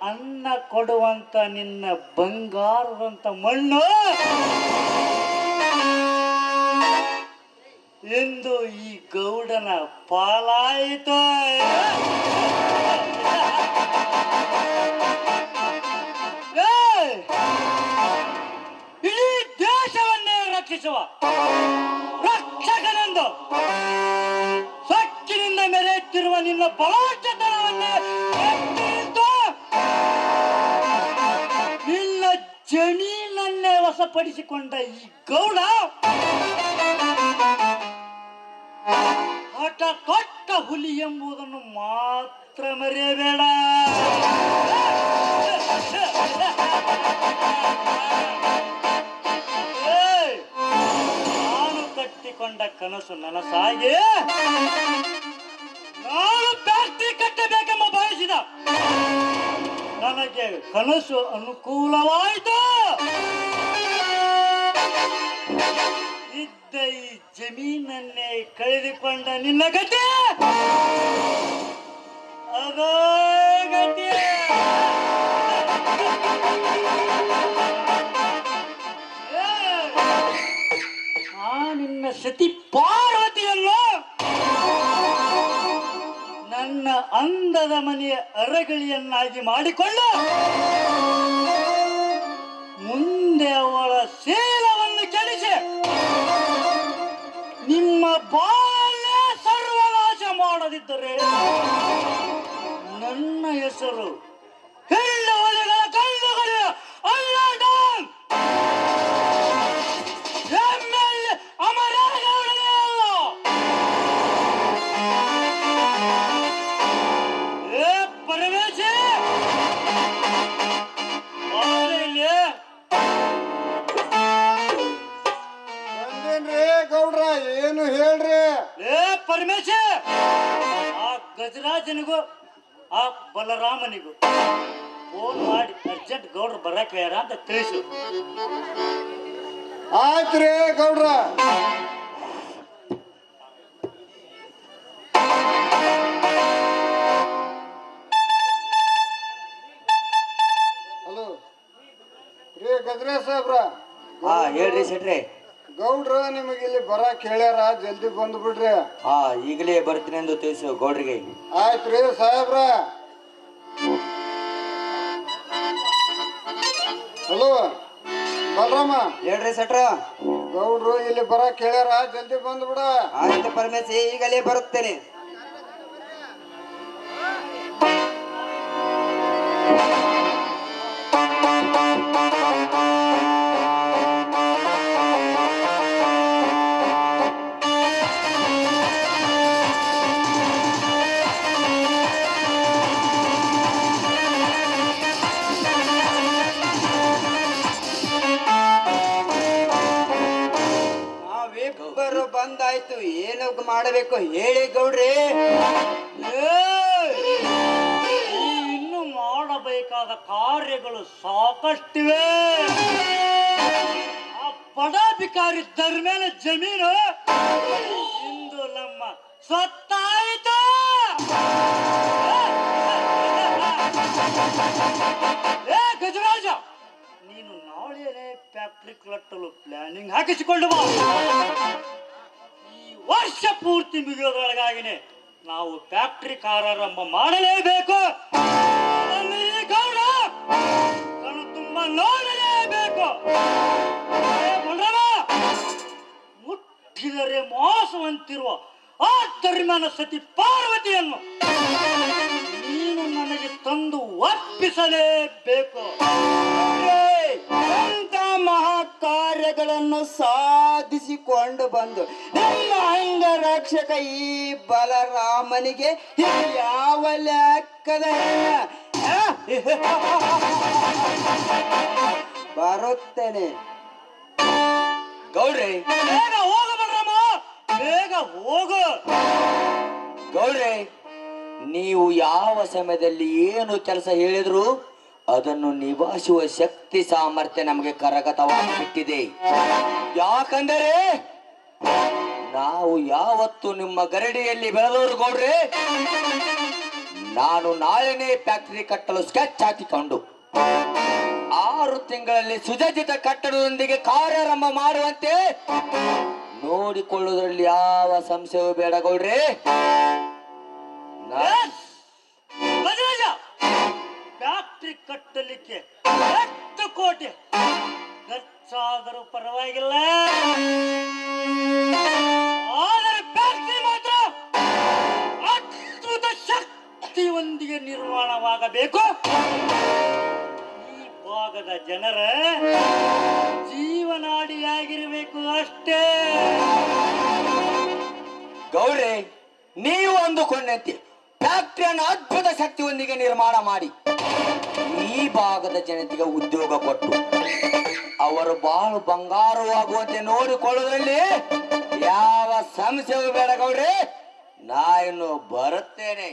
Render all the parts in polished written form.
ಅನ್ನ ಕೊಡುವಂತ ನಿನ್ನ ಬಂಗಾರದಂತ ಮಣ್ಣು ಎಂದು ಈ ಗೌಡನ ಪಾಲಾಯಿತು. ಇಡೀ ದೇಶವನ್ನೇ ರಕ್ಷಿಸುವ ರಕ್ಷಕನೆಂದು ಸೊಕ್ಕಿನಿಂದ ಮೆರೆಯುತ್ತಿರುವ ನಿನ್ನ ಬಲಾಢ್ಯತನವನ್ನೇ ನಿನ್ನ ಜಮೀನನ್ನೇ ವಶಪಡಿಸಿಕೊಂಡ ಈ ಗೌಡ ಹಠ ತೊಟ್ಟ ಹುಲಿ ಎಂಬುದನ್ನು ಮಾತ್ರ ಮರೆಯಬೇಡ. ನಾನು ಕಟ್ಟಿಕೊಂಡ ಕನಸು ನನಸಾಗಿ ನಾನು ಫ್ಯಾಕ್ಟರಿ ಕಟ್ಟಬೇಕೆಂಬ ಬಯಸಿದ ನನಗೆ ಕನಸು ಅನುಕೂಲವಾಯಿತು. ಇದ್ದ ಈ ಜಮೀನನ್ನೇ ಕಳೆದುಕೊಂಡ ನಿನ್ನ ಗತಿ ಅದೋ ಗತಿ. ನಿನ್ನ ಸತಿ ಪಾರ್ವತಿಯಲ್ಲೋ ನನ್ನ ಅಂದದ ಮನೆಯ ಅರಗಳಿಯನ್ನಾಗಿ ಮಾಡಿಕೊಂಡು ಮುಂದೆ ಅವಳ ಶೀಲವನ್ನು ಕೆಡಿಸಿ ನಿಮ್ಮ ಬಾಳನ್ನೇ ಸರ್ವನಾಶ ಮಾಡದಿದ್ದರೆ ನನ್ನ ಹೆಸರು ಹೆಣ್ಣು ಹೊಲೆಗಳ ಕಣ್ಣುಗಳು ಅಲ್ಲ. ಏನು ಹೇಳ್ರಿ ಪರಮೇಶ, ಆ ಗಜರಾಜನಿಗೂ ಆ ಬಲರಾಮನಿಗೂ ಫೋನ್ ಮಾಡಿ ಅರ್ಜೆಂಟ್ ಗೌಡ್ರು ಬರಕ್ಕೆ ಯಾರ ಅಂತ ತಿಳಿಸು. ಆಯ್ತ್ರಿ ಗೌಡ್ರ. ಹಲೋ ರೀ ಗಜರಾಜ್ ಸಾಹೇಬ್ರ. ಹೇಳ್ರಿ ಸೆಟ್ರಿ. ಗೌಡ್ರ ನಿಮಗೆ ಇಲ್ಲಿ ಬರಕ್ ಹೇಳ್ಯಾರ, ಜಲ್ದಿ ಬಂದ್ಬಿಡ್ರಿ. ಈಗಲೇ ಬರ್ತೀನಿ ಎಂದು ತಿಳಿಸು ಗೌಡ್ರಿಗೆ. ಆಯ್ತ್ರಿ ಸಾಹೇಬ್ರ. ಹಲೋ ಬಲರಾಮ. ಹೇಳ್ರಿ ಸೆಟ್ರ. ಗೌಡ್ರು ಇಲ್ಲಿ ಬರಕ್ ಹೇಳ್ಯಾರ, ಜಲ್ದಿ ಬಂದ್ಬಿಡ. ಆಯ್ತು ಪರಮೇಶಿ, ಈಗಲೇ ಬರುತ್ತೇನೆ. ಆಯ್ತು ಏನು ಮಾಡಬೇಕು ಹೇಳಿ ಗೌಡ್ರಿ. ಇನ್ನು ಮಾಡಬೇಕಾದ ಕಾರ್ಯಗಳು ಸಾಕಷ್ಟಿವೆ. ಆ ಬಡ ಬಿಕಾರಿದ್ದರ ಮೇಲೆ ಜಮೀನು ಇಂದು ನಮ್ಮ ಸ್ವತ್ತಾಯಿತು. ಗಜರಾಜ, ನೀನು ನಾಳೆನೇ ಫ್ಯಾಕ್ಟ್ರಿ ಕಟ್ಟಲು ಪ್ಲಾನಿಂಗ್ ಹಾಕಿಸಿಕೊಂಡು ಬಾ. ಈ ವರ್ಷ ಪೂರ್ತಿ ಮುಗಿಯೋದ್ರೊಳಗಾಗಿನೇ ನಾವು ಫ್ಯಾಕ್ಟ್ರಿ ಕಾರ್ಯಾರಂಭ ಮಾಡಲೇಬೇಕು. ಕಣ್ಣು ತುಂಬ ನೋಡಲೇಬೇಕು. ಮುಟ್ಟಿದರೆ ಮೋಸವಂತಿರುವ ಆ ಧರ್ಮನ ಸತಿ ಪಾರ್ವತಿಯನ್ನು ನೀನು ನನಗೆ ತಂದು ಒಪ್ಪಿಸಲೇಬೇಕು. ಅಂತ ಮಹಾ ಕಾರ್ಯಗಳನ್ನು ಸಾಧಿಸಿಕೊಂಡು ಬಂದು ನಿಮ್ಮ ಅಂಗ ರಕ್ಷಕ ಈ ಬಲರಾಮನಿಗೆ ಯಾವ ಲೆಕ್ಕದ ಬರುತ್ತೇನೆ. ಗೌಡ್ರಿ, ಬೇಗ ಹೋಗು ಬಲರಾಮ, ಬೇಗ ಹೋಗು. ಗೌಡ್ರೆ, ನೀವು ಯಾವ ಸಮಯದಲ್ಲಿ ಏನು ಕೆಲಸ ಹೇಳಿದ್ರು ಅದನ್ನು ನಿಭಾಯಿಸುವ ಶಕ್ತಿ ಸಾಮರ್ಥ್ಯ ನಮಗೆ ಕರಗತವಾಗಿ ಬಿಟ್ಟಿದೆ. ಯಾಕಂದರೆ ನಾವು ಯಾವತ್ತು ನಿಮ್ಮ ಗರಡಿಯಲ್ಲಿ ಬೆಳೆದವರು ಗೌಡ್ರೆ. ನಾನು ನಾಳೆನೇ ಫ್ಯಾಕ್ಟರಿ ಕಟ್ಟಲು ಸ್ಕೆಚ್ ಹಾಕಿಕೊಂಡು 6 ತಿಂಗಳಲ್ಲಿ ಸುಸಜ್ಜಿತ ಕಟ್ಟಡದೊಂದಿಗೆ ಕಾರ್ಯಾರಂಭ ಮಾಡುವಂತೆ ನೋಡಿಕೊಳ್ಳುವುದರಲ್ಲಿ ಯಾವ ಸಂಶಯವೂ ಬೇಡ ಗೌಡ್ರೆ. ಫ್ಯಾಕ್ಟ್ರಿ ಕಟ್ಟಲಿಕ್ಕೆ 10 ಕೋಟಿ ಖರ್ಚಾದರೂ ಪರವಾಗಿಲ್ಲ, ಆದರೆ ಫ್ಯಾಕ್ಟ್ರಿ ಮಾತ್ರ ಅದ್ಭುತ ಶಕ್ತಿಯೊಂದಿಗೆ ನಿರ್ಮಾಣವಾಗಬೇಕು. ಈ ಭಾಗದ ಜನರ ಜೀವನಾಡಿಯಾಗಿರಬೇಕು ಅಷ್ಟೇ. ಗೌಡ್ರೆ, ನೀವು ಅಂದುಕೊಂಡಂತೆ ಫ್ಯಾಕ್ಟರಿಯನ್ನು ಅದ್ಭುತ ಶಕ್ತಿಯೊಂದಿಗೆ ನಿರ್ಮಾಣ ಮಾಡಿ ಈ ಭಾಗದ ಜನತೆಗೆ ಉದ್ಯೋಗ ಕೊಟ್ಟು ಅವರು ಬಾಳು ಬಂಗಾರವಾಗುವಂತೆ ನೋಡಿಕೊಳ್ಳುವುದರಲ್ಲಿ ಯಾವ ಸಂಶಯವೂ ಬೇಡ ಗೌಡ್ರೆ. ನಾ ಇನ್ನು ಬರುತ್ತೇನೆ.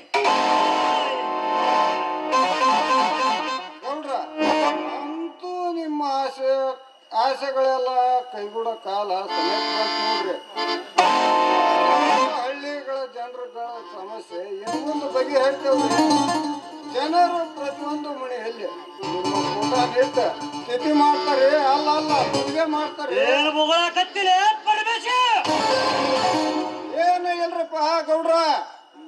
ಗೌಡ್ರ, ಅಂತೂ ನಿಮ್ಮ ಆಸೆಗಳೆಲ್ಲ ಕೈಗೂಡ ಕಾಲ ಸಮಯ ನೋಡ್ರಿ. ಹಳ್ಳಿಗಳ ಜನರುಗಳ ಸಮಸ್ಯೆ ಇನ್ನೊಂದು ಬಗೆಹರಿತೇವೆ. ಜನರು ಪ್ರತಿಯೊಂದು ಮನೆಯಲ್ಲಿ ನಿಮ್ಮ ಊಟ ನಿಟ್ಟ ಸ್ಥಿತಿ ಮಾಡ್ತಾರೆ. ಅಲ್ಲ ಅಲ್ಲ ಪೂಜೆ ಮಾಡ್ತಾರೆ. ಏನು ಮುಗಳಕತ್ತಿಲ್ಲ ಪರಮೇಶ್? ಏನು ಇಲ್ರಪ್ಪ ಗೌಡ್ರ,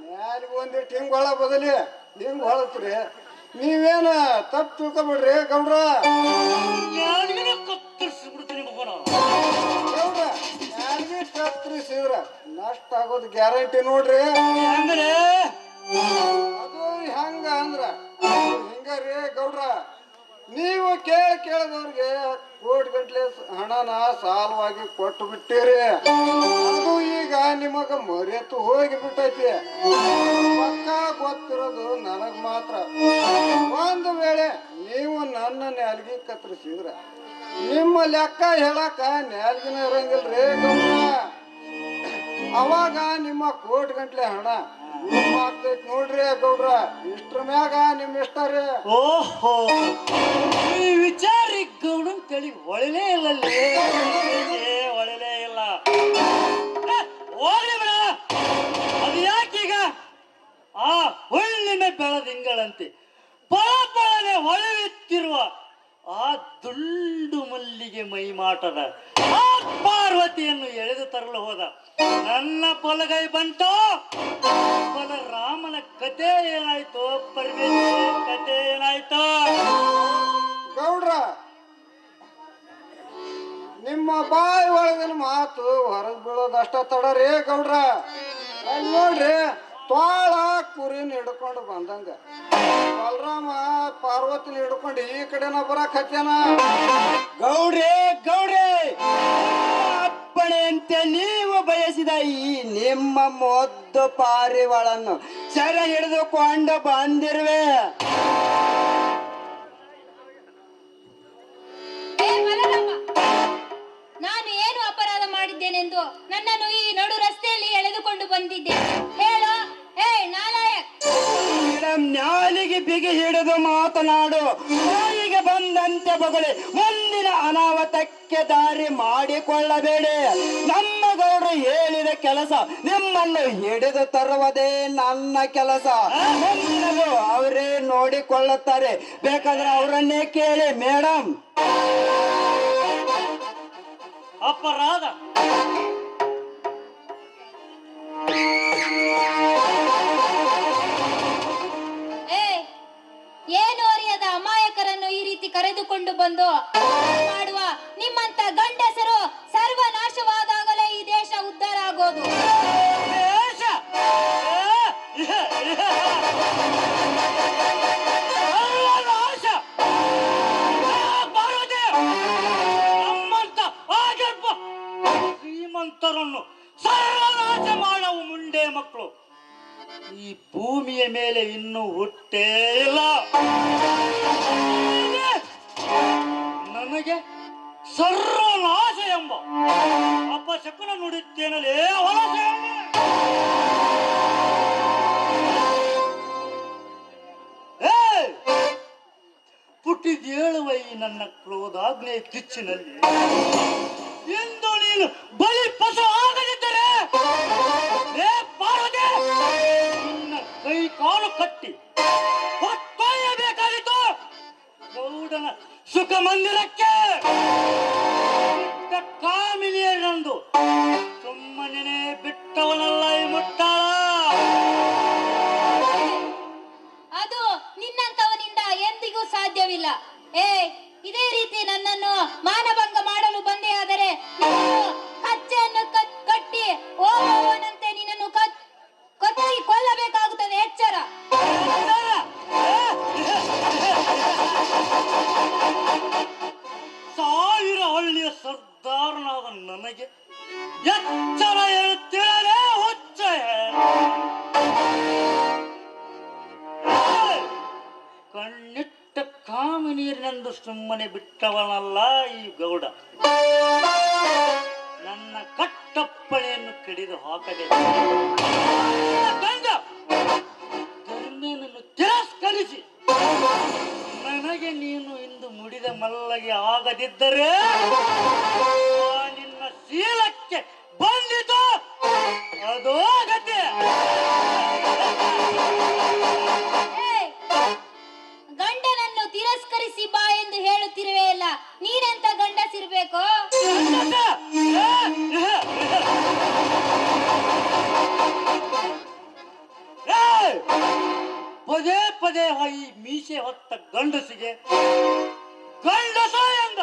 ಮ್ಯಾಲಿಗೆ ಒಂದಿಟ್ಟು ಹಿಂಗ್ ಹೊಳ ಬದಲಿ ಹಿಂಗ್ ಹೊಳತ್ರಿ. ನೀವೇನ ತಪ್ಪು ತಿಳ್ಕೊಬೇಡ್ರಿ ಗೌಡ್ರ. ಕತ್ತರಿಸ್ಬಿಡ್ತೀನಿ ಮಗನ. ಗೌಡ್ರ, ಮ್ಯಾಲಿಗೆ ಕತ್ತರಿಸಿದ್ರ ನಷ್ಟ ಆಗೋದು ಗ್ಯಾರಂಟಿ ನೋಡ್ರಿ. ಅಂದ್ರೆ ಅದು ಹೆಂಗ ಅಂದ್ರ ಹಿಂಗಾರಿ ಗೌಡ್ರ, ನೀವು ಕೇಳದವ್ರಿಗೆ ಕೋಟಿ ಗಂಟ್ಲೆ ಹಣನ ಸಾಲವಾಗಿ ಕೊಟ್ಟು ಬಿಟ್ಟಿರಿ. ಅದು ಈಗ ನಿಮಗ ಮರೆತು ಹೋಗಿ ಬಿಟ್ಟೈತಿ. ಪಕ್ಕ ಗೊತ್ತಿರೋದು ನನಗ್ ಮಾತ್ರ. ಒಂದು ವೇಳೆ ನೀವು ನನ್ನ ನ್ಯಾಲ್ಗಿ ಕತ್ತರಿಸಿದ್ರ ನಿಮ್ಮ ಲೆಕ್ಕ ಹೇಳಕ ನ್ಯಾಲ್ಗಿನ ಇರಂಗಿಲ್ರಿ ಗೌಡ್ರ. ಅವಾಗ ನಿಮ್ಮ ಕೋಟಿ ಗಂಟ್ಲೆ ಹಣ ಆಗ್ತೈತಿ ನೋಡ್ರಿ ಗೌಡ್ರ. ಇಷ್ಟ್ರ ಮ್ಯಾಗ ನಿಮ್ ಇಷ್ಟ ರೀ. ಓಹೋ, ಈ ವಿಚಾರ ಗೌಡನ್ ತಳಿ ಒಳಲೇ ಇಲ್ಲ, ಒಳಲೇ ಇಲ್ಲ. ಹೋಗ್ಲಿ ಬಿಡ. ಅದು ಯಾಕೀಗ ಆ ಹುಣ್ಣಿಮೆ ಬೆಳದಿಂಗಳಂತೆ ಪಳಪಳನೆ ಹೊಳೆಯುತ್ತಿರುವ ಆ ದುಂಡು ಮಲ್ಲಿಗೆ ಮೈಮಾಟದ ಆ ಪಾರ್ವತಿಯನ್ನು ಎಳೆದು ತರಲು ಹೋದ ನನ್ನ ಬಲಗೈ ಬಂತು. ಬಲರಾಮನ ಕತೆ ಏನಾಯ್ತು ಪರಮೇಶ್ವರ, ಕತೆ ಏನಾಯ್ತು? ಗೌಡ್ರ, ನಿಮ್ಮ ಬಾಯಿ ಒಳಗಿನ ಮಾತು ಹೊರಗ್ ಬೀಳೋದಷ್ಟ ತಡರಿ ಗೌಡ್ರ. ಅಲ್ಲಿ ನೋಡ್ರಿ, ತೋಳ ಕುರಿನ ಹಿಡ್ಕೊಂಡು ಬಂದಂಗ ಬಲರಾಮ ಪಾರ್ವತಿನ ಹಿಡ್ಕೊಂಡು ಈ ಕಡೆನ ಬರಕ್ ಹತ್ಯಾನ. ಗೌಡ್ರೆ ಗೌಡ್ರೆ, ಅಪ್ಪಣೆಯಂತೆ ನೀವು ಬಯಸಿದ ಈ ನಿಮ್ಮ ಮೊದ್ದು ಪಾರಿವಾಳನ್ನು ಸೆರೆ ಹಿಡಿದುಕೊಂಡು ಬಂದಿರುವೆ. ಏ ಬಲರಾಮ, ನಾನು ಏನು ಅಪರಾಧ ಮಾಡಿದ್ದೇನೆ ಎಂದು ನನ್ನನ್ನು ಈ ನಡು ರಸ್ತೆಯಲ್ಲಿ ಎಳೆದುಕೊಂಡು ಬಂದಿದ್ದೆ. ಹೇಳೋ, ಹೇ ನಾಲಾಯಕ್. ಮೇಡಮ್, ನ್ಯಾಲಿಗೆ ಬಿಗಿ ಹಿಡಿದು ಮಾತನಾಡು. ಬಾಯಿಗೆ ಬಂದಂತೆ ಬಗಳಿ ಮುಂದಿನ ಅನಾಹುತಕ್ಕೆ ದಾರಿ ಮಾಡಿಕೊಳ್ಳಬೇಡಿ. ನಮ್ಮ ಗೌಡ್ರು ಹೇಳಿದ ಕೆಲಸ ನಿಮ್ಮನ್ನು ಹಿಡಿದು ತರುವುದೇ ನನ್ನ ಕೆಲಸ. ಮುಂದಿನದು ಅವರೇ ನೋಡಿಕೊಳ್ಳುತ್ತಾರೆ. ಬೇಕಾದ್ರೆ ಅವರನ್ನೇ ಕೇಳಿ ಮೇಡಮ್. ಅಪರಾಧ ಏನು ಅರಿಯದ ಅಮಾಯಕರನ್ನು ಈ ರೀತಿ ಕರೆದುಕೊಂಡು ಬಂದು ಮಾಡುವ ನಿಮ್ಮಂತ ಗಂಡಸರು ಸರ್ವನಾಶವಾದಾಗಲೇ ಈ ದೇಶ ಉದ್ಧಾರ ಆಗೋದು. ನಮ್ಮಂತ ಆಗರ್ಭ ಶ್ರೀಮಂತರನ್ನು ಸರ್ವನಾಶ ಮಾಡವು ಮುಂಡೆ ಮಕ್ಕಳು ಈ ಭೂಮಿಯ ಮೇಲೆ ಇನ್ನೂ ಹುಟ್ಟೇ ಇಲ್ಲ. ನನಗೆ ಸರ್ವನಾಶ ಎಂಬ ಅಪಶಕುನ ನುಡಿತ್ತೇನಲೇ ಹೊಲಸೆ. ಪುಟ್ಟಿದೇಳುವ ಈ ನನ್ನ ಕ್ರೋಧಾಗ್ನೆಯ ಕಿಚ್ಚಿನಲ್ಲಿ ಎಂದು ನೀನು ಬಲಿ ಪಶು ಆಗದಿದ್ದರೆ ನಿನ್ನ ಕೈ ಕಾಲು ಕಟ್ಟಿ ಹೊತ್ತೊಯ್ಯಬೇಕಾಗಿತ್ತು ಗೌಡನ ಸುಖ ಮಂದಿರಕ್ಕೆ. ಕಾಮಿನಿಯರಂದು ಸುಮ್ಮನೆ ಬಿಟ್ಟವನಲ್ಲ ಈ ಮುಟ್ಟಾಳ. ಅದು ನಿನ್ನಂತವನಿಂದ ಎಂದಿಗೂ ಸಾಧ್ಯವಿಲ್ಲ. ಇದೇ ರೀತಿ ನನ್ನನ್ನು ಮಾನಭಂಗ ಮಾಡಲು ಬಂದೇ ಆದರೆ ಕಚ್ಚೆಯನ್ನು ಕಟ್ಟಿ ಓವನಂತೆ ನಿನ್ನನ್ನು ಕಚ್ಚಿ ಕೊಲ್ಲಬೇಕಾಗುತ್ತದೆ. ಎಚ್ಚರ. ಸಾವಿರ ಹಳ್ಳಿಯ ಸರ್ದಾರನಾದ ನನಗೆ ಎಚ್ಚರ ಹೇಳುತ್ತೇನೆ ಹುಚ್ಚ. ಕಣ್ಣಿಟ್ಟ ಕಾಮಿನೀರಿನೆಂದು ಸುಮ್ಮನೆ ಬಿಟ್ಟವನಲ್ಲ ಈ ಗೌಡ. ನನ್ನ ಕಟ್ಟಪ್ಪಣೆಯನ್ನು ಕಡಿದು ಹಾಕಬೇಕು. ಗಂಡ ಧರ್ಮೇನನ್ನು ತಿರಸ್ಕರಿಸಿ ನನಗೆ ನೀನು ಇಂದು ಮುಡಿದ ಮಲ್ಲಗೆ ಆಗದಿದ್ದರೆ ನಿನ್ನ ಶೀಲಕ್ಕೆ ಬಂದಿತು ಅದೋ ಗತಿ. ಗಂಡನನ್ನು ತಿರಸ್ಕರಿಸಿ ಬಾ ಎಂದು ಹೇಳುತ್ತಿರುವೆ ಅಲ್ಲ, ನೀನೆಂತ ಗಂಡಸಿರ್ಬೇಕು? ಪದೇ ಪದೇ ಈ ಮೀಸೆ ಹೊತ್ತ ಗಂಡಸಿಗೆ ಗಂಡಸ ಎಂದ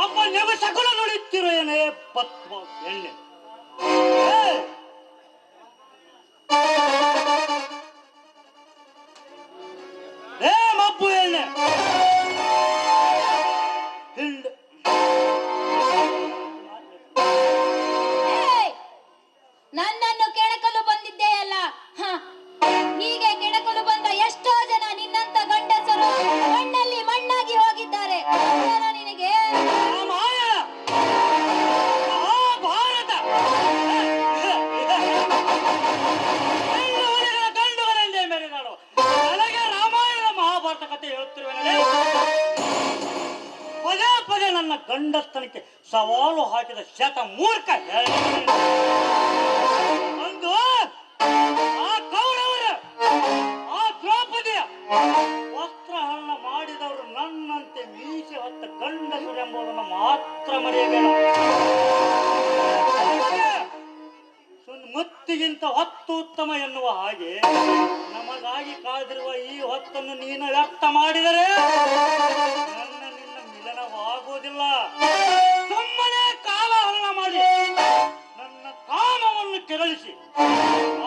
ಅಪ್ಪ ನೆಗಸಕಲು ನುಡಿತಿರುವೇನೆ ಪತ್ವ ಎಣ್ಣೆ. ಮಬ್ಬು ಎಣ್ಣೆ ಹಿಂಡು ನನ್ನನ್ನು ಕೆಣಕಲು ಬಂದಿದ್ದೆಯಲ್ಲ. ಹೀಗೆ ಕೆಣಕಲು ಬಂದ ಎಷ್ಟೋ ಜನ ನಿನ್ನಂತ ಗಂಡಸರು ಮಣ್ಣಲ್ಲಿ ಮಣ್ಣಾಗಿ ಹೋಗಿದ್ದಾರೆ. ನಿನಗೆ ಭಾರತ ಗಂಡುವರೆಂದೇ ಮೆರೆದಾಡು. ನನಗೆ ರಾಮಾಯಣದ ಮಹಾಭಾರತ ಕಥೆ ಹೇಳುತ್ತಿರುವೆ. ಪದೇ ಪದೇ ನನ್ನ ಗಂಡಸ್ತನಕ್ಕೆ ಸವಾಲು ಹಾಕಿದ ಶತ ಮೂರ್ಖ. ಒಂದು ಆ ಕೌರವರ ಆ ದ್ರೌಪದಿಯ ವಸ್ತ್ರಹರಣ ಮಾಡಿದವರು ನನ್ನಂತೆ ಮೀಸೆ ಹೊತ್ತ ಗಂಡಸರು ಎಂಬುದನ್ನು ಮಾತ್ರ ಮರೆಯಬೇಡ. ಮುತ್ತಿಗಿಂತ ಹೊತ್ತು ಉತ್ತಮ ಎನ್ನುವ ಹಾಗೆ ನಮಗಾಗಿ ಕಾದಿರುವ ಈ ಹೊತ್ತನ್ನು ನೀನು ವ್ಯಕ್ತ ಮಾಡಿದರೆ ನನ್ನ ನಿನ್ನ ಮಿಲನವಾಗುವುದಿಲ್ಲ. ಸುಮ್ಮನೆ ಕಾಲಹರಣ ಮಾಡಿ ನನ್ನ ಕಾಮವನ್ನು ಕೆರಳಿಸಿ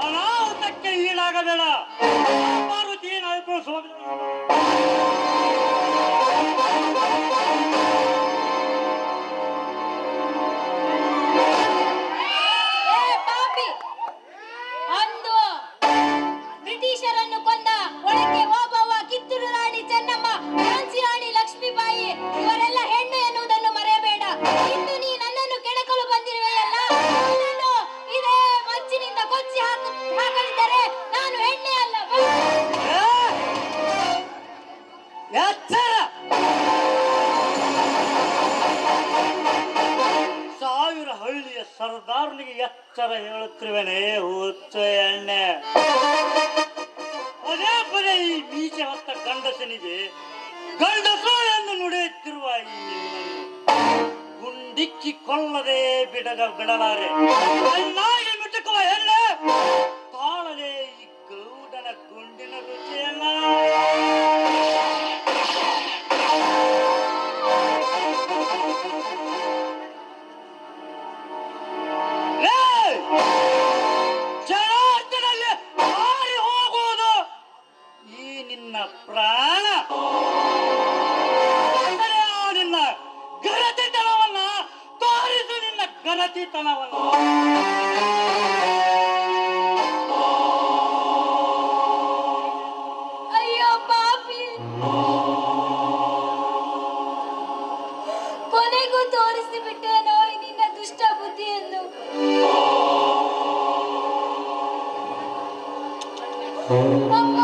ಅನಾಹುತಕ್ಕೆ ಈಡಾಗಬೇಡ. ಮಾರುತಿ ನಾಯಕರು ಸ್ವಾಮಿ. ಅಂದು ಬ್ರಿಟಿಷರನ್ನು ಕೊಂದ ಒಳಗೆ ಓಬವ್ವ, ಕಿತ್ತೂರು ರಾಣಿ ಚೆನ್ನಮ್ಮ, ಝಾನ್ಸಿ ರಾಣಿ ಲಕ್ಷ್ಮೀಬಾಯಿ ಇವರೆಲ್ಲ ಹೆಣ್ಣು ಎನ್ನುವುದನ್ನು ಮರೆಯಬೇಡ. ಇಂದು ನೀ ನನ್ನನ್ನು ಕೆಣಕಲು ಎಚ್ಚರ! ಸಾವಿರ ಹಳ್ಳಿಯ ಸರ್ದಾರನಿಗೆ ಎಚ್ಚರ ಹೇಳುತ್ತಿರುವೆನೆ ಹುಚ್ಚ ಎಣ್ಣೆ. ಪದೇ ಪದೇ ಈ ಮೀಸೆ ಹೊತ್ತ ಗಂಡಸನಿಗೆ ಗಂಡಸು ಎಂದು ನುಡಿಯುತ್ತಿರುವ ಈ ನಿನ್ನನ್ನು ಗುಂಡಿಕ್ಕಿ ಕೊಲ್ಲದೆ ಬಿಡಲಾರೆ. ಚೆನ್ನಾಗಿ ಮಿಟುಕುವ ಎಣ್ಣೆ ತಾಳಲೆ ಈ ಗೌಡನ ಗುಂಡಿನ ರುಚಿಯಲ್ಲ. ಜನಾರ್ದನಲ್ಲಿ ಹಾರಿ ಹೋಗುವುದು ಈ ನಿನ್ನ ಪ್ರಾಣ. ನಿನ್ನ ಗರತಿತನವನ್ನ ತೋರಿಸು, ನಿನ್ನ ಗರತಿತನವನ್ನ. ಅಯ್ಯೋ ಪಾಪಿ, ಕೊನೆಗೂ ತೋರಿಸಿಬಿಟ್ಟೇನೋ ಈ ನಿನ್ನ ದುಷ್ಟ ಬುದ್ಧಿಯನ್ನು. ಅಮ್ಮ,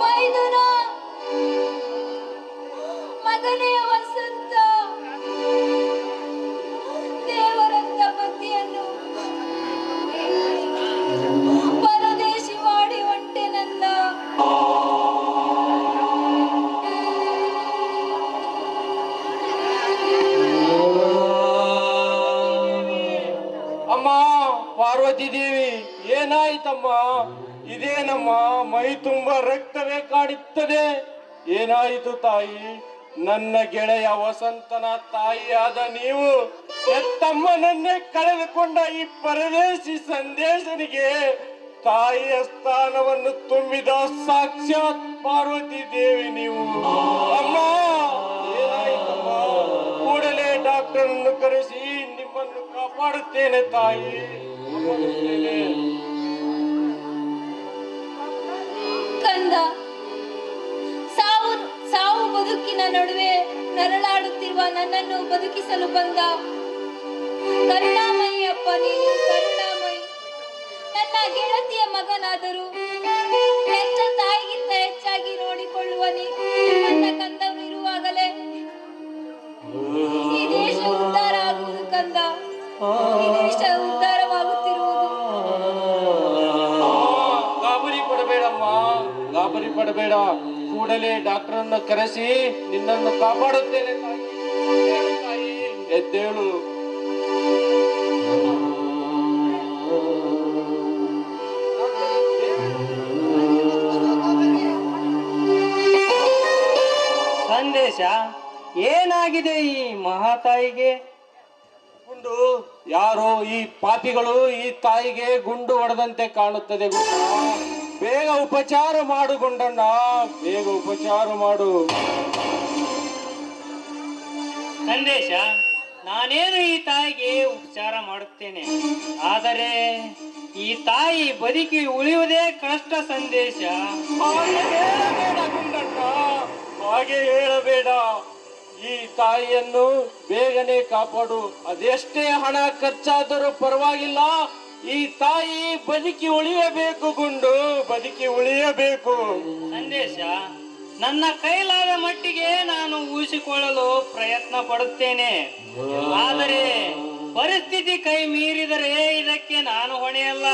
ಮೈದುನ, ಮಗನೇ ವಸಂತ, ದೇವರಂತ ಪತಿಯನ್ನು ಪರದೇಶಿ ಮಾಡಿ ಹೊಂಟೆ ನನ್ನ. ಅಮ್ಮ ಪಾರ್ವತಿ ದೇವಿ, ಏನಾಯ್ತಮ್ಮ? ಇದೇನಮ್ಮ ಮೈ ತುಂಬ ರಕ್ತವೇ ಕಾಡುತ್ತದೆ. ಏನಾಯಿತು ತಾಯಿ? ನನ್ನ ಗೆಳೆಯ ವಸಂತನ ತಾಯಿಯಾದ ನೀವು ಹೆತ್ತಮ್ಮನನ್ನೇ ಕಳೆದುಕೊಂಡ ಈ ಪರದೇಶಿ ಸಂದೇಶನಿಗೆ ತಾಯಿಯ ಸ್ಥಾನವನ್ನು ತುಂಬಿದ ಸಾಕ್ಷಾತ್ ಪಾರ್ವತಿ ದೇವಿ ನೀವು. ಅಮ್ಮ, ಏನಾಯ್ತಮ್ಮ? ಕೂಡಲೇ ಡಾಕ್ಟರ್ ಅನ್ನು ಕರೆಸಿ ನಿಮ್ಮನ್ನು ಕಾಪಾಡುತ್ತೇನೆ ತಾಯಿ, ಕಾಪಾಡುತ್ತೇನೆ. ಕಂದ, ಸಾವು ಸಾವು ಬದುಕಿನ ನಡುವೆ ನರಳಾಡುತ್ತಿರುವ ನನ್ನನ್ನು ಬದುಕಿಸಲು ಬಂದ ಕರುಣಾಮಯಿ ಅಪ್ಪ, ನೀನು ಕರುಣಾಮಯಿ. ನನ್ನ ಗೆಳತಿಯ ಮಗನಾದರೂ ಹೆತ್ತ ತಾಯಿಗಿಂತ ಹೆಚ್ಚಾಗಿ ನೋಡಿಕೊಳ್ಳುವ ನನ್ನ ಕಂದವಿರುವಾಗಲೇ ಈ ದೇಶ ಉದ್ಧಾರ ಆಗುವುದು ಕಂದ. ಈ ದೇಶ ಉದ್ಧಾರವಾಗುತ್ತಿರುವುದು. ಗಾಬರಿ ಪಡಬೇಡಮ್ಮ, ಗಾಬರಿ ಪಡಬೇಡ. ಕೂಡಲೇ ಡಾಕ್ಟರ್ ಅನ್ನು ಕರೆಸಿ ನಿನ್ನನ್ನು ಕಾಪಾಡುತ್ತೇನೆ ತಾಯಿ. ಎದ್ದೇಳು ತಾಯಿ, ಎದ್ದೇಳು. ಸಂದೇಶ ಏನಾಗಿದೆ ಈ ಮಹಾತಾಯಿಗೆ? ಗುಂಡು ಯಾರೋ ಈ ಪಾಪಿಗಳು ಈ ತಾಯಿಗೆ ಗುಂಡು ಹೊಡೆದಂತೆ ಕಾಣುತ್ತದೆ. ಬೇಗ ಉಪಚಾರ ಮಾಡು ಗುಂಡಣ್ಣ, ಬೇಗ ಉಪಚಾರ ಮಾಡು. ಸಂದೇಶ, ನಾನೇನು ಈ ತಾಯಿಗೆ ಉಪಚಾರ ಮಾಡುತ್ತೇನೆ, ಆದರೆ ಈ ತಾಯಿ ಬದುಕಿ ಉಳಿಯುವುದೇ ಕಷ್ಟ. ಸಂದೇಶ, ಹಾಗೆ ಹೇಳಬೇಡ ಗುಂಡಣ್ಣ, ಹಾಗೆ ಹೇಳಬೇಡ. ಈ ತಾಯಿಯನ್ನು ಬೇಗನೆ ಕಾಪಾಡು. ಅದೆಷ್ಟೇ ಹಣ ಖರ್ಚಾದರೂ ಪರವಾಗಿಲ್ಲ, ಈ ತಾಯಿ ಬದುಕಿ ಉಳಿಯಬೇಕು ಗುಂಡು, ಬದುಕಿ ಉಳಿಯಬೇಕು. ಸಂದೇಶ, ನನ್ನ ಕೈಲಾದ ಮಟ್ಟಿಗೆ ನಾನು ಉಳಿಸಿಕೊಳ್ಳಲು ಪ್ರಯತ್ನ ಪಡುತ್ತೇನೆ. ಆದರೆ ಪರಿಸ್ಥಿತಿ ಕೈ ಮೀರಿದರೆ ಇದಕ್ಕೆ ನಾನು ಹೊಣೆಯಲ್ಲ.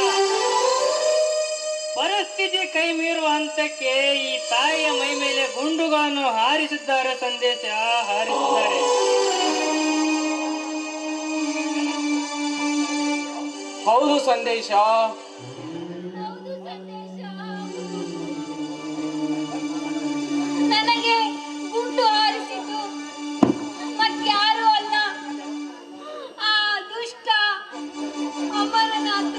ಪರಿಸ್ಥಿತಿ ಕೈ ಮೀರುವ ಹಂತಕ್ಕೆ ಈ ತಾಯಿಯ ಮೈ ಮೇಲೆ ಗುಂಡುಗಳನ್ನು ಹಾರಿಸಿದ್ದಾರೆ. ಸಂದೇಶ, ಹಾರಿಸಿದ್ದಾರೆ. ಹೌದು ಸಂದೇಶ, ಹೌದು ಸಂದೇಶ. ನನಗೆ ಗುಂಡು ಹಾರಿಸಿತು ಮತ್ಯಾರೂ ಅಲ್ಲ, ಆ ದುಷ್ಟ ಅಮರನಾಥ.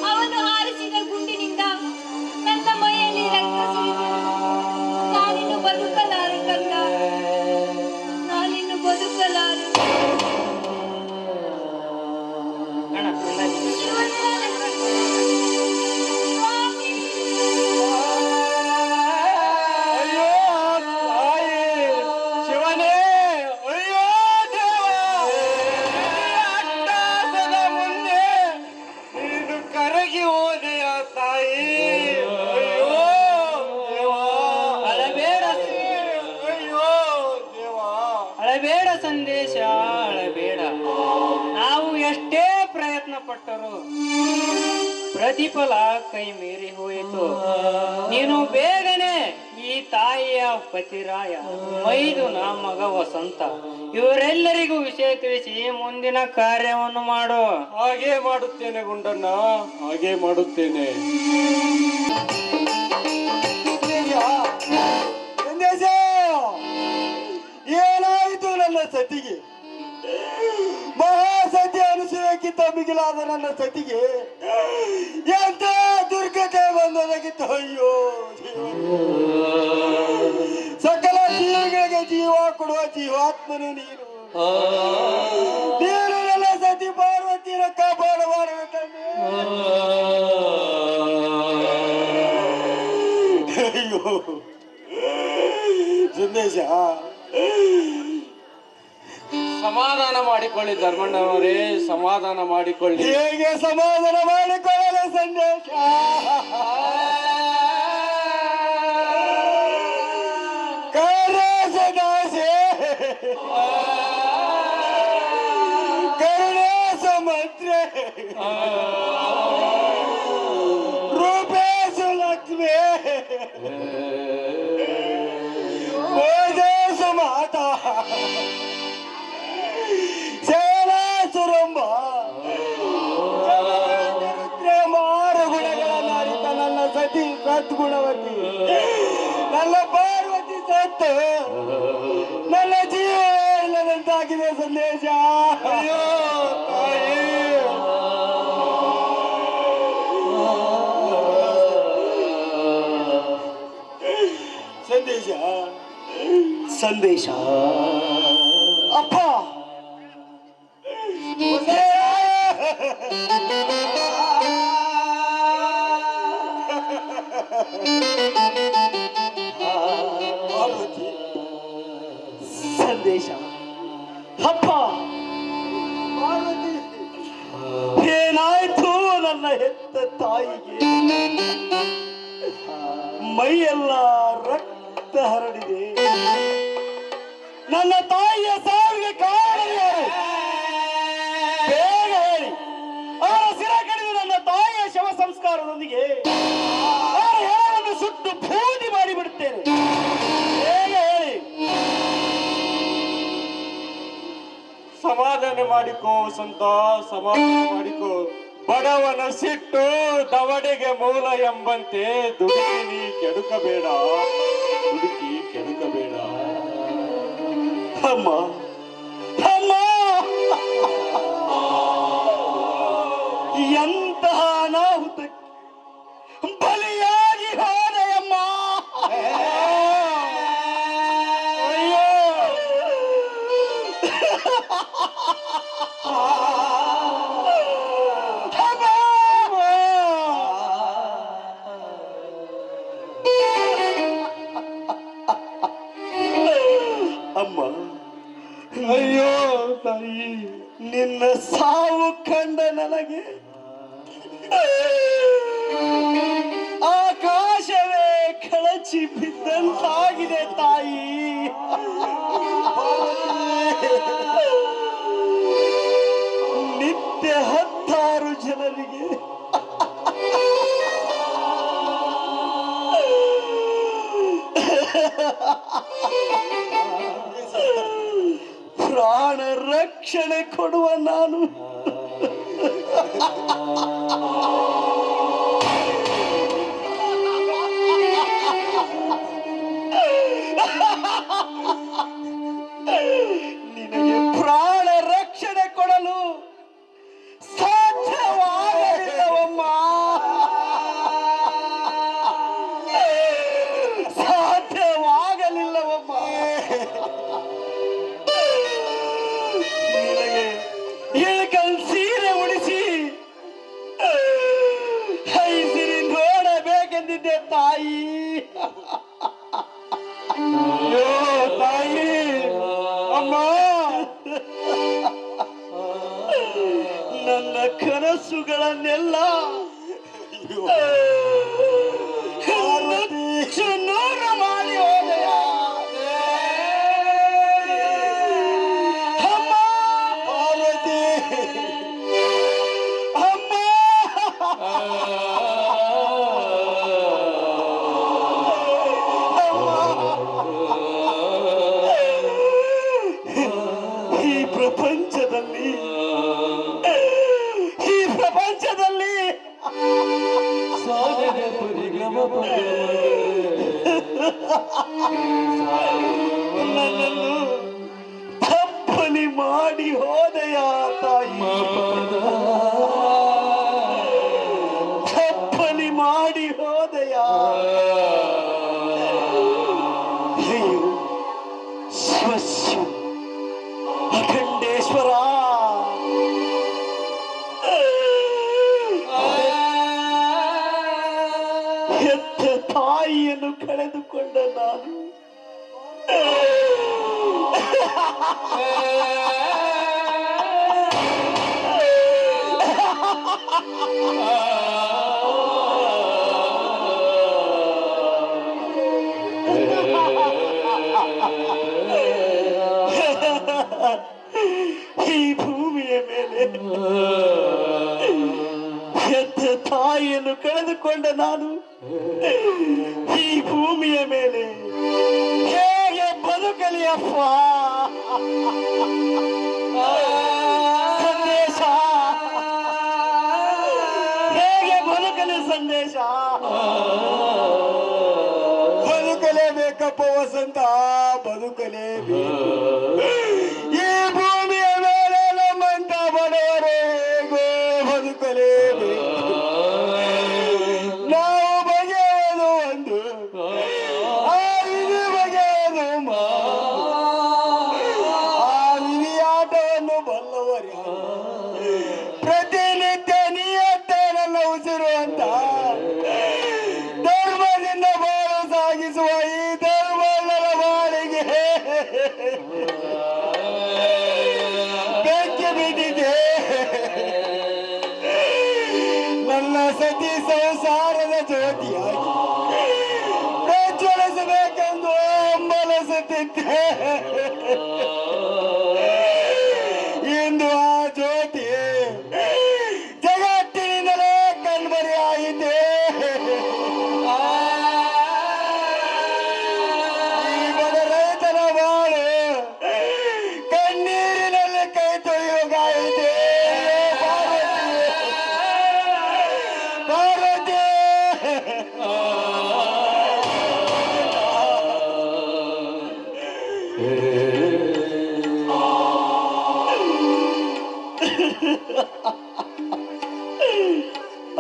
ಅವನು ಹಾರಿಸಿದ ಗುಂಡಿನಿಂದ ನನ್ನ ಮೈಯಲ್ಲಿ ರಕ್ತ ಸುರಿದು ನಾನಿನ್ನು ಬದುಕಲಾರೆ ಕಂದ, ನಾನಿನ್ನು ಬದುಕಲಾರೆ. ಅಣ್ಣ, ಸ್ವಾಮಿ ಅಳಬೇಡ ಸಂದೇಶ, ಅಳಬೇಡ. ನಾವು ಎಷ್ಟೇ ಪ್ರಯತ್ನ ಪಟ್ಟರು ಪ್ರತಿಫಲ ಕೈ ಮೀರಿ ಹೋಯಿತು. ನೀನು ಬೇಗನೆ ಈ ತಾಯಿಯ ಪತಿರಾಯ, ಮೈದುನ ಮಗ ವಸಂತ ಇವರೆಲ್ಲರಿಗೂ ವಿಷಯ ತಿಳಿಸಿ ಮುಂದಿನ ಕಾರ್ಯವನ್ನು ಮಾಡು. ಹಾಗೇ ಮಾಡುತ್ತೇನೆ ಗುಂಡಣ್ಣ, ಹಾಗೇ ಮಾಡುತ್ತೇನೆ. ಏನಾಯಿತು ನನ್ನ ಸತಿಗೆ? ಮಹಾಸತಿ ಅನುಸೂಯಕ್ಕಿಂತ ಮಿಗಿಲಾದ ನನ್ನ ಸತಿಗೆ ಎಂತ ದುರ್ಗತೆ ಬಂದೊದಗಿತ್ತು. ಅಯ್ಯೋ, ಸಕಲ ಜೀವಿಗಳಿಗೆ ಜೀವ ಕೊಡುವ ಜೀವಾತ್ಮನು ನೀನು. ನೀನು ನನ್ನ ಸತಿ ಪಾರ್ವತಿನ ಕಾಪಾಡಬಾರದು ತಂದೆ. ಅಯ್ಯೋ ಸಂದೇಶ, ಸಮಾಧಾನ ಮಾಡಿಕೊಳ್ಳಿ ಧರ್ಮಣ್ಣವರೇ, ಸಮಾಧಾನ ಮಾಡಿಕೊಳ್ಳಿ. ಹೇಗೆ ಸಮಾಧಾನ ಮಾಡಿಕೊಳ್ಳಲು ಸಂದೇಶ? ಕರುಣೆ ಸಮುದ್ರ ರೂಪೇಶು ಲಕ್ಷ್ಮಿ ಓದೇಶು ಮಾತಾ ಸೇನಾಸುರಂಬ ಮಾರು ಗುಣಗಳನ್ನಾರಿತ ನನ್ನ ಸತಿ ಸದ್ಗುಣವತಿ, ನನ್ನ ಪಾರ್ವತಿ ಸತ್ತು ನನ್ನ ಜೀವ ಇಲ್ಲದಂತಾಗಿದೆ ಸಂದೇಶ. ಅಯ್ಯೋ ತಾಯಿ, ಸಂದೇಶ ಸಂದೇಶ ಅಪ್ಪ ಪಾರ್ವತಿ, ಸಂದೇಶ ಅಪ್ಪ ಪಾರ್ವತಿ, ಏನಾಯ್ತು ನನ್ನ ಹೆತ್ತ ತಾಯಿಗೆ? ಮೈಯೆಲ್ಲ ರಕ್ತ ಹರಡಿದೆ. ನನ್ನ ತಾಯಿಯ ಸಾವಿಗೆ ಕಾರಣ ಯಾರು? ಬೇಗ ಹೇಳಿ. ಅವರ ಸಿರ ಕಡಿದು ನನ್ನ ತಾಯಿಯ ಶವ ಸಂಸ್ಕಾರದೊಂದಿಗೆ ಅವರ ಹೆಣವನ್ನು ಸುಟ್ಟು ಬೂದಿ ಮಾಡಿಬಿಡುತ್ತೇನೆ. ಬೇಗ ಹೇಳಿ. ಸಮಾಧಾನ ಮಾಡಿಕೋ ಸಂತ, ಸಮಾಧಾನ ಮಾಡಿಕೋ. ಬಡವನ ಸಿಟ್ಟು ದವಡೆಗೆ ಮೂಲ ಎಂಬಂತೆ ದುಡುಕಿ ನೀ ಕೆಡುಕಬೇಡ, ದುಡುಕಿ ಕೆಡುಕಬೇಡ. ಅಮ್ಮ ಅಮ್ಮ, ಎಂತಹ ಅನಾಹುತಕ್ಕೆ ಬಲಿಯಾಗಿ ಹೋದೆಯಮ್ಮ. ಅಯ್ಯೋ, ಅಮ್ಮ, ಅಯ್ಯೋ ತಾಯಿ, ನಿನ್ನ ಸಾವು ಕಂಡ ನನಗೆ ಆಕಾಶವೇ ಕಳಚಿ ಬಿದ್ದಂತಾಗಿದೆ ತಾಯಿ. ನಿತ್ಯ 16 ಜನರಿಗೆ ಪ್ರಾಣ ರಕ್ಷಣೆ ಕೊಡುವ ನಾನು ನಿನಗೆ ಪ್ರಾಣ ರಕ್ಷಣೆ ಕೊಡಲು ಸಾಧ್ಯವಾಗಲಿಲ್ಲವಮ್ಮ, ಸಾಧ್ಯವಾಗಲಿಲ್ಲವಮ್ಮ. ನಿನಗೆ ಇಳಕಲ್ ಸೀರೆ ಉಡಿಸಿ ಹೈಸಿರಿ ನೋಡಬೇಕೆಂದಿದ್ದೆ ತಾಯಿ. ಅಯ್ಯೋ ತಾಯಿ, ಅಮ್ಮ, ನನ್ನ ಕನಸುಗಳನ್ನೆಲ್ಲ ನುಚ್ಚು ನೂರು ಮಾಡಿ ಹೋದೆಯ. ಪ್ರಪಂಚದಲ್ಲಿ ಈ ಪ್ರಪಂಚದಲ್ಲಿ ನನ್ನನ್ನು ತಪ್ಪಲಿ ಮಾಡಿ ಹೋದೆಯ ತಾಯಿ, ತಪ್ಪಲಿ ಮಾಡಿ ಹೋದೆಯ. ಅಯ್ಯೋ ಶಿವಶಿವ ಅಖಂಡೇಶ್ವರ, ಹೆತ್ತ ತಾಯಿಯನ್ನು ಕಳೆದುಕೊಂಡ ನಾನು ಈ ಭೂಮಿಯ ಮೇಲೆ ಹೆತ್ತ ತಾಯಿಯನ್ನು ಕಳೆದುಕೊಂಡ ನಾನು ಈ ಭೂಮಿಯ ಮೇಲೆ ಹೇಗೆ ಬದುಕಲಿಯಪ್ಪ? ಸಂದೇಶ, ಹೇಗೆ ಬದುಕಲಿ ಸಂದೇಶ? ಬದುಕಲೇಬೇಕಪ್ಪ ವಸಂತ, ಬದುಕಲೇಬೇಕು. ಈ ಭೂಮಿಯ ಮೇಲೆ ನಮ್ಮಂತ ಬಡವರು ಹೇಗೋ ಬದುಕಲೇಬೇಕು. ನಾವು ಬಗೆಯೋದು ಒಂದು, ಆ ವಿಧಿ ಬಗೆಯೋದು ಆ ವಿಧಿಯಾಟವನ್ನು ಬಲ್ಲವರು ಪ್ರತಿನಿತ್ಯ ನಿಯತ್ತೆ ನನ್ನ ಉಸಿರು ಅಂತ ಧರ್ಮದಿಂದ ಬಾಳು ಸಾಗಿಸುವ ಈ ಧರ್ಮಗಳ ಬಾಳಿಗೆ ಬೆಂಕಿ ಬಿದ್ದಿದೆ. ನನ್ನ ಸತಿ ಸಂಸಾರದ ಜ್ಯೋತಿಯಾಗಿ ಪ್ರಜ್ವಲಿಸಬೇಕೆಂದು ಹಂಬಲಿಸುತ್ತಿದ್ದೆ. ಇಂದು ಆ ಜ್ಯೋತಿ ಜಗತ್ತಿನಿಂದಲೇ ಕಣ್ಮರೆಯಾಗಿದೆ. ಈ ಬಡ ರೈತನ ಬಾಳು ಕಣ್ಣೀರಿನಲ್ಲಿ ಕೈ ತೊಳೆಯುವಾಗಿದೆ. ಪಾರ್ವತಿ,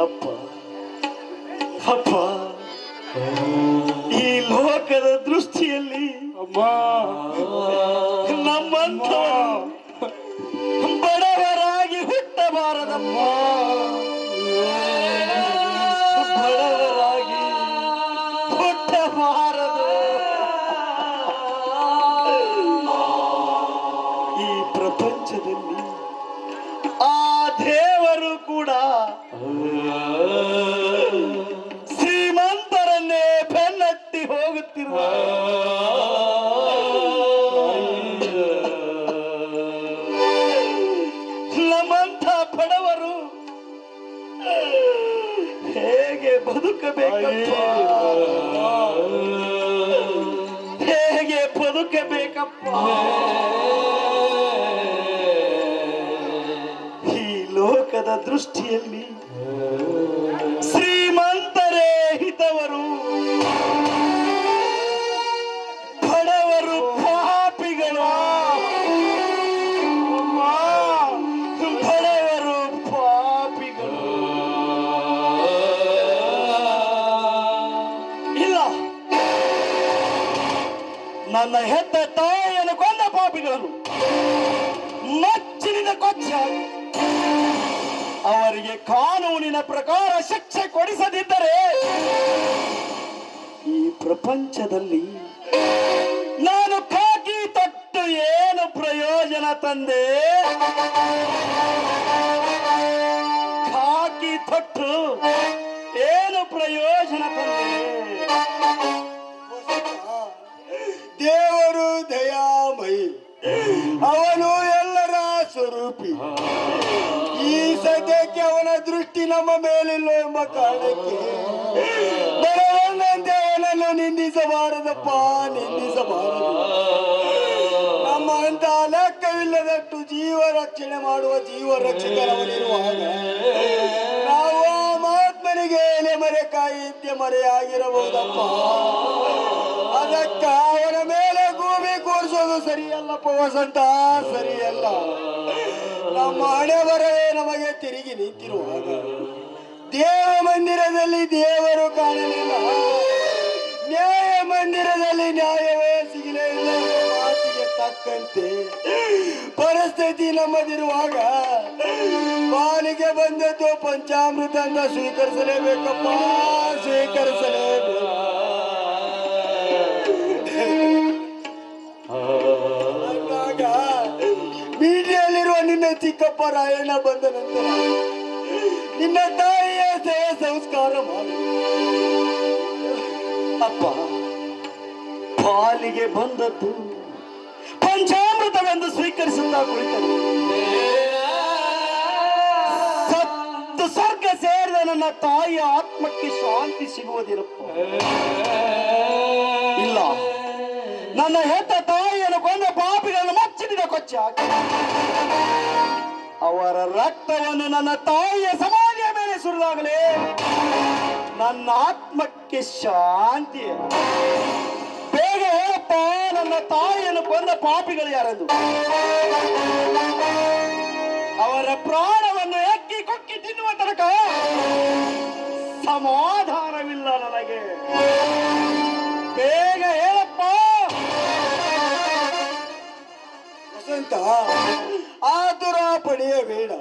ಅಪ್ಪ ಅಪ್ಪ, ಈ ಲೋಕದ ದೃಷ್ಟಿಯಲ್ಲಿ ನಮ್ಮಂತ ಬಡವರಾಗಿ ಹುಟ್ಟಬಾರದಪ್ಪ. ಬಡವರಾಗಿ ಹುಟ್ಟಬಾರದು. ಈ ಪ್ರಪಂಚದಲ್ಲಿ ಆ ದೇವರು ಕೂಡ ಶ್ರೀಮಂತರನ್ನೇ ಬೆನ್ನಟ್ಟಿ ಹೋಗುತ್ತಿರುವ ನಮ್ಮಂಥ ಬಡವರು ಹೇಗೆ ಬದುಕಬೇಕಪ್ಪ? ಹೇಗೆ ಬದುಕಬೇಕಪ್ಪ? ಈ ಲೋಕದ ದೃಷ್ಟಿಯಲ್ಲಿ ಶ್ರೀಮಂತರೇ ಹಿತವರು, ಬಡವರು ಪಾಪಿಗಳು. ಬಡವರು ಪಾಪಿಗಳು. ಇಲ್ಲ, ನನ್ನ ಹೆತ್ತ ತಾಯಿಯನ್ನು ಕೊಂದ ಪಾಪಿಗಳು ಮಚ್ಚಿನಿಂದ ಕೊಚ್ಚಾಗಿ ಅವರಿಗೆ ಕಾನೂನಿನ ಪ್ರಕಾರ ಶಿಕ್ಷೆ ಕೊಡಿಸದಿದ್ದರೆ ಈ ಪ್ರಪಂಚದಲ್ಲಿ ನಾನು ಕಾಕಿ ತೊಟ್ಟು ಏನು ಪ್ರಯೋಜನ ತಂದೆ? ಕಾಕಿ ತೊಟ್ಟು ಏನು ಪ್ರಯೋಜನ ತಂದೆ? ದೇವರು ದಯಾಮಯಿ, ಅವನು ಎಲ್ಲರ ಸ್ವರೂಪಿ. ಈ ಸದ್ಯಕ್ಕೆ ಅವನ ದೃಷ್ಟಿ ನಮ್ಮ ಮೇಲಿಲ್ಲ ಎಂಬ ಕಾರಣಕ್ಕೆ ಬಡವನಂತೆ ಅವನನ್ನು ನಿಂದಿಸಬಾರದಪ್ಪ, ನಿಂದಿಸಬಾರದು. ನಮ್ಮ ಅಂತ ಲೆಕ್ಕವಿಲ್ಲ ಇಲ್ಲದಷ್ಟು ಜೀವ ರಕ್ಷಣೆ ಮಾಡುವ ಜೀವ ರಕ್ಷಕರವನಿರುವಾಗ ನಾವು ಆ ಮಹಾತ್ಮನಿಗೆ ಎಲೆ ಮರೆಕಾಯಿ ಇದ್ದೆ ಮರೆಯಾಗಿರಬಹುದಪ್ಪ. ಅದಕ್ಕ ಅವನ ಮೇಲೆ ಗೂಬಿ ಕೂರಿಸೋದು ಸರಿಯಲ್ಲಪ್ಪ ವಸಂತ, ಸರಿಯಲ್ಲ. ನಮ್ಮ ಹಣೆ ಬರವೇ ನಮಗೆ ತಿರುಗಿ ನಿಂತಿರುವಾಗ ದೇವ ಮಂದಿರದಲ್ಲಿ ದೇವರು ಕಾಣಲಿಲ್ಲ, ನ್ಯಾಯ ಮಂದಿರದಲ್ಲಿ ನ್ಯಾಯವೇ ಸಿಗಲೇ ಇಲ್ಲ. ಮಾತಿಗೆ ತಕ್ಕಂತೆ ಪರಿಸ್ಥಿತಿ ನಮ್ಮದಿರುವಾಗ ಪಾಲಿಗೆ ಬಂದದ್ದು ಪಂಚಾಮೃತ ಅಂತ ಸ್ವೀಕರಿಸಲೇಬೇಕಪ್ಪ, ಸ್ವೀಕರಿಸಲೇಬೇಕು. ಅಂದಾಗ ಬೀದಿಯಲ್ಲಿರುವ ನಿನ್ನ ಚಿಕ್ಕಪ್ಪ ರಾಯಣ್ಣ ಬಂದ ನಂತರ ನಿನ್ನ ತಾಯಿಯ ಸೇವೆ ಸಂಸ್ಕಾರ ಮಾಡು. ಅಪ್ಪ, ಪಾಲಿಗೆ ಬಂದದ್ದು ಪಂಚಾಮೃತವೆಂದು ಸ್ವೀಕರಿಸುತ್ತಾ ಕುಳಿತರು. ಸತ್ತು ಸ್ವರ್ಗ ಸೇರಿದ ನನ್ನ ತಾಯಿಯ ಆತ್ಮಕ್ಕೆ ಶಾಂತಿ ಸಿಗುವುದಿರಪ್ಪ. ಇಲ್ಲ, ನನ್ನ ಹೆತ್ತ ತಾಯಿಯನ್ನು ಕೊಂದ ಪಾಪಿಗಳನ್ನು ಮಚ್ಚಿಡಿದ ಕೊಚ್ಚಿ ಹಾಕಿ ಅವರ ರಕ್ತವನ್ನು ನನ್ನ ತಾಯಿಯ ಸಮಾಧಿಯ ಮೇಲೆ ಸುರಿದಾಗಲೇ ನನ್ನ ಆತ್ಮಕ್ಕೆ ಶಾಂತಿ. ಬೇಗ ಹೇಳಪ್ಪ, ನನ್ನ ತಾಯಿಯನ್ನು ಕೊಂದ ಪಾಪಿಗಳು ಯಾರೆಂದು. ಅವರ ಪ್ರಾಣವನ್ನು ಎಕ್ಕಿ ಕೊಕ್ಕಿ ತಿನ್ನುವ ತನಕ ಸಮಾಧಾನವಿಲ್ಲ ನನಗೆ. ಬೇಗ ಹೇಳಪ್ಪ. ವಸಂತ, ಆತುರ ಪಡೆಯಬೇಡ.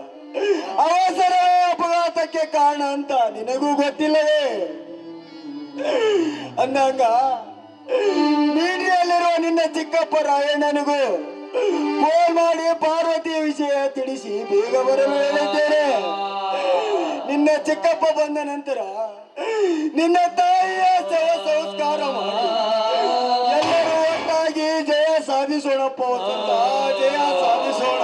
ಅವಸರ ಅಪಘಾತಕ್ಕೆ ಕಾರಣ ಅಂತ ನಿನಗೂ ಗೊತ್ತಿಲ್ಲವೇ? ಅಂದಾಗ ಮೀಡಿಯಲ್ಲಿರುವ ನಿನ್ನ ಚಿಕ್ಕಪ್ಪ ರಾಯಣ್ಣನಿಗೂ ಫೋನ್ ಮಾಡಿ ಪಾರ್ವತಿಯ ವಿಷಯ ತಿಳಿಸಿ ಬೇಗ ಬರಲು ಹೇಳಿದ್ದೇನೆ. ನಿನ್ನ ಚಿಕ್ಕಪ್ಪ ಬಂದ ನಂತರ ನಿನ್ನ ತಾಯಿಯ ಸೇವೆ ಸಂಸ್ಕಾರ ಮಾಡಿ ಎಲ್ಲರೂ ಒಟ್ಟಾಗಿ ಜಯ ಸಾಧಿಸೋಣಪ್ಪ ವಸಂತ, ಜಯ ಸಾಧಿಸೋಣ.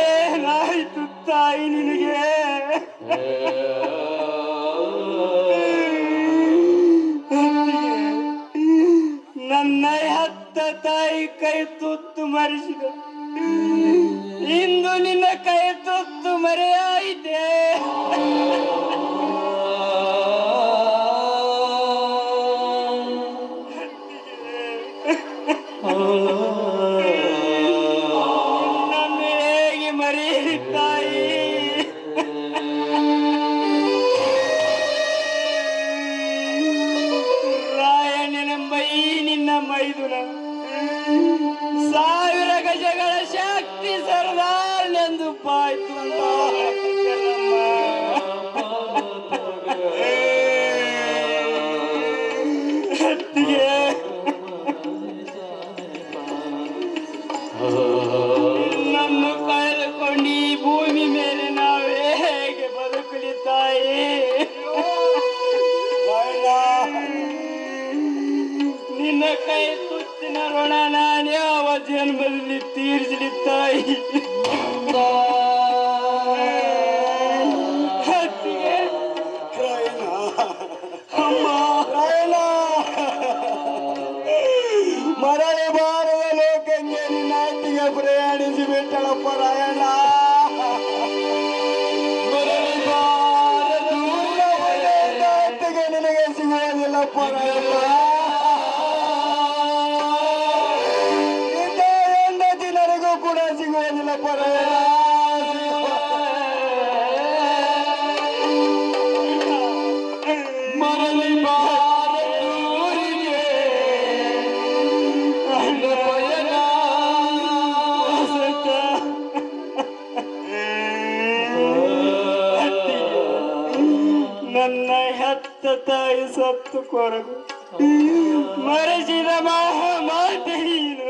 ಏನಾಯ್ತು ತಾಯಿ ನಿನಗೆ? ನನ್ನ ಹತ್ತ ತಾಯಿ ಕೈ ತುತ್ತು ಮರೆಸಿದ. ಇಂದು ನಿನ್ನ ಕೈ ತುತ್ತು ಮರೆಯಾಯಿತೆ. ನನ್ನ ಹೇಗೆ ಮರೆಯಲಿ ತಾಯಿ? ರಾಯಣ್ಣನೆಂಬ ಈ ನಿನ್ನ ಮೈದುನ ಸಾವಿರ ಗಜಗಳ ಶಕ್ತಿ ಸರದಾರನೆಂದು ಪಾಯ್ತು ಅಂತ ಅತ್ತಿಗೆ, ನನ್ನ ಕಳೆದುಕೊಂಡು ಈ ಭೂಮಿ ಮೇಲೆ ನಾವೇ ಹೇಗೆ ಬದುಕಲಿ ತಾಯಿ? ನಿನ್ನ ಕೈ ತುತ್ತಿನ ಋಣ ನಾನು ಯಾವ ಜನ್ಮದಲ್ಲಿ ತೀರಿಸಲಿ ತಾಯಿ? ಅತ್ತಿಗೆ, ಅಮ್ಮ, ಮರಳಿ ಬಾರದ ಲೋಕಕ್ಕೆ ನಿನ್ನ ಅತ್ತಿಗೆ ಪ್ರಯಾಣಿಸಿ ಬಿಟ್ಟಳಪ್ಪ ರಾಯಣ್ಣ. ಮರಳಿ ಬಾರದ ಅತ್ತಿಗೆ ನಿನಗೆ ಸಿಗುವುದಿಲ್ಲಪ್ಪ ರಾಯಣ್ಣ. ನಿನ್ನ ಹೆಂಡತಿ ನನಗೂ ಕೂಡ ಸಿಗುವುದಿಲ್ಲಪ್ಪ ರಾಯಣ್ಣ. ಮರಳಿ ಬಾರದೂರಿಗೆ ಪಯಣ ವಸಂತ. ನನ್ನ ಹೆತ್ತ ತಾಯಿ ಸತ್ತು ಕೊರಗು ಮರೆಸಿದ ಮಾತೆ ನೀನು.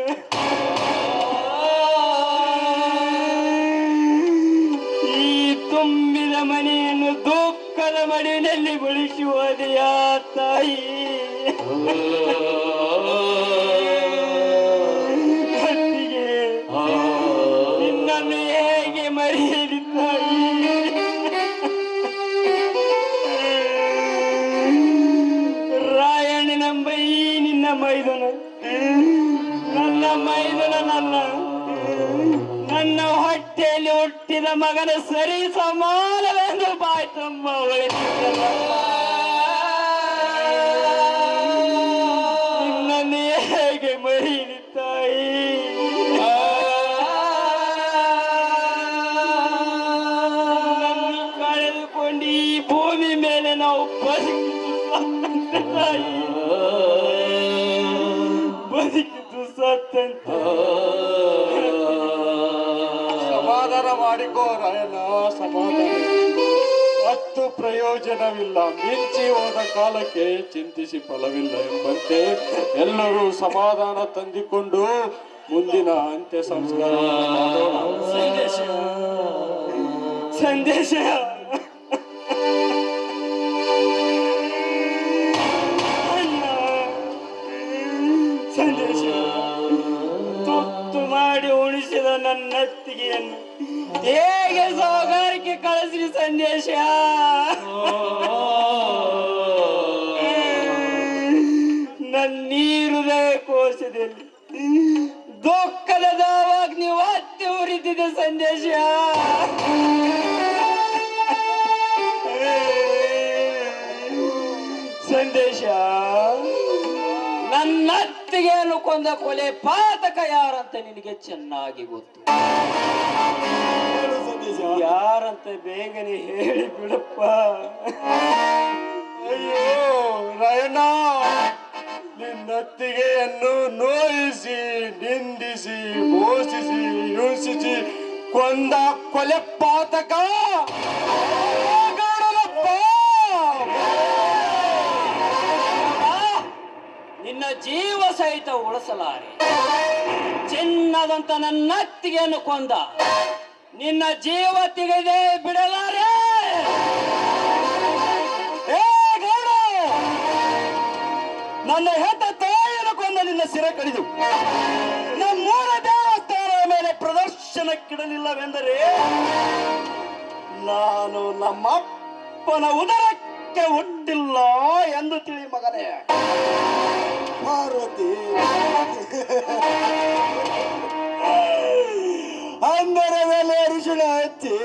ನನ್ನ ಮೈದುನನಲ್ಲ, ನನ್ನ ಹೊಟ್ಟೆಯಲ್ಲಿ ಹುಟ್ಟಿದ ಮಗನ ಸರಿ ಸಮಾನವೆಂದು ಬಾಯಿ ತುಂಬ ಹೊಗಳಿದ್ದಲ್ಲ. ನಿನ್ನನ್ನು ಹೇಗೆ ಮರೀಲಿ ತಾಯಿ? ನನ್ನು ಕಳೆದುಕೊಂಡು ಈ ಭೂಮಿ ಮೇಲೆ ನಾವು ಬದುಕಿದ್ದು ತಾಯಿ, ಬದುಕಿದ್ದು ಸತ್ತಂತೆ. ಸಮಾಧಾನ ಮಾಡಿಕೋ ರಾಯಣ್ಣ, ಸಮಾಧಾನ. ಹತ್ತು ಪ್ರಯೋಜನವಿಲ್ಲ, ಮಿಂಚಿ ಹೋದ ಕಾಲಕ್ಕೆ ಚಿಂತಿಸಿ ಫಲವಿಲ್ಲ ಎಂಬಂತೆ ಎಲ್ಲರೂ ಸಮಾಧಾನ ತಂದಿಕೊಂಡು ಮುಂದಿನ ಅಂತ್ಯ ಸಂಸ್ಕಾರ ಮಾಡೋಣ. ಸಂದೇಶ ಅಣ್ಣ, ಸಂದೇಶ ತುತ್ತು ಮಾಡಿ ಉಣಿಸಿದ ನನ್ನ ಅತ್ತಿಗೆಯನ್ನು ಹೇಗೆ ಸಾಗಾರಿಕೆ ಕಳಿಸಿ ಸಂದೇಶ. ನನ್ನೀರುದಯ ಕೋಶದಲ್ಲಿ ದುಃಖದ ದಾವಾಗ್ನಿ ಹೊತ್ತಿ ಉರಿದಿದೆ ಸಂದೇಶ. ಸಂದೇಶ, ನನ್ನ ಅತ್ತಿಗೆಯನ್ನು ಕೊಂದ ಕೊಲೆ ಪಾತಕ ಯಾರಂತ ನಿನಗೆ ಚೆನ್ನಾಗಿ ಗೊತ್ತು. ಯಾರಂತ ಬೇಗನೆ ಹೇಳಿ ಬಿಡಪ್ಪ. ಅಯ್ಯೋ ರಾಯಣ್ಣ, ನಿನ್ನತ್ತಿಗೆಯನ್ನು ನೋಯಿಸಿ, ನಿಂದಿಸಿ, ಮೋಸಿಸಿ, ಹಿಂಸಿಸಿ ಕೊಂದ ಕೊಲೆ ಪಾತಕ ನಿನ್ನ ಜೀವ ಸಹಿತ ಉಳಿಸಲಾರೆ. ಚಿನ್ನದಂತ ನನ್ನ ಅತ್ತಿಗೆಯನ್ನು ಕೊಂದ ನಿನ್ನ ಜೀವ ತೆಗೆದೇ ಬಿಡಲಾರೆ. ನನ್ನ ಹೆತ್ತ ತಾಯಿಯನ್ನು ಕೊಂದ ನಿನ್ನ ಸಿರೆ ಕಡಿದು ನಮ್ಮೂರ ದೇವಸ್ಥಾನದ ಮೇಲೆ ಪ್ರದರ್ಶನಕ್ಕಿಡಲಿಲ್ಲವೆಂದರೆ ನಾನು ನಮ್ಮಪ್ಪನ ಉದರಕ್ಕೆ ಹುಟ್ಟಿಲ್ಲ ಎಂದು ತಿಳಿ ಮಗನೇ. ಪಾರ್ವತಿ ಅಂದರದಲ್ಲಿ ಅರಿಶಿಣ ಹಚ್ಚಿ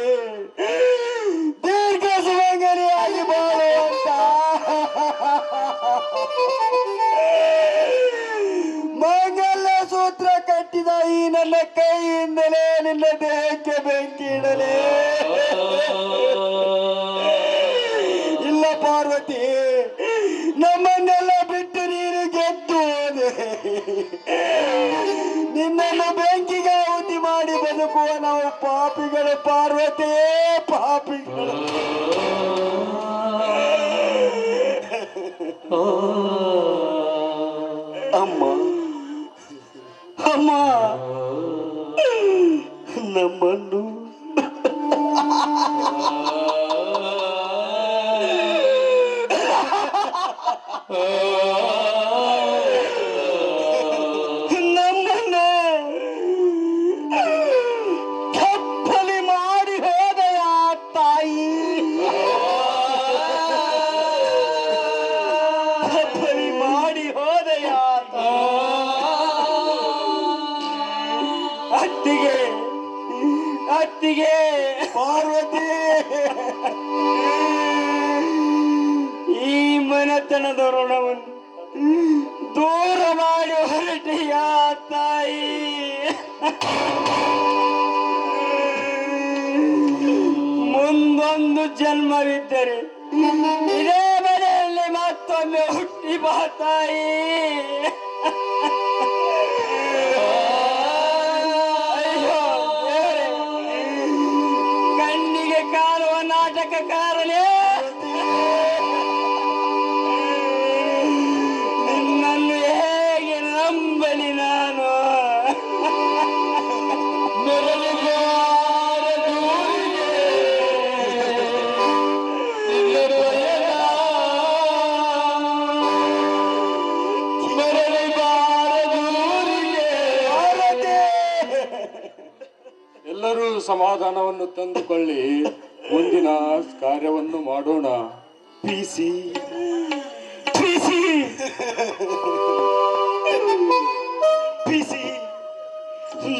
ದೀರ್ಘ ಸುಮಂಗಲಿಯಾಗಿ ಬಾಳುವಂತ ಮಂಗಲ ಸೂತ್ರ ಕಟ್ಟಿದ ಈ ನನ್ನ ಕೈಯಿಂದಲೇ ನಿನ್ನ ದೇಹಕ್ಕೆ ಬೆಂಕಿ ಇಡಲೇ ಇಲ್ಲ ಪಾರ್ವತಿ. ನಮ್ಮನ್ನೆಲ್ಲ ಬಿಟ್ಟು ನೀನು ಗೆದ್ದು ಹೋದೆ. ನಿನ್ನನ್ನು ಬೆಂಕಿಗೆ ಆಹುತಿ ಮಾಡಿ ಬದುಕುವ ನಾವು ಪಾಪಿಗಳು ಪಾರ್ವತಿ, ಪಾಪಿಗಳು. ಅಮ್ಮ ಅಮ್ಮ, ನಮ್ಮನ್ನು ನಮ್ಮನ್ನು ಕಪ್ಪಲಿ ಮಾಡಿ ಹೋದೆಯ ತಾಯಿ, ಕಪ್ಪಲಿ ಮಾಡಿ ಹೋದೆಯ ಅತ್ತಿಗೆ, ಅತ್ತಿಗೆ ಪಾರ್ವತಿ. ಈ ಮನೆತನದ ಋಣವನ್ನು ದೂರ ಮಾಡಿ ಹೊರಟಿಯ ತಾಯಿ. ಮುಂದೊಂದು ಜನ್ಮವಿದ್ದರೆ ಇದೇ ಮನೆಯಲ್ಲಿ ಮತ್ತೊಮ್ಮೆ ಹುಟ್ಟಿ ಬಾ ತಾಯಿ. ಅಯ್ಯೋ ದೇವರೇ, ಕಣ್ಣಿಗೆ ಕಾಣುವ ನಾಟಕಕಾರನೇ, ನಿನ್ನನ್ನು ಹೇಗೆ ನಂಬಲಿ ನಾನು? ಎಲ್ಲರೂ ಸಮಾಧಾನವನ್ನು ತಂದುಕೊಳ್ಳಿ, ಮುಂದಿನ ಕಾರ್ಯವನ್ನು ಮಾಡೋಣ. ಪ್ರೀಸಿ ಪ್ರೀಸಿ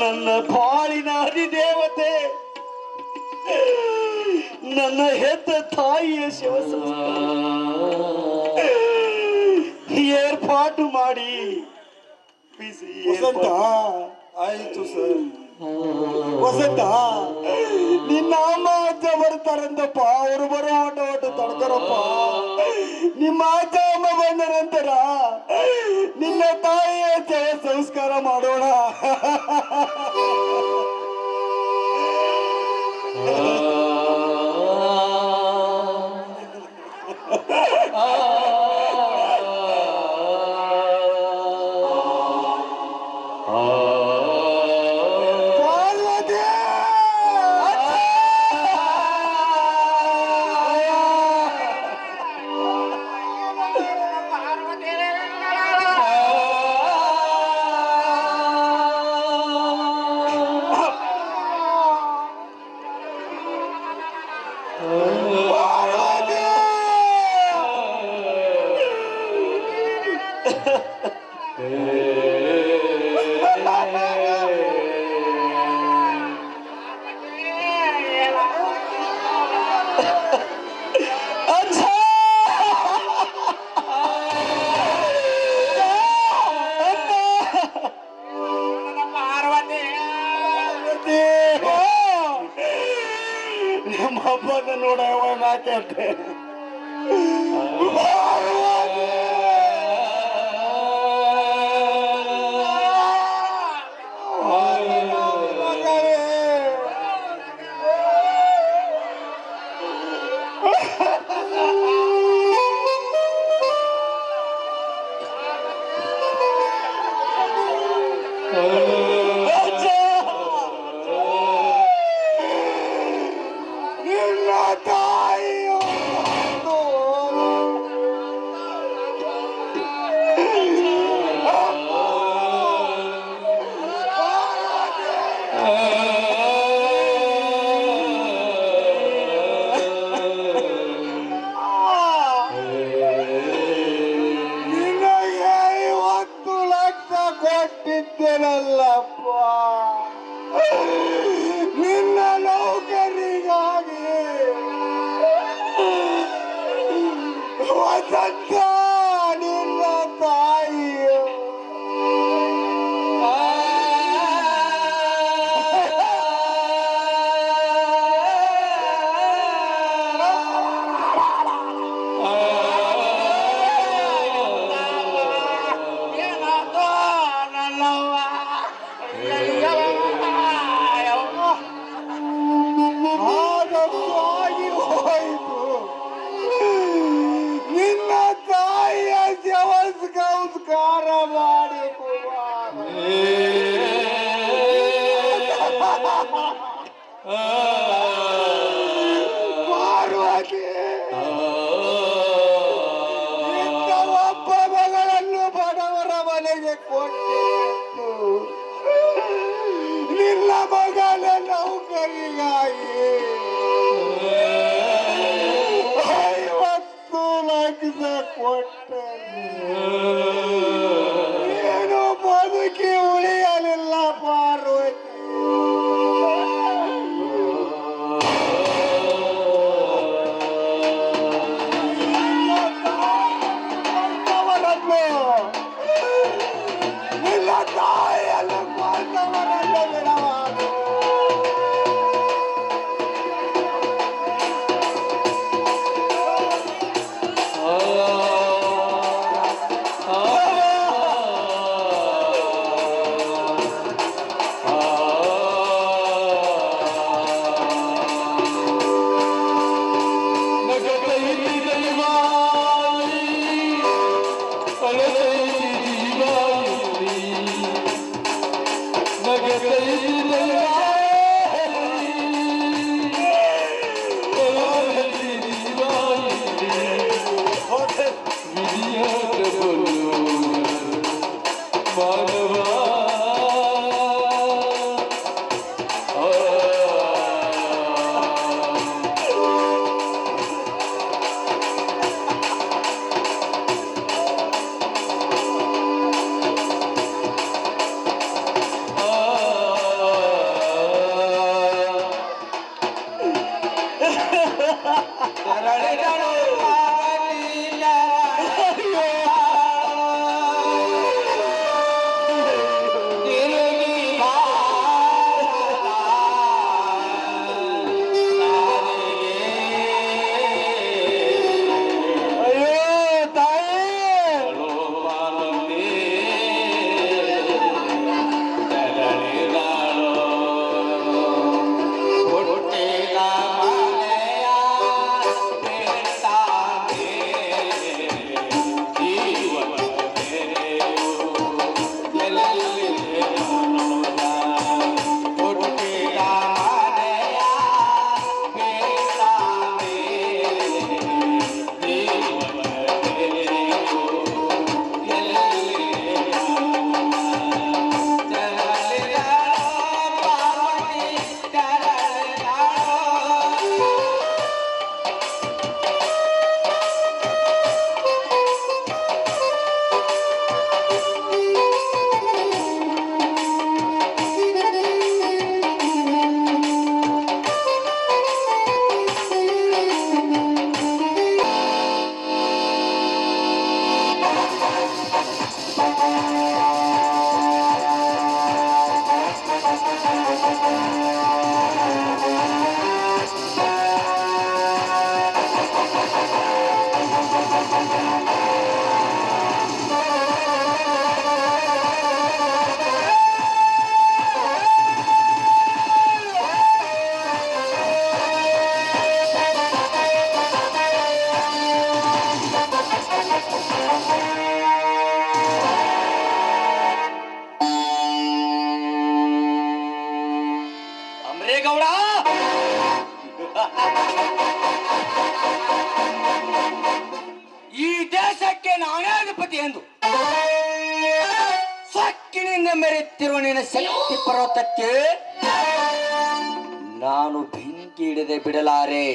ನನ್ನ ಬಾಳಿನ ಅಧಿದೇವತೆ, ನನ್ನ ಹೆತ್ತ ತಾಯಿಯ ಶಿವ ಏರ್ಪಾಟು ಮಾಡಿ ಬಿಸಿ ವಸಂತ ಆಯ್ತು ಸರ್. ವಸಂತ ನಿನ್ನ ಅಮ್ಮ ಅಜ್ಜ ಬರ್ತಾರಂತಪ್ಪ, ಅವರು ಬರೋ ಓಟ ತಡ್ಕರಪ್ಪ. ನಿಮ್ಮ ಅಜ್ಜ ಅಮ್ಮ ಬಂದ ನಂತರ ನಿನ್ನ ತಾಯಿಯ ಸಂಸ್ಕಾರ ಮಾಡೋಣ. ನಮ್ಮ ಹಬ್ಬನ ನೋಡ ಮಾತಾಡ್ತೆ. ಕೊಟ್ಟಿದ್ದೇನಲ್ಲಪ್ಪ ನಿನ್ನ ನೌಕರಿಗಾಗಿ. ವಸಂತ ನಿನ್ನ ತಾಯಿಯು ಆಗಿ ಹೋಯಿತು. ನಿನ್ನ ತಾಯಿಯ ಸಂಸ್ಕಾರ ಮಾಡಿ ಪಾರ್ವತಿ ನಿನ್ನ ಒಬ್ಬ ಮಗಳನ್ನು ಬಡವರ ಮನೆಗೆ ಕೊಟ್ಟಿತ್ತು. ನಿನ್ನ ಮಗನ ನೌಕರಿಗಾಗಿ 50 ಲಕ್ಷ ಕೊಟ್ಟರು. ಏನು ಬದುಕಿ ಉಳಿಯಲಿಲ್ಲ ಪಾರ್ವತಿ. ನಿನ್ನ ತಾಯಿಯನ್ನು ಕೊಂದವರನ್ನು ಬಿಡಬಾರದು. ರೇ ಗೌಡ. ಈ ದೇಶಕ್ಕೆ ನಾನೇ ಅಧಿಪತಿ ಎಂದು ಸಕ್ಕಿನಿಂದ ಮೆರೆಯುತ್ತಿರುವ ನಿನ್ನ ಶಕ್ತಿ ಪರ್ವತಕ್ಕೆ ನಾನು ಬೆಂಕಿ ಹಿಡದೆ ಬಿಡಲಾರೆ.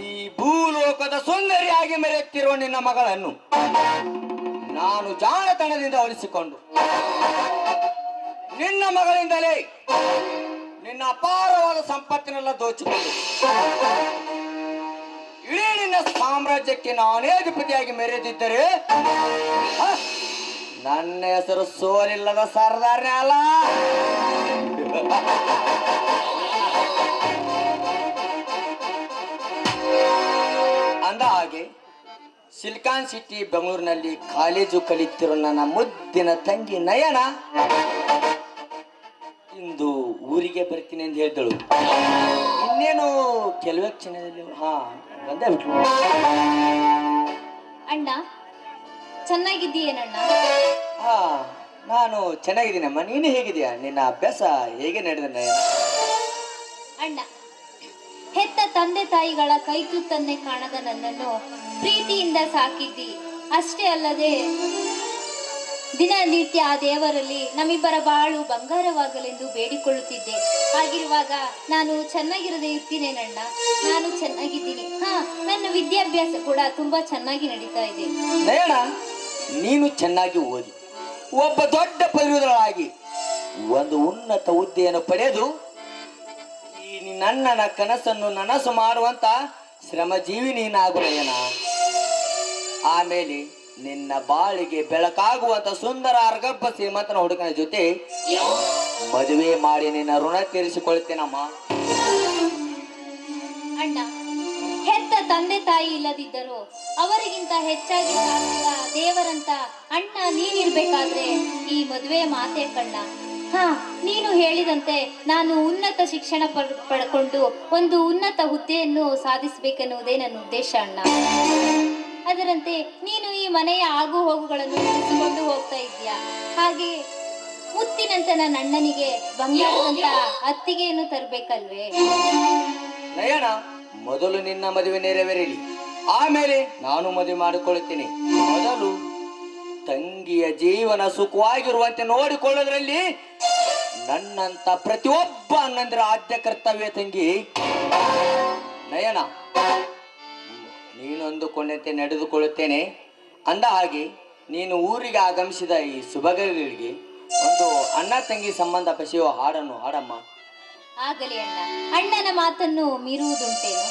ಈ ಭೂಲೋಕದ ಸುಂದರಿಯಾಗಿ ಮೆರೆಯುತ್ತಿರುವ ನಿನ್ನ ಮಗಳನ್ನು ನಾನು ಜಾಣತನದಿಂದ ಉಳಿಸಿಕೊಂಡು ನಿನ್ನ ಮಗಳಿಂದಲೇ ನಿನ್ನ ಅಪಾರವಾದ ಸಂಪತ್ತಿನೆಲ್ಲ ದೋಚಿಕೊಂಡು ಇಡೀ ನಿನ್ನ ಸಾಮ್ರಾಜ್ಯಕ್ಕೆ ನಾನೇ ಅಧಿಪತಿಯಾಗಿ ಮೆರೆದಿದ್ದರೆ ನನ್ನ ಹೆಸರು ಸೋಲಿಲ್ಲದ ಸರ್ದಾರ್ನೇ ಅಲ್ಲ. ಅಂದ ಹಾಗೆ ಸಿಲಿಕಾನ್ ಸಿಟಿ ಬೆಂಗಳೂರಿನಲ್ಲಿ ಕಾಲೇಜು ಕಲಿತಿರೋ ನನ್ನ ಮುದ್ದಿನ ತಂಗಿ ನಯನ ಇಂದು ಊರಿಗೆ ಬರ್ತೀನಿ ಅಂತ ಹೇಳಿದಳು. ಇನ್ನೇನು ಕೆಲವೇ ಕ್ಷಣದಲ್ಲಿ ಬಂದೇ ಬಿಟ್ಲು. ಅಣ್ಣ ಚೆನ್ನಾಗಿದ್ದೀಯೇನಣ್ಣ? ನಾನು ಚೆನ್ನಾಗಿದ್ದೀನಮ್ಮ, ನೀನು ಹೇಗಿದೀಯಾ? ನಿನ್ನ ಅಭ್ಯಾಸ ಹೇಗೆ ನಡೆದ ನಯನ? ಅಣ್ಣ, ಹೆತ್ತ ತಂದೆ ತಾಯಿಗಳ ಕೈತುತ್ತನ್ನೇ ಕಾಣದ ನನ್ನನ್ನು ಪ್ರೀತಿಯಿಂದ ಸಾಕಿದ್ದಿ. ಅಷ್ಟೇ ಅಲ್ಲದೆ ದಿನನಿತ್ಯ ಆ ದೇವರಲ್ಲಿ ನಮ್ಮಿಬ್ಬರ ಬಾಳು ಬಂಗಾರವಾಗಲೆಂದು ಬೇಡಿಕೊಳ್ಳುತ್ತಿದ್ದೆ. ಹಾಗಿರುವಾಗ ನಾನು ಚೆನ್ನಾಗಿರದೆ ಇರ್ತೀನೇನಣ್ಣ? ನಾನು ಚೆನ್ನಾಗಿದ್ದೀನಿ. ನನ್ನ ವಿದ್ಯಾಭ್ಯಾಸ ಕೂಡ ತುಂಬಾ ಚೆನ್ನಾಗಿ ನಡೀತಾ ಇದೆ. ನಯನ, ನೀನು ಚೆನ್ನಾಗಿ ಓದಿ ಒಬ್ಬ ದೊಡ್ಡ ಪದವೀಧರಳಾಗಿ ಒಂದು ಉನ್ನತ ಹುದ್ದೆಯನ್ನು ಪಡೆದು ಈ ನನ್ನನ ಕನಸನ್ನು ನನಸು ಮಾಡುವಂತ ಶ್ರಮಜೀವಿ ನೀನಾಗು ನಯನ. ಆಮೇಲೆ ನಿನ್ನ ಬಾಳಿಗೆ ಬೆಳಕಾಗುವಂತ ಸುಂದರ ಅರ್ಗಬ್ಬ ಶ್ರೀಮಂತನ ಹುಡುಗನ ಜೊತೆ ಮದುವೆ ಮಾಡಿ ನಿನ್ನ ಋಣ ತೀರಿಸಿಕೊಳ್ತೇನಮ್ಮ. ಅಣ್ಣ, ಹೆತ್ತ ತಂದೆ ತಾಯಿ ಇಲ್ಲದಿದ್ದರೂ ಅವರಿಗಿಂತ ಹೆಚ್ಚಾಗಿ ಸಾಕಿದ ದೇವರಂತ ಅಣ್ಣ ನೀನಿರ್ಬೇಕಾದ್ರೆ ಈ ಮದುವೆ ಮಾತೆ ಕಣ್ಣ. ನೀನು ಹೇಳಿದಂತೆ ನಾನು ಉನ್ನತ ಶಿಕ್ಷಣ ಪಡ್ಕೊಂಡು ಒಂದು ಉನ್ನತ ಹುದ್ದೆಯನ್ನು ಸಾಧಿಸಬೇಕೆನ್ನುವುದೇ ನನ್ನ ಉದ್ದೇಶ ಅಣ್ಣ. ಅದರಂತೆ ನೀನು ಈ ಮನೆಯ ಆಗು ಹೋಗುಗಳನ್ನು ನಡೆಸಿಕೊಂಡು ಹೋಗ್ತಾ ಇದ್ದೀಯ. ಹಾಗೆ ಮುತ್ತಿನಂತ ನನ್ನ ಅಣ್ಣನಿಗೆ ಬಂಗಾರದಂತ ಅತ್ತಿಗೆಯನ್ನು ತರಬೇಕಲ್ವೇ? ನಯನ, ಮೊದಲು ನಿನ್ನ ಮದುವೆ ನೆರವೇರಲಿ, ಆಮೇಲೆ ನಾನು ಮದುವೆ ಮಾಡಿಕೊಳ್ಳುತ್ತೇನೆ. ಮೊದಲು ತಂಗಿಯ ಜೀವನ ಸುಖವಾಗಿರುವಂತೆ ನೋಡಿಕೊಳ್ಳೋದ್ರಲ್ಲಿ ನನ್ನಂತ ಪ್ರತಿಯೊಬ್ಬ ಅಣ್ಣಂದಿರ ಆದ್ಯ ಕರ್ತವ್ಯ ತಂಗಿ. ನಯನ, ನೀನು ಅಂದುಕೊಂಡಂತೆ ನಡೆದುಕೊಳ್ಳುತ್ತೇನೆ. ಅಂದ ಹಾಗೆ ನೀನು ಊರಿಗೆ ಆಗಮಿಸಿದ ಈ ಶುಭಗಳಿಗೆ ಒಂದು ಅಣ್ಣ ತಂಗಿ ಸಂಬಂಧ ಬೆಸೆಯುವ ಹಾಡನ್ನು ಹಾಡಮ್ಮ. ಆಗಲಿ ಅಣ್ಣ, ಅಣ್ಣನ ಮಾತನ್ನು ಮೀರುವುದುಂಟೇನು?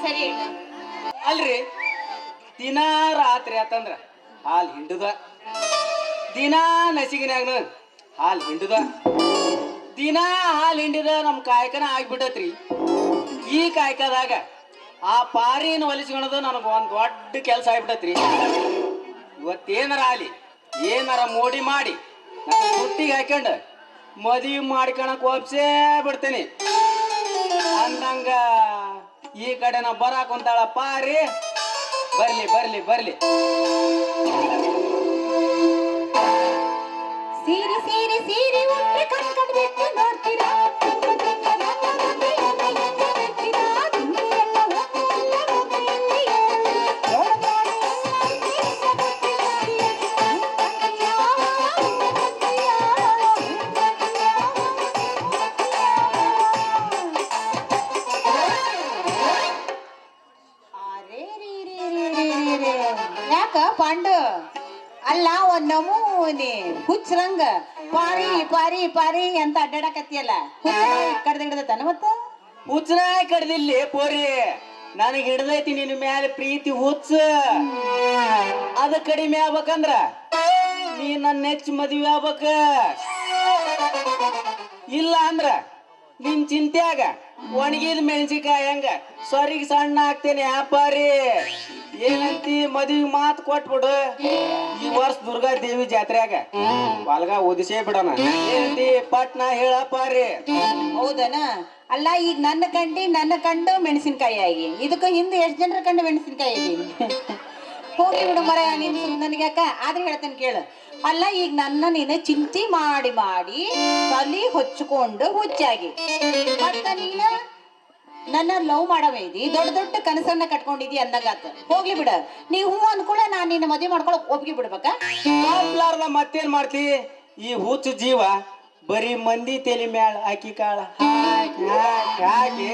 ಸರಿ ಅಣ್ಣ. ಅಲ್ರಿ, ದಿನಾ ರಾತ್ರಿ ಆತಂದ್ರ ಹಾಲು ಹಿಂಡುದ, ದಿನಾ ನಸಿಗಿನಾಗ ಹಾಲು ಹಿಂಡುದ, ದಿನಾ ಹಾಲು ಹಿಂಡಿದ ನಮ್ಮ ಕಾಯಕನ ಆಗ್ಬಿಟ್ಟತ್ರಿ. ಈ ಕಾಯಕದಾಗ ಆ ಪಾರಿನ ಹೊಲಿಸ್ಕೊಳೋದು ನನಗೆ ಒಂದು ದೊಡ್ಡ ಕೆಲಸ ಆಗ್ಬಿಟ್ಟತ್ರಿ. ಇವತ್ತೇನಾರ ಆಲಿ ಏನಾರ ಮೋಡಿ ಮಾಡಿ ನನ್ನ ಹುಟ್ಟಿಗೆ ಹಾಕೊಂಡು ಮದುವೆ ಮಾಡ್ಕೊಳಕ್ ಒಪ್ಸೇ ಬಿಡ್ತೇನೆ ಅಂದಂಗ ಈ ಕಡೆ ನಾವು ಬರಾಕ್ ಕುಂತಾಳ ಪಾರಿ. ಬರ್ಲಿ ಬರ್ಲಿ ಬರ್ಲಿ. ಸೀರೆ ಸೀರೆ ಸೀರೆ ಉಟ್ರೆ ಕಣ್ ಕಣ್ ಬಿಟ್ಟು ನೋಡ್ತೀರಾ ನಮೂನಿ ಹುಚ್ಚರಂಗ ಪಾರಿ ಪಾರಿ ಪಾರಿ ಅಂತ ಅಡ್ಡಾಡಕತ್ತಿಯಲ್ಲ ಕಡ್ದ ಹಿಡ್ದತನ ಮತ್ತ ಹುಚ್ಚನ ಕಡ್ದಿಲ್ಲಿ ಪೋರಿ ನನಗೆ ಹಿಡ್ದೈತಿ ನಿನ್ನ ಮ್ಯಾಲೆ ಪ್ರೀತಿ ಹುಚ್ಚ ಅದ ಕಡಿಮೆ ಆಗ್ಬೇಕಂದ್ರ ನೀ ನನ್ನ ನೆಚ್ಚ ಮದ್ವೆ ಆಗ್ಬೇಕ ಇಲ್ಲ ಅಂದ್ರ ನಿನ್ ಚಿಂತ್ಯಾಗ ಒಣಗಿದ ಮೆಣಸಿಕಾಯಿ ಹಂಗ ಸೊರಿಗೆ ಸಣ್ಣ ಆಗ್ತೇನೆ ವ್ಯಾಪಾರಿ ಏನಂತಿ ಮದ್ವಿ ಮಾತು ಕೊಟ್ಬಿಡು ಈ ವರ್ಷ ದುರ್ಗಾ ದೇವಿ ಜಾತ್ರೆಯಾಗ ಬಾಲ್ಗ ಓದಿಸೇ ಬಿಡೋಣ ಏನಂತಿ ಪಟ್ನ ಹೇಳಪ್ಪಾರಿ ಹೌದನ ಅಲ್ಲ ಈಗ ನನ್ನ ಕಂಡು ಮೆಣಸಿನ್ಕಾಯಿ ಆಗಿ ಇದಕ್ಕ ಹಿಂದೆ ಎಷ್ಟ್ ಜನರ ಕಂಡು ಮೆಣಸಿನ್ಕಾಯಿ ಆಗಿ ಹೋಗಿ ಬಿಡು ಮರ ನೀನ್ ನನಗೆ ಯಾಕ ಆದ್ರೆ ಹೇಳ್ತೇನೆ ಕೇಳು ಅಲ್ಲ ಈಗ ನೀನು ಚಿಂತೆ ಮಾಡಿ ಮಾಡಿ ತಲಿ ಹೊಚ್ಕೊಂಡು ಹುಚ್ಚಾಗಿ ಮತ್ತ ನೀನ ನನ್ನ ಲವ್ ಮಾಡಬೇಡಿ ದೊಡ್ಡ ದೊಡ್ಡ ಕನಸನ್ನ ಕಟ್ಕೊಂಡಿದಿ ಅಂದಂಗಾತ ಹೋಗ್ಲಿ ಬಿಡ ನೀವು ಹೂ ಅನ್ಕೊಳ ನಾನ್ ನಿನ್ನ ಮದುವೆ ಮಾಡ್ಕೊಳಕ್ ಒಪ್ಪಿಗೆ ಬಿಡ್ಬೇಕಾ ಮತ್ತೇನ್ ಮಾಡ್ತಿ ಈ ಹುಚ್ಚ ಜೀವ ಬರೀ ಮಂದಿ ತಲೆ ಮ್ಯಾಳ ಅಕ್ಕಿ ಕಾಳ ಹಾಕಿ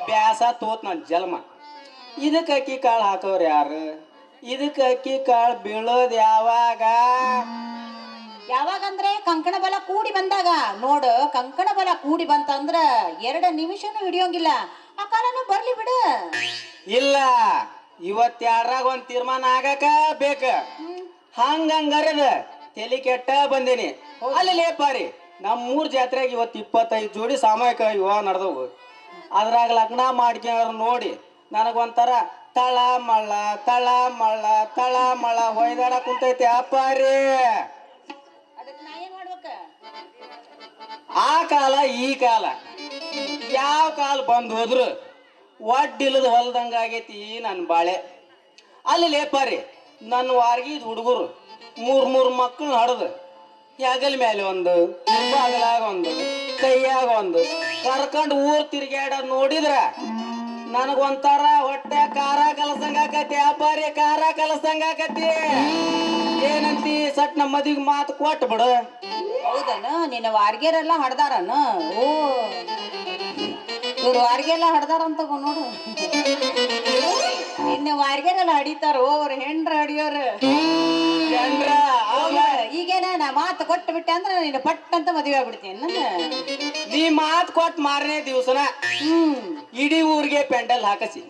ಬ್ಯಾಸ ತೋತ್ ನನ್ ಜನ್ಮ ಇದಕ್ಕೆ ಅಕ್ಕಿ ಕಾಳು ಹಾಕೋರು ಯಾರು ಇದಕ್ಕೆ ಅಕ್ಕಿ ಕಾಳು ಬೀಳೋದ್ ಯಾವಾಗಂದ್ರೆ ಕಂಕಣ ಬಲ ಕೂಡಿ ಬಂದಾಗ ನೋಡು ಕಂಕಣ ಬಲ ಕೂಡಿ ಬಂತಂದ್ರ 2 ನಿಮಿಷನೂ ಹಿಡಿಯೋಂಗಿಲ್ಲ ಆ ಕಾಲನು ಬರ್ಲಿ ಬಿಡ ಇಲ್ಲ ಇವತ್ತೆರಡ್ರಾಗ ಒಂದ್ ತೀರ್ಮಾನ ಆಗಾಕ ಬೇಕ ಹಂಗಂಗರದ ತಲೆ ಕೆಟ್ಟ ಬಂದೇನಿ ಅಲ್ಲಿ ಲೇಪಾರಿ ನಮ್ಮೂರ್ ಜಾತ್ರೆಗೆ ಇವತ್ತು 25 ಜೋಡಿ ಸಾಮೂಹಿಕ ವಿವಾಹ ನಡೆದವು ಅದ್ರಾಗ ಲಗ್ನ ಮಾಡ್ಕೊಂಡ್ರ ನೋಡಿ ನನಗೊಂಥರ ತಳ ಮಳ್ಳ ತಳ ಮಳ್ಳ ತಳ ಮಳ್ಳ ಹೊಯ್ದಾಡ ಕುಂತೈತಿ ಅಪ್ಪಾರಿ ಆ ಕಾಲ ಈ ಕಾಲ ಯಾವ ಕಾಲ ಬಂದ್ ಹೋದ್ರು ಒಡ್ಡಿಲ್ಲದ ಹೊಲ್ದಂಗಾಗೈತಿ ನನ್ನ ಬಾಳೆ ಅಲ್ಲಿ ಲೇಪಾರಿ ನನ್ನ ವಾರ್ಗಿದ್ ಹುಡುಗರು 3 ಮಕ್ಕಳು ಹಡದು ಹೆಗಲ ಮೇಲೆ ಒಂದು ಬಾಗಲಾಗ ಒಂದು ಕೈಯಾಗ ಒಂದು ಕರ್ಕೊಂಡು ಊರ್ ತಿರ್ಗ್ಯಾಡೋದ್ ನೋಡಿದ್ರ ನನಗೊಂಥರ ಹೊಟ್ಟೆ ಖಾರ ಕಲಸಂಗಾಕತಿ ವ್ಯಾಪಾರಿ ಖಾರ ಕಲಸಂಗಾಕತಿ ಏನಂತಿ ಸಟ್ ನಮ್ಮ ಮದಿಗೆ ಮಾತು ಕೊಟ್ಟು ಬಿಡು ಹೌದನ ನಿನ್ನ ವಾರ್ಗೆರೆಲ್ಲ ಹಡ್ದಾರನ ಓ ಇವ್ರು ವಾರ್ಗೆಲ್ಲ ಹಡ್ದಾರಂತ ನೋಡು ನಿನ್ನ ವಾರ್ಗೆರೆಲ್ಲ ಹಡಿತಾರ ಅವ್ರ ಹೆಂಡ್ರ ಹಡಿಯೋರು ಈಗೇನ ನಾ ಮಾತು ಕೊಟ್ಟು ಬಿಟ್ಟೆ ಅಂದ್ರೆ ನೀನು ಪಟ್ ಅಂತ ಮದುವೆ ಆಗ್ಬಿಡ್ತೀನಿ ನನ್ನ ನೀ ಮಾತು ಕೊಟ್ಟು ಮಾರನೇ ದಿವ್ಸನ ಇಡೀ ಊರಿಗೆ ಪೆಂಡಲ್ ಹಾಕಸಿ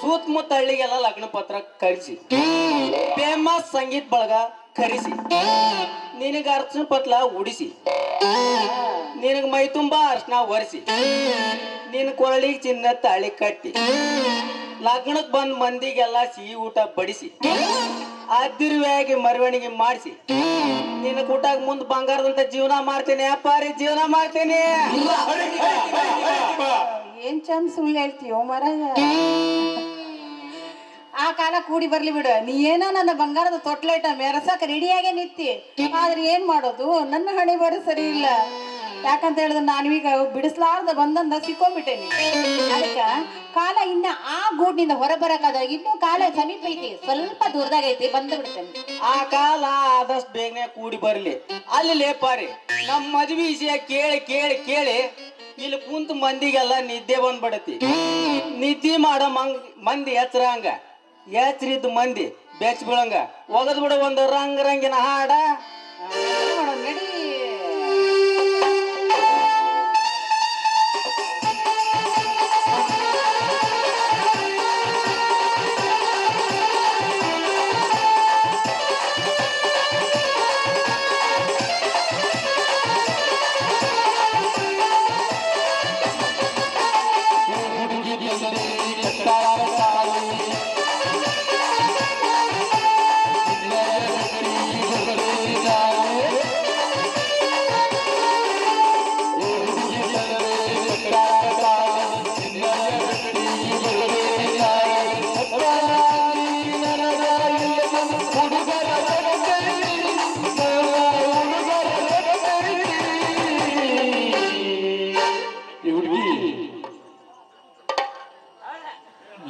ಸುತ್ತಮುತ್ತ ಹಳ್ಳಿಗೆಲ್ಲ ಲಗ್ನ ಪತ್ರ ಕಳಿಸಿ ಫೇಮಸ್ ಸಂಗೀತ ಬಳಗ ಕರೆಸಿ ನಿನಗ ಅರ್ಚನ ಪತ್ಲ ಉಡಿಸಿ ನಿನಗ ಮೈ ತುಂಬಾ ಅರ್ಶನ ಒರೆಸಿ ನಿನ್ ಕೊರಳಿಗೆ ಚಿನ್ನ ತಾಳಿ ಕಟ್ಟಿ ಲಗ್ನಕ್ ಬಂದ್ ಮಂದಿಗೆಲ್ಲ ಸಿಹಿ ಊಟ ಬಡಿಸಿ ಅದಿರುವಾಗಿ ಮೆರವಣಿಗೆ ಮಾಡಿಸಿ ನಿನ್ನ ಕೂಟಾಗ ಮುಂದ್ ಬಂಗಾರದಂತ ಜೀವನ ಮಾಡ್ತೇನೆ ಅಪ್ಪಾರಿ ಜೀವನ ಮಾಡ್ತೇನೆ ಏನ್ ಚಂದ ಸುಳ್ಳು ಹೇಳ್ತೀಯೋ ಮರಾಯ ಆ ಕಾಲ ಕೂಡಿ ಬರ್ಲಿ ಬಿಡು ನೀ ಏನೋ ನನ್ನ ಬಂಗಾರದ ತೊಟ್ಲೇಟ ಮೆರಸಕ್ ರೆಡಿಯಾಗೆ ನಿತ್ತಿ ಆದ್ರೆ ಏನ್ ಮಾಡೋದು ನನ್ನ ಹಣೆ ಬರ ಸರಿ ಇಲ್ಲ ಯಾಕಂತ ಹೇಳಿದ್ರೆ ನಾನೀಗ ಬಿಡಿಸ್ಲಾರ್ದ ಬಂದಂದ ಸಿಕ್ಕೊಂಡ್ಬಿಟ್ಟೇನಿ ಅದಕ್ಕ ಕಾಲ ಇನ್ನ ಆ ಗೂಡ್ನಿಂದ ಹೊರ ಬರಕಾದ ಇನ್ನೂ ಕಾಲ ಸಮೀಪ ಐತಿ ಸ್ವಲ್ಪ ದೂರದಾಗ ಐತಿ ಬಂದು ಬಿಡ್ತೇನೆ ಆ ಕಾಲ ಆದಷ್ಟು ಬೇಗನೆ ಕೂಡಿ ಬರ್ಲಿ ಅಲ್ಲಿ ಲೇಪಾರಿ ನಮ್ಮ ಮದ್ವಿ ವಿಷಯ ಕೇಳಿ ಕೇಳಿ ಕೇಳಿ ಇಲ್ಲಿ ಕುಂತ ಮಂದಿಗೆಲ್ಲ ನಿದ್ದೆ ಬಂದ್ಬಿಡತಿ ನಿದ್ದೆ ಮಾಡೋ ಮಂದಿ ಎಚ್ಚರ ಹಂಗ ಎಚ್ಚರಿದ್ದ ಮಂದಿ ಬೆಚ್ಚ ಬೀಳಂಗ ಒಗದ್ ಬಿಡ ಒಂದು ರಂಗಿನ ಹಾಡ ನಡಿ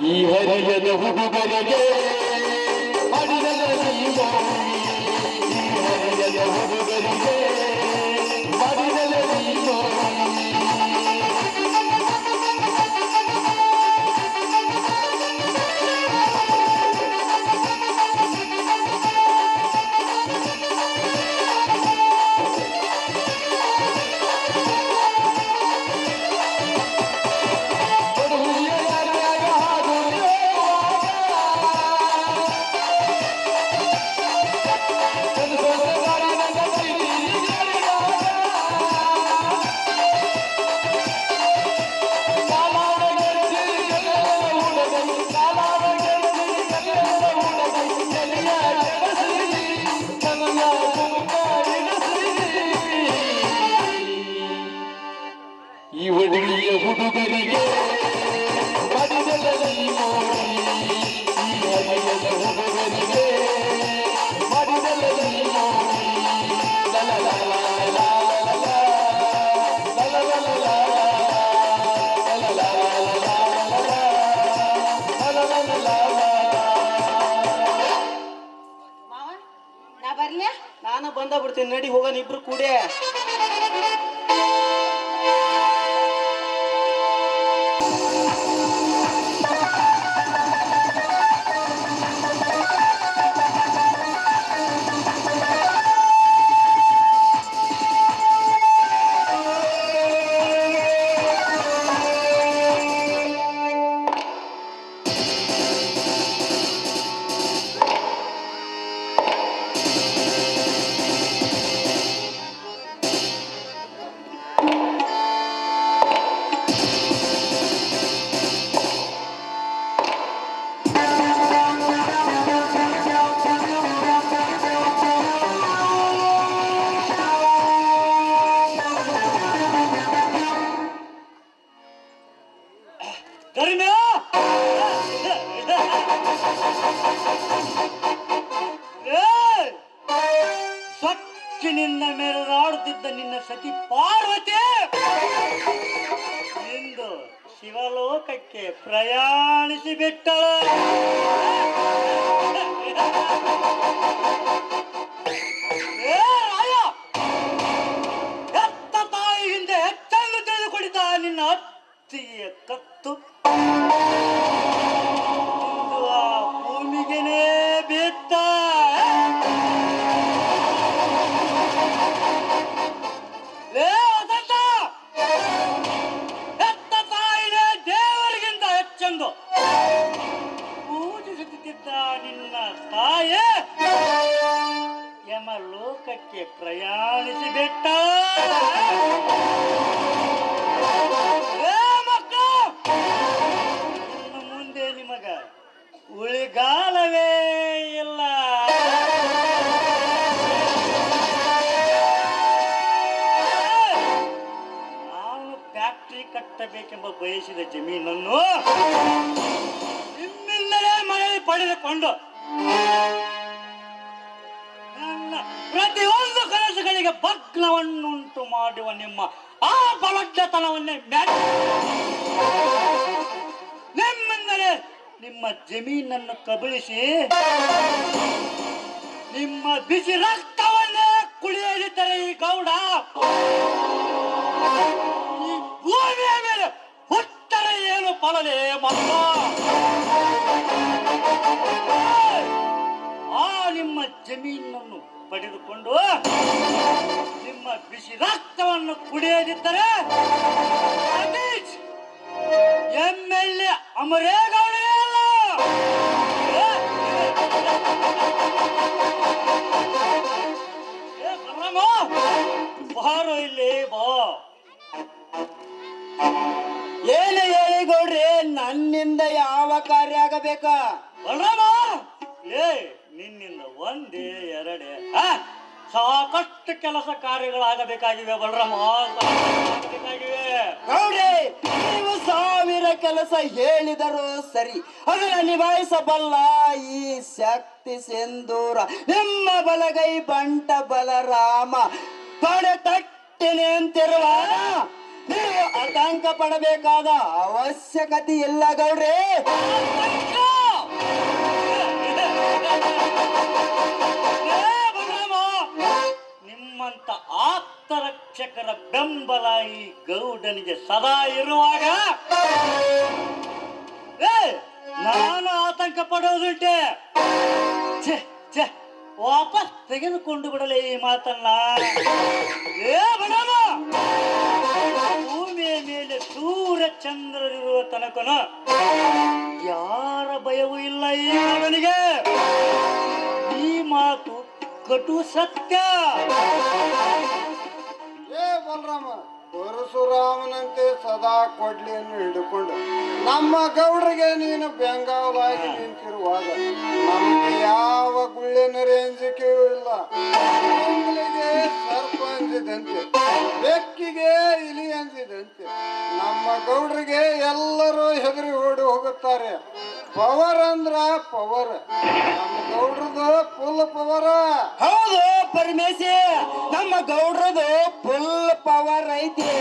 ಈ ಹರಿಯದ ಹುಡುಗರಿಗೆ ಹರಿಯದ ಜೀವ ಈ ಹರಿಯದ ಹುಡುಗರಿಗೆ ಹರಿಯದ ಜೀವ ನಡಿ ಹೋಗೋಣ ಇಬ್ರು ಕೂಡೆ. ಧರ್ಮ್ಯ ಸೊಕ್ಕಿನಿಂದ ಮೆರೆದಾಡುತ್ತಿದ್ದ ನಿನ್ನ ಸತಿ ಪಾರ್ವತಿ ಇಂದು ಶಿವಲೋಕಕ್ಕೆ ಪ್ರಯಾಣಿಸಿ ಬಿಟ್ಟಳ. ಎತ್ತ ತಾಯಿಯಿಂದ ಹೆಚ್ಚನ್ನು ತಿಳಿದುಕೊಂಡಿದ್ದ ನಿನ್ನ ಅತ್ತಿಗೆಯ ಕತ್ತು ಇಂದು ಆ ಭೂಮಿಗೆನೇ ಬಿತ್ತ. ಎತ್ತ ತಾಯಿನೇ ದೇವರಿಗಿಂತ ಹೆಚ್ಚೆಂದು ಪೂಜಿಸುತ್ತಿದ್ದ ನಿನ್ನ ತಾಯಿ ಯಮಲೋಕಕ್ಕೆ ಪ್ರಯಾಣಿಸಿ ಬಿಟ್ಟ. ಇನ್ನು ಮುಂದೆ ನಿಮಗ ಉಳಿಗಾಲವೇ ಇಲ್ಲ. ನಾನು ಫ್ಯಾಕ್ಟ್ರಿ ಕಟ್ಟಬೇಕೆಂಬ ಬಯಸಿದ ಜಮೀನನ್ನು ನಿಮ್ಮಿಂದಲೇ ಮನೆಯಲ್ಲಿ ಪಡೆದುಕೊಂಡು ನನ್ನ ಪ್ರತಿಯೊಂದು ಕನಸುಗಳಿಗೆ ಭಗ್ನವನ್ನುಂಟು ಮಾಡುವ ನಿಮ್ಮ ಆ ಬಲಜ್ಜತನವನ್ನೇ ನಿಮ್ಮಿಂದಲೇ ನಿಮ್ಮ ಜಮೀನನ್ನು ಕಬಳಿಸಿ ನಿಮ್ಮ ಬಿಸಿ ರಕ್ತವನ್ನೇ ಕುಡಿಯಲಿದ್ದರೆ ಈ ಗೌಡ ಈ ಭೂಮಿಯ ಮೇಲೆ ಹುಟ್ಟರೆ ಏನು ಫಲವೇ ಮಲ್ಲ. ಆ ನಿಮ್ಮ ಜಮೀನನ್ನು ಪಡೆದುಕೊಂಡು ನಿಮ್ಮ ಬಿಸಿ ರಕ್ತವನ್ನು ಕುಡಿಯದಿದ್ದರೆ MLA ಅಮರೇಗೌಡರೇ ಅಲ್ಲ. ಬಾರೋ ಇಲ್ಲಿ ಬಾ. ಏನು ಹೇಳಿ ಗೌಡ್ರಿ, ನನ್ನಿಂದ ಯಾವ ಕಾರ್ಯ ಆಗಬೇಕ? ಬಲರಾಮ, ಏ ನಿನ್ನಿಂದ ಒಂದೇ ಎರಡೇ ಸಾಕಷ್ಟು ಕೆಲಸ ಕಾರ್ಯಗಳಾಗಬೇಕಾಗಿವೆ ಬಲರಾಮ, ಆಗಬೇಕಾಗಿವೆ. ಗೌಡ್ರಿ, ನೀವು 1000 ಕೆಲಸ ಹೇಳಿದರೂ ಸರಿ, ಅದನ್ನ ನಿಭಾಯಿಸಬಲ್ಲ ಈ ಶಕ್ತಿ ಸಿಂಧೂರ ನಿಮ್ಮ ಬಲಗೈ ಬಂಟ ಬಲರಾಮ ತೊಡೆ ತಟ್ಟಿನೆ ಅಂತಿರುವಾಗ ನೀವು ಆತಂಕ ಪಡಬೇಕಾದ ಅವಶ್ಯಕತೆ ಇಲ್ಲ ಗೌಡ್ರಿ. ನಿಮ್ಮಂತ ಆಪ್ತರಕ್ಷಕರ ಬೆಂಬಲ ಈ ಗೌಡನಿಗೆ ಸದಾ ಇರುವಾಗ ನಾನು ಆತಂಕ ಪಡೋದುಂಟೆ. ವಾಪಸ್ ತೆಗೆದುಕೊಂಡು ಬಿಡಲೇ ಈ ಮಾತನ್ನ. ಬಡವ, ಭೂಮಿಯ ಮೇಲೆ ಸೂರ್ಯ ಚಂದ್ರರಿರುವ ತನಕನ ಯಾರ ಭಯವೂ ಇಲ್ಲ ಈ ಗೌಡನಿಗೆ. ಈ ಮಾತು ಕಟು ಸತ್ಯ. ಏ ಬಲರಾಮ, ಪರಶುರಾಮನಂತೆ ಸದಾ ಕೊಡ್ಲಿಯನ್ನು ಹಿಡ್ಕೊಂಡು ನಮ್ಮ ಗೌಡ್ರಿಗೆ ನೀನು ಬೆಂಗಾವಲಾಗಿ ನಿಂತಿರುವಾಗ ನಮಗೆ ಯಾವ ಗುಳ್ಳಿನ ರೇಂಜಿಕೆಯೂ ಇಲ್ಲ. ಬೆಂಗಳಿಗೆ ಸರ್ಪ ಅಂಜಿದಂತೆ, ಬೆಕ್ಕಿಗೆ ಇಲಿ ಅಂಜಿದಂತೆ ನಮ್ಮ ಗೌಡ್ರಿಗೆ ಎಲ್ಲರೂ ಹೆದರಿ ಓಡಿ ಹೋಗುತ್ತಾರೆ. ಪವರ್ ಅಂದ್ರ ಪವರ್, ನಮ್ಮ ಗೌಡ್ರದು ಫುಲ್ ಪವರ್. ಹೌದು ಪರಮೇಶಿ, ನಮ್ಮ ಗೌಡ್ರದು ಫುಲ್ ಪವರ್ ಐತಿ.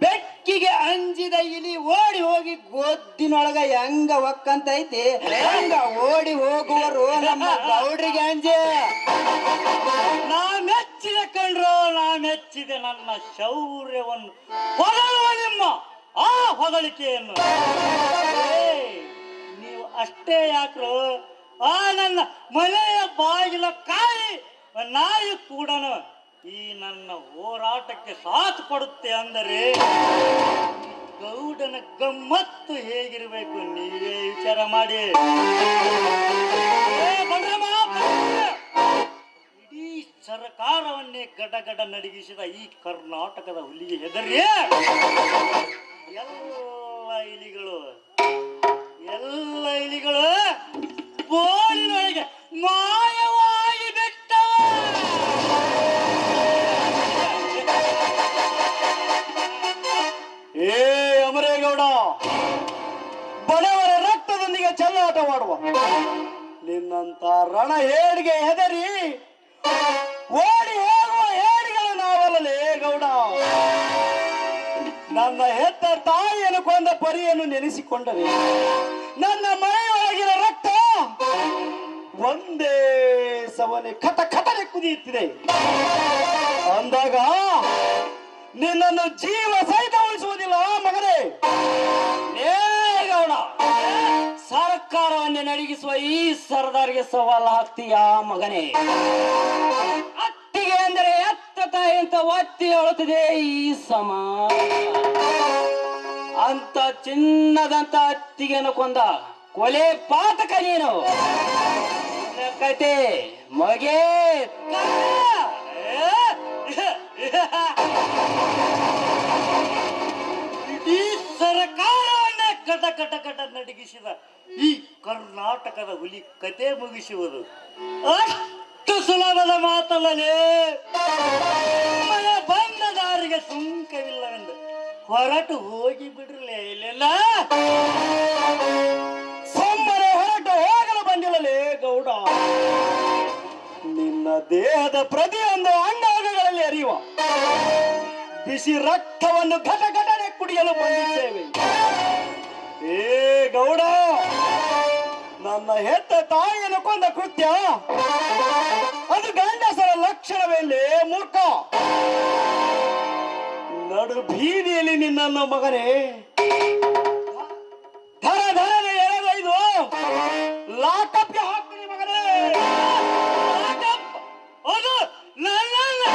ಬೆಕ್ಕಿಗೆ ಅಂಜಿದ ಇಲಿ ಓಡಿ ಹೋಗಿ ಗೊದ್ದಿನೊಳಗ ಹೆಂಗ ಒಕ್ಕಂತ ಐತಿ, ಹಂಗ ಓಡಿ ಹೋಗುವರು ನಮ್ಮ ಗೌಡ್ರಿಗೆ ಅಂಜಿ. ನಾ ಮೆಚ್ಚಿದೆ ಕಂಡ್ರು, ನಾ ಮೆಚ್ಚಿದೆ ನನ್ನ ಶೌರ್ಯವನ್ನು ಹೊಗಳುವ ನಿಮ್ಮ ಆ ಹೊಗಳಿಕೆಯನ್ನು. ನೀವು ಅಷ್ಟೇ ಯಾಕ್ರು ಆ ನನ್ನ ಮನೆಯ ಬಾಗಿಲ ಕಾಯಿ ನಾಯಿ ಕೂಡ ಈ ನನ್ನ ಹೋರಾಟಕ್ಕೆ ಸಾಥ್ ಕೊಡುತ್ತೆ ಅಂದರೆ ಗೌಡನ ಗಮ್ಮತ್ತು ಹೇಗಿರಬೇಕು ನೀವೇ ವಿಚಾರ ಮಾಡಿ. ಇಡೀ ಸರ್ಕಾರವನ್ನೇ ಗಡಗಡ ನಡಗಿಸಿದ ಈ ಕರ್ನಾಟಕದ ಹುಲಿಗೆ ಹೆದರಿ ಎಲ್ಲ ಇಲಿಗಳು ಬೋಳಿನೊಳಗೆ ಮಾಯವಾಗಿ ಬಿಟ್ಟವ. ಏ ಅಮರೇಗೌಡ, ಬಡವರ ರಕ್ತದೊಂದಿಗೆ ಚೆಲ್ಲಾಟ ಮಾಡುವ ನಿನ್ನಂತ ರಣ ಹೇಡಿಗೆ ಹೆದರಿ ಓಡಿ ಹೋಗುವ ಹೇಡಿಗಳು ನಾವಲ್ಲಲೇ ಗೌಡ. ನನ್ನ ಹೆತ್ತ ತಾಯಿಯನ್ನು ಕೊಂದ ಪರಿಯನ್ನು ನೆನೆಸಿಕೊಂಡರೆ ನನ್ನ ಮೈಯೊಳಗಿನ ರಕ್ತ ಒಂದೇ ಸವನೆ ಕಟ ಕಟನೆ ಕುದಿಯುತ್ತಿದೆ ಅಂದಾಗ ನಿನ್ನನ್ನು ಜೀವ ಸಹಿತ ಉಳಿಸುವುದಿಲ್ಲ ಮಗನೇ. ಏ ಗೌಡ, ಸರ್ಕಾರವನ್ನೇ ನಡಗಿಸುವ ಈ ಸರ್ದಾರಿಗೆ ಸವಾಲು ಹಾಕ್ತೀಯ ಮಗನೇ. ಅತ್ತಿಗೆ ಅಂದರೆ ಎತ್ತ ತಾಯಿ ಅಂತ ಒತ್ತಿ ಹೇಳುತ್ತಿದೆ ಈ ಸಮಾಜ. ಅಂತ ಚಿನ್ನದಂತ ಅತ್ತಿಗೆಯನ್ನು ಕೊಂದ ಕೊಲೆ ಪಾತಕ ನೀನು. ಕತೆ ಮಗೆ ಇಡೀ ಸರ್ಕಾರವನ್ನೇ ಕಟ ಕಟ ಕಟ ನಡಗಿಸಿದ ಈ ಕರ್ನಾಟಕದ ಹುಲಿ ಕತೆ ಮುಗಿಸುವುದು ಅಷ್ಟು ಸುಲಭದ ಮಾತಲ್ಲಲೇ. ಮನೆ ಬಂದ ದಾರಿಗೆ ಸುಂಕವಿಲ್ಲವೆಂದು ಹೊರಟು ಹೋಗಿ ಬಿಡ್ರಲೇ. ಇಲ್ಲೆಲ್ಲ ಸೊಮ್ಮನೆ ಹೊರಟು ಹೋಗಲು ಬಂದಿಲ್ಲಲೇ ಗೌಡ. ನಿನ್ನ ದೇಹದ ಪ್ರತಿಯೊಂದು ಅಂಗಾಂಗಗಳಲ್ಲಿ ಹರಿಯುವ ಬಿಸಿ ರಕ್ತವನ್ನು ಘಟ ಘಟನೆ ಕುಡಿಯಲು ಬಂದಿದ್ದೇವೆ. ಏ ಗೌಡ, ನನ್ನ ಹೆತ್ತ ತಾಯಿಯನ್ನು ಕೊಂದ ಕೃತ್ಯ ಅದು ಗಂಡಸರ ಲಕ್ಷಣವೆಂದೇ ಮೂರ್ಖ. ನಡು ಬೀದಿಯಲ್ಲಿ ನಿನ್ನನ್ನು ಮಗನೇ ಧರ ಧರನೆ ಎಳೆದೊಯ್ದು ಲಾಕಪ್ಗೆ ಹಾಕ್ತೀನಿ ಮಗನೇ. ಅದು ನನ್ನನ್ನು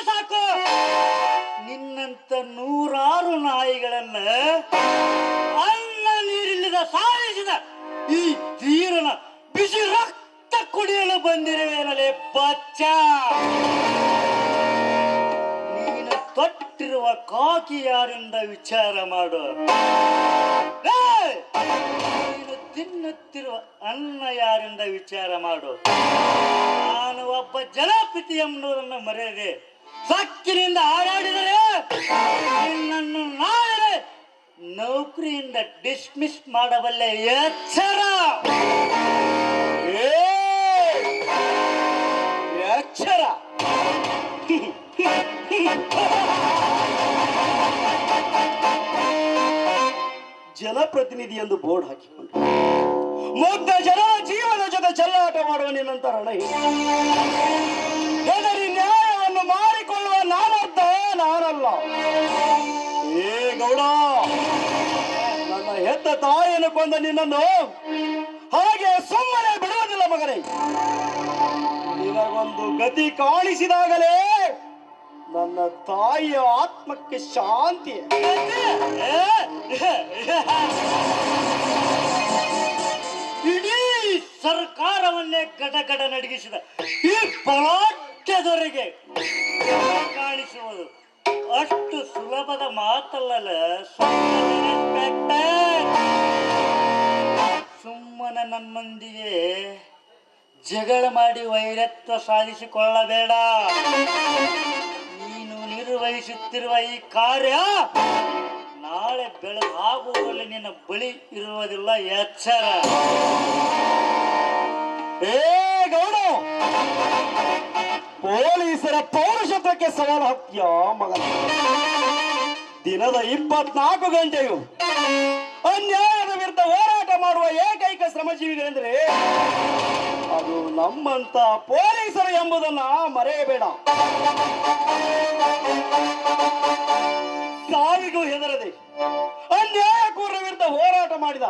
ಸಾಕು. ನಿನ್ನಂತ ನೂರಾರು ನಾಯಿಗಳನ್ನ ಅನ್ನ ನೀರಿಲ್ಲದ ಸಾಯಿಸಿದ ಈ ಧೀರನ ಬಿಸಿ ರಕ್ತ ಕುಡಿಯಲು ಬಂದಿರುವೇನಲೇ ಬಚ್ಚ. ನೀನು ತೊಟ್ಟಿರುವ ಕಾಕಿ ಯಾರಿಂದ ವಿಚಾರ ಮಾಡು. ನೀನು ತಿನ್ನುತ್ತಿರುವ ಅನ್ನ ಯಾರಿಂದ ವಿಚಾರ ಮಾಡು. ನಾನು ಒಬ್ಬ ಜಲಪತಿ ಎಂಬುದನ್ನು ಮರೆಯದೆ ಸಕ್ಕಿನಿಂದ ಹಾರಾಡಿದರೆ ನಿನ್ನನ್ನು ನಾಳೆ ನೌಕರಿಯಿಂದ ಡಿಸ್ಮಿಸ್ ಮಾಡಬಲ್ಲೆ. ಎಚ್ಚರ, ಎಚ್ಚರ. ಜನಪ್ರತಿನಿಧಿ ಎಂದು ಬೋರ್ಡ್ ಹಾಕಿಕೊಂಡು ಮುಗ್ಧ ಜನರ ಜೀವನ ಜೊತೆ ಚೆಲ್ಲಾಟ ಮಾಡುವ ನಿನ್ನಂತ ರಣ ಹೆದರಿ ನ್ಯಾಯವನ್ನು ಮಾರಿಕೊಳ್ಳುವ ನಾನರ್ಥ ನಾನಲ್ಲ. ಏ ಗೌಡ, ನನ್ನ ಹೆತ್ತ ತಾಯಿಯನ್ನು ಕೊಂದ ನಿನ್ನನ್ನು ಹಾಗೆ ಸುಮ್ಮನೆ ಬಿಡುವುದಿಲ್ಲ ಮಗನೇ. ನಿನಗೊಂದು ಗತಿ ಕಾಣಿಸಿದಾಗಲೇ ನನ್ನ ತಾಯಿಯ ಆತ್ಮಕ್ಕೆ ಶಾಂತಿ. ಇಡೀ ಸರ್ಕಾರವನ್ನೇ ಗಡಗಡ ನಡಗಿಸಿದ ಈ ಬಲಾಢ್ಯದವರೆಗೆ ಕಾಣಿಸುವುದು ಅಷ್ಟು ಸುಲಭದ ಮಾತಲ್ಲ. ಸುಮ್ಮನೆ ನನ್ನೊಂದಿಗೆ ಜಗಳ ಮಾಡಿ ವೈರತ್ವ ಸಾಧಿಸಿಕೊಳ್ಳಬೇಡ. ನೀನು ನಿರ್ವಹಿಸುತ್ತಿರುವ ಈ ಕಾರ್ಯ ನಾಳೆ ಬೆಳಗಾಗುವಲ್ಲಿ ನಿನ್ನ ಬಳಿ ಇರುವುದಿಲ್ಲ. ಎಚ್ಚರ. ಏ ಗೌಡ, ಪೊಲೀಸರ ಪೌರುಷತ್ವಕ್ಕೆ ಸವಾಲು ಹಾಕ್ತೀಯ ಮಗನ. ದಿನದ 24 ಗಂಟೆಯು ಅನ್ಯಾಯದ ವಿರುದ್ಧ ಹೋರಾಟ ಮಾಡುವ ಏಕೈಕ ಶ್ರಮಜೀವಿಗಳೆಂದರೆ ಅದು ನಮ್ಮಂತ ಪೊಲೀಸರು ಎಂಬುದನ್ನ ಮರೆಯಬೇಡ. ಸಾವಿಗೂ ಹೆದರದೆ ಅನ್ಯಾಯಕೂರರ ವಿರುದ್ಧ ಹೋರಾಟ ಮಾಡಿದ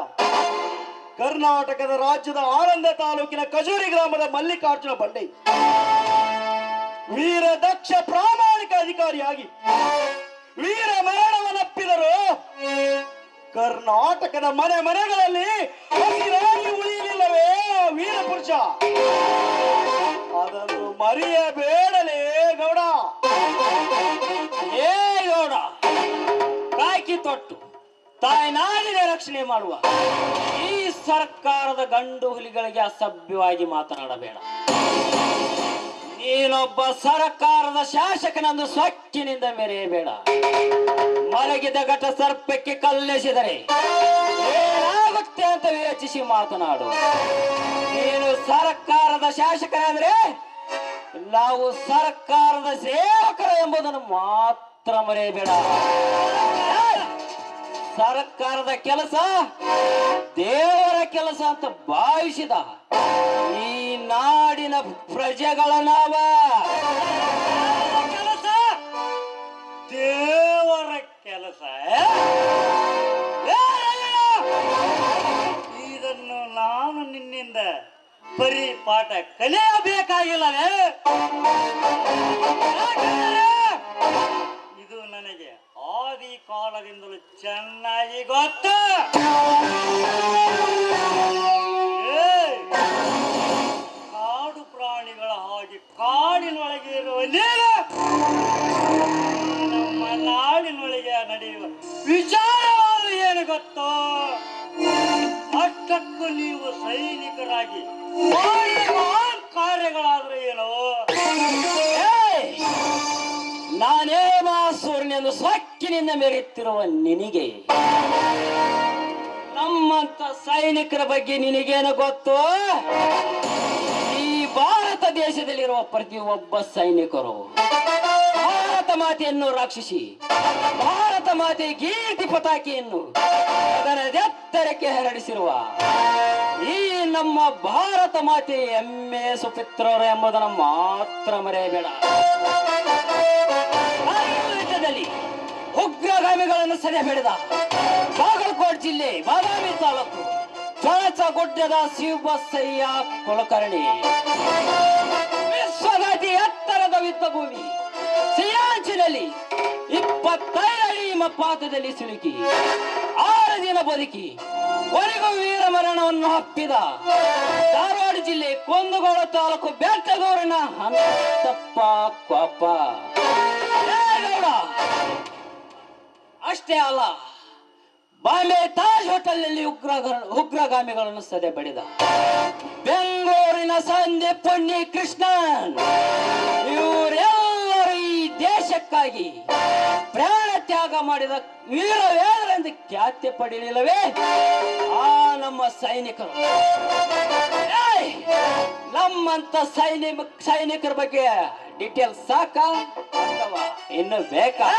ಕರ್ನಾಟಕದ ರಾಜ್ಯದ ಆನಂದ ತಾಲೂಕಿನ ಕಜೂರಿ ಗ್ರಾಮದ ಮಲ್ಲಿಕಾರ್ಜುನ ಬಂಡೆ ವೀರ ದಕ್ಷ ಪ್ರಾಮಾಣಿಕ ಅಧಿಕಾರಿಯಾಗಿ ವೀರ ಮರಣವನ್ನಪ್ಪಿದರು. ಕರ್ನಾಟಕದ ಮನೆ ಮನೆಗಳಲ್ಲಿ ಹಸಿರಾಗಿ ಉಳಿಯಲಿಲ್ಲವೇ ವೀರ ಪುರುಷ. ಅದನ್ನು ಮರೆಯಬೇಡಲೇ ಗೌಡ. ಏ ಗೌಡ, ಕಾಕಿ ತೊಟ್ಟು ತಾಯ್ನಾಡಿನ ರಕ್ಷಣೆ ಮಾಡುವ ಈ ಸರ್ಕಾರದ ಗಂಡು ಹುಲಿಗಳಿಗೆ ಅಸಭ್ಯವಾಗಿ ಮಾತನಾಡಬೇಡ. ನೀನೊಬ್ಬ ಸರ್ಕಾರದ ಶಾಸಕನಂದು ಸೊಕ್ಕಿನಿಂದ ಮೆರೆಯಬೇಡ. ಮಲಗಿದ ಘಟ ಸರ್ಪಕ್ಕೆ ಕಲ್ಲೆಸೆದರೆ ಏನಾಗುತ್ತೆ ಅಂತ ವಿವೇಚಿಸಿ ಮಾತನಾಡು. ನೀನು ಸರ್ಕಾರದ ಶಾಸಕರಾದ್ರೆ ನಾವು ಸರ್ಕಾರದ ಸೇವಕರು ಎಂಬುದನ್ನು ಮಾತ್ರ ಮರೆಯಬೇಡ. ಸರ್ಕಾರದ ಕೆಲಸ ದೇವರ ಕೆಲಸ ಅಂತ ಭಾವಿಸಿದ ಈ ನಾಡಿನ ಪ್ರಜೆಗಳ ನಾವ ಕೆಲಸ ದೇವರ ಕೆಲಸ. ಇದನ್ನು ನಾನು ನಿನ್ನಿಂದ ಪರಿಪಾಠ ಕಲಿಯಬೇಕಾಗಿಲ್ಲವೇ? ಇದು ನನಗೆ ಆದಿ ಕಾಲದಿಂದಲೂ ಚೆನ್ನಾಗಿ ಗೊತ್ತು. ಕಾಡು ಪ್ರಾಣಿಗಳ ಹಾಗೆ ಕಾಡಿನೊಳಗೆ ಇರುವ ನೀರು ನಮ್ಮ ನಾಡಿನೊಳಗೆ ನಡೆಯುವ ವಿಚಾರವಾದರೂ ಏನು ಗೊತ್ತೋ? ಅಷ್ಟಕ್ಕೂ ನೀವು ಸೈನಿಕರಾಗಿ ಮಹಾನ್ ಕಾರ್ಯಗಳಾದ್ರೆ ಏನೋ? ನಾನೇ ಮಾಸೂರ್ನೆಂದು ಸೊಕ್ಕಿನಿಂದ ಮೆರೆಯುತ್ತಿರುವ ನಿನಗೆ ನಮ್ಮಂತ ಸೈನಿಕರ ಬಗ್ಗೆ ನಿನಗೇನು ಗೊತ್ತು? ಈ ಭಾರತ ದೇಶದಲ್ಲಿರುವ ಪ್ರತಿಯೊಬ್ಬ ಸೈನಿಕರು ಭಾರತ ಮಾತೆಯನ್ನು ರಕ್ಷಿಸಿ ಭಾರತ ಮಾತೆ ಕೀರ್ತಿ ಪತಾಕೆಯನ್ನು ಅದರ ಎತ್ತರಕ್ಕೆ ಹರಡಿಸಿರುವ ಈ ನಮ್ಮ ಭಾರತ ಮಾತೆ ಹೆಮ್ಮೆ ಸುಪುತ್ರರು ಎಂಬುದನ್ನು ಮಾತ್ರ ಮರೆಯಬೇಡ. ಯುದ್ಧದಲ್ಲಿ ಉಗ್ರಗಾಮಿಗಳನ್ನು ಸೆರೆ ಹಿಡಿದ ಬಾಗಲಕೋಟೆ ಜಿಲ್ಲೆ ಬಾದಾಮಿ ತಾಲೂಕು ಚೊಳಚಗುಡ್ಡದ ಶಿವಬಸಯ್ಯ ಕುಲಕರ್ಣಿ ವಿಶ್ವದಾಟಿ ಎತ್ತರದ ಯುದ್ಧ ಭೂಮಿ ಸಿಯಾಚಿನಲ್ಲಿ 25 ಅಡಿ ಪಾದದಲ್ಲಿ ಸಿಲುಕಿ 6 ದಿನ ಬದುಕಿ ಕೊನೆಗೂ ವೀರ ಮರಣವನ್ನು ಹಪ್ಪಿದ ಧಾರವಾಡ ಜಿಲ್ಲೆ ಕುಂದಗೋಳ ತಾಲೂಕು ಬೆಟ್ಟದೂರಿನ ಹನುಮಂತಪ್ಪ ಕೊಪ್ಪ. ಅಷ್ಟೇ ಅಲ್ಲ, ಬಾಂಬೆ ತಾಜ್ ಹೋಟೆಲ್ನಲ್ಲಿ ಉಗ್ರಗಾಮಿಗಳನ್ನು ಸದೆ ಬಡಿದ ಬೆಂಗಳೂರಿನ ಸಂದೀಪ್ ಪುಣ್ಯ ಕೃಷ್ಣನ್ ಇವರೆಲ್ಲರೂ ಈ ದೇಶಕ್ಕಾಗಿ ಪ್ರಾಣ ತ್ಯಾಗ ಮಾಡಿದ ವೀರ ವೇದರೆಂದು ಖ್ಯಾತಿ ಪಡೆಯಲಿಲ್ಲವೇ ಆ ನಮ್ಮ ಸೈನಿಕರು? ನಮ್ಮಂತ ಸೈನಿಕರ ಬಗ್ಗೆ ಡೀಟೇಲ್ ಸಾಕ ಅಥವಾ ಇನ್ನು ಬೇಕಾ?